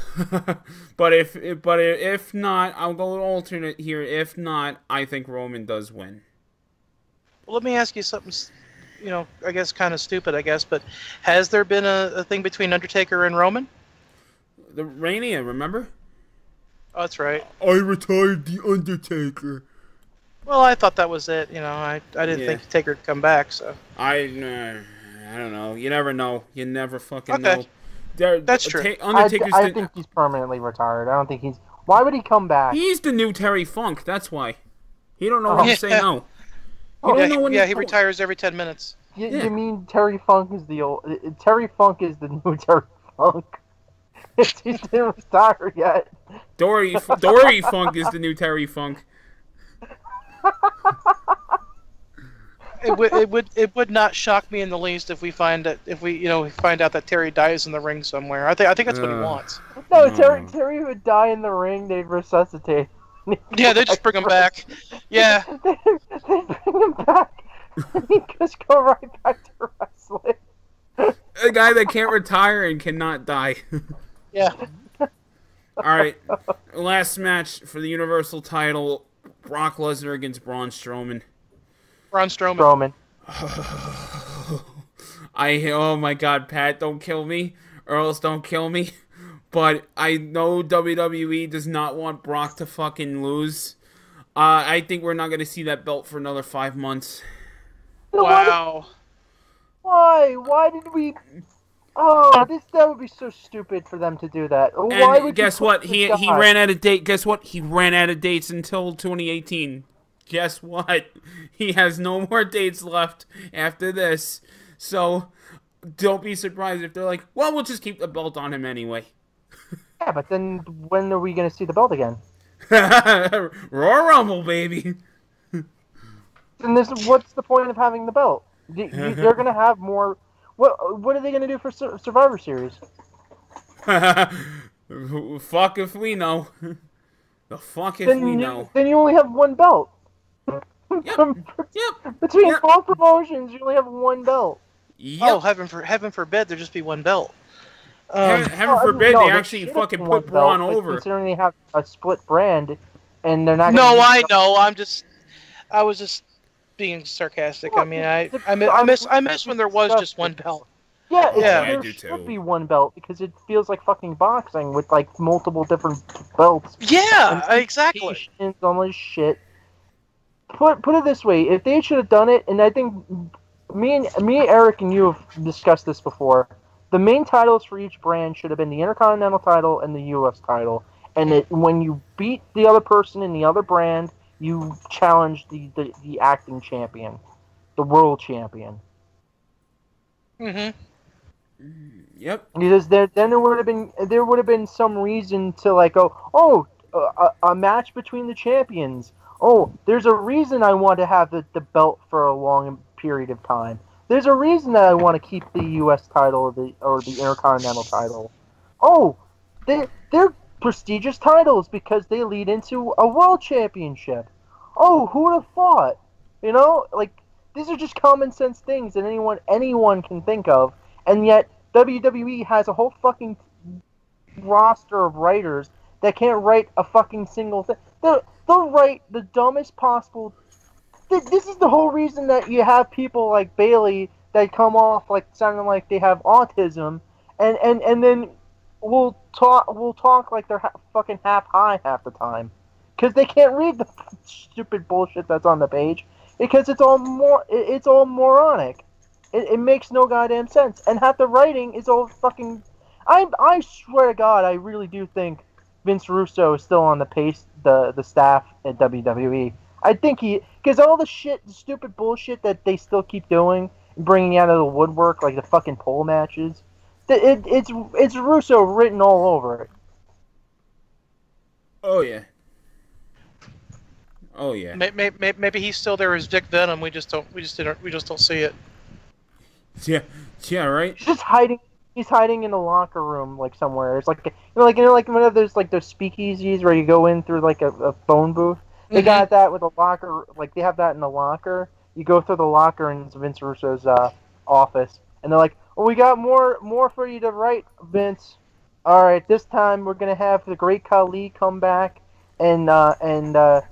if not, I'll go alternate here. If not, I think Roman does win. Well, let me ask you something. I guess kind of stupid. But has there been a thing between Undertaker and Roman? The Rania, remember? Oh, that's right. I retired the Undertaker. Well, I thought that was it. I didn't think Taker would come back. So I don't know. You never know. You never fucking know. That's true. I think he's permanently retired. I don't think he's. Why would he come back? He's the new Terry Funk. That's why. He don't know when to say no. He retires every 10 minutes. You mean Terry Funk is the old? Terry Funk is the new Terry Funk. He didn't retire yet. Dory Funk is the new Terry Funk. It would not shock me in the least if we find out that Terry dies in the ring somewhere. I think that's what he wants. No, Terry would die in the ring. They'd resuscitate. Yeah, they just bring him back. Yeah, they bring him back. And he just go right back to wrestling. A guy that can't retire and cannot die. Yeah. All right, last match for the Universal title: Brock Lesnar against Braun Strowman. Oh my God, Pat, don't kill me, or else don't kill me. But I know WWE does not want Brock to fucking lose. I think we're not going to see that belt for another 5 months. Wow. Why? Why did we... Oh, that would be so stupid for them to do that. Why and would guess what? He ran out of date. Guess what? He ran out of dates until 2018. Guess what? He has no more dates left after this. So don't be surprised if they're like, well, we'll just keep the belt on him anyway. Yeah, but then when are we going to see the belt again? Royal Rumble, baby. And what's the point of having the belt? They're going to have more... What are they going to do for Survivor Series? Fuck if we know. The fuck if we know. Then you only have one belt. Yep. Between all promotions, you only have one belt. Yep. Oh, heaven forbid there just be one belt. Heaven forbid they actually fucking put Braun over. Considering they have a split brand, and they're not. No, I know. I was just being sarcastic. Well, I mean, I miss when there was just one belt. Yeah, I there do should too. be one belt because it feels like fucking boxing with like multiple different belts. Yeah, exactly. And all this shit. Put it this way: if they should have done it, and I think me, Eric, and you have discussed this before. The main titles for each brand should have been the Intercontinental title and the U.S. title, and when you beat the other person in the other brand, you challenge the acting champion, the world champion. Mm-hmm. Yep. Because then there would have been some reason to like go, a match between the champions. Oh, there's a reason I want to have the belt for a long period of time. There's a reason that I want to keep the U.S. title or the Intercontinental title. Oh, they're prestigious titles because they lead into a world championship. Oh, who would have thought? Like these are just common sense things that anyone can think of, and yet WWE has a whole fucking roster of writers that can't write a fucking single thing. They'll write the dumbest possible. This is the whole reason that you have people like Bailey that come off like sounding like they have autism, and then we'll talk like they're fucking half high half the time, because they can't read the stupid bullshit that's on the page, because it's all moronic. It makes no goddamn sense, and half the writing is all fucking. I swear to God, I really do think Vince Russo is still on the staff at WWE. I think because all the stupid bullshit that they still keep doing, bringing out of the woodwork, like the fucking pole matches, it's Russo written all over it. Oh yeah. Oh yeah. Maybe he's still there as Dick Venom. We just don't see it. Yeah, right. He's just hiding. He's hiding in the locker room, like somewhere. It's like like one of those those speakeasies where you go in through like a phone booth. They got that with a locker. Like they have that in the locker. You go through the locker in Vince Russo's office, and they're like, "Oh, we got more for you to write, Vince. All right, this time we're gonna have the Great Khali come back, and the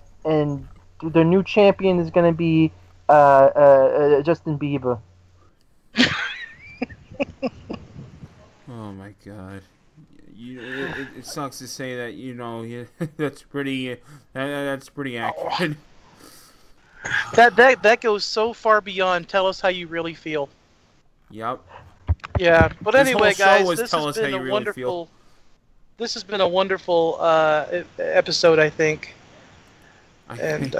new champion is gonna be Justin Bieber." Oh my God! It sucks to say that that's pretty accurate. That goes so far beyond. Tell us how you really feel. Yep. Yeah, but This anyway, whole show guys, was this tell has us how been you a really wonderful. feel. This has been a wonderful episode, I think. And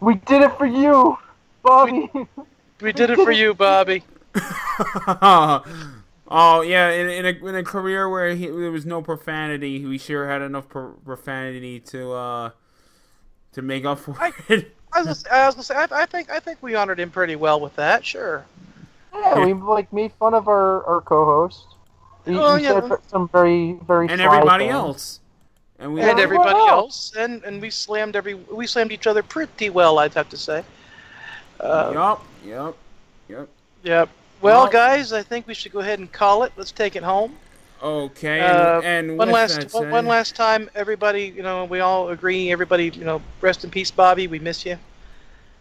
we did it for you, Bobby. We did it for you, Bobby. Oh yeah, in a career where there was no profanity, we sure had enough profanity to make up for it. I was gonna say, I think we honored him pretty well with that. Sure. Yeah, we made fun of our co-host. He said some very and everybody else. And everybody else, and we slammed each other pretty well, I'd have to say. Yep. Well, guys, I think we should go ahead and call it. Let's take it home. Okay. And one last time, everybody. We all agree. Everybody, rest in peace, Bobby. We miss you.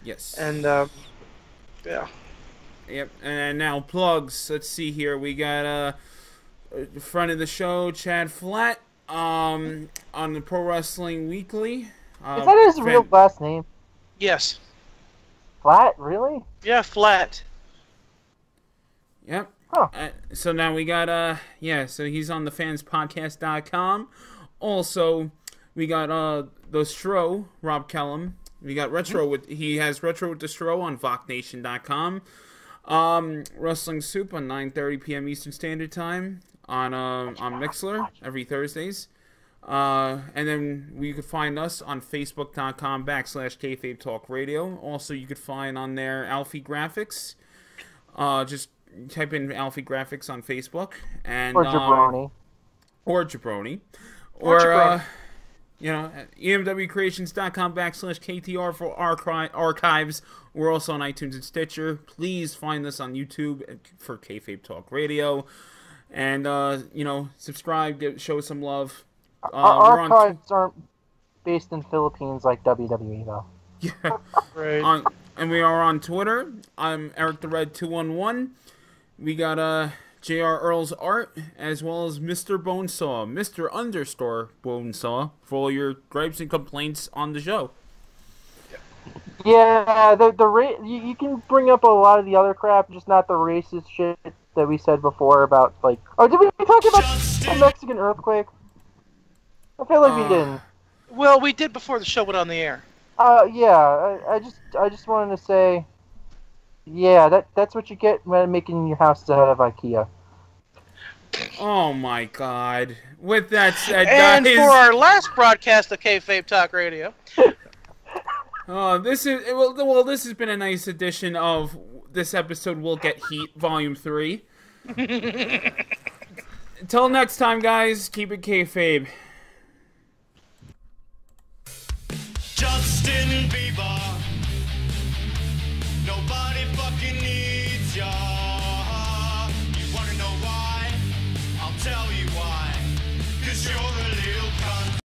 Yes. And yeah. Yep. And now plugs. Let's see here. We got friend of the show, Chad Flatt, on the Pro Wrestling Weekly. Is that his real last name? Yes. Flat? Really? Yeah, Flat. Yep. Huh. So now we got so he's on thefanspodcast.com. Also, we got the Stro, Rob Kellum. We got he has Retro with the Stro on VocNation.com. Wrestling Soup on 9:30 p.m. Eastern Standard Time on Mixlr every Thursdays. And then you can find us on Facebook.com/Kayfabe Talk Radio. Also, you could find on there Alfie Graphics. Just type in Alfie Graphics on Facebook and or Jabroni. Or emwcreations.com/KTR for archives. We're also on iTunes and Stitcher. Please find us on YouTube for Kayfabe Talk Radio. And, subscribe, show some love. Our archives aren't based in Philippines like WWE, though. Yeah. Right. And we are on Twitter. I'm Eric the Red 211. We got JR Earl's Art, as well as Mr. Bonesaw, Mr. Bonesaw, for all your gripes and complaints on the show. Yeah, you can bring up a lot of the other crap, just not the racist shit that we said before about, like... Oh, did we talk about the Mexican earthquake? I feel like we didn't. Well, we did before the show went on the air. Yeah, I just wanted to say... Yeah, that's what you get when making your house out of IKEA. Oh my God! With that said, and guys, for our last broadcast of Kayfabe Talk Radio, this has been a nice edition of this episode. Will Get Heat, Volume 3. Until next time, guys, keep it kayfabe. Justin Bieber, nobody fucking needs ya.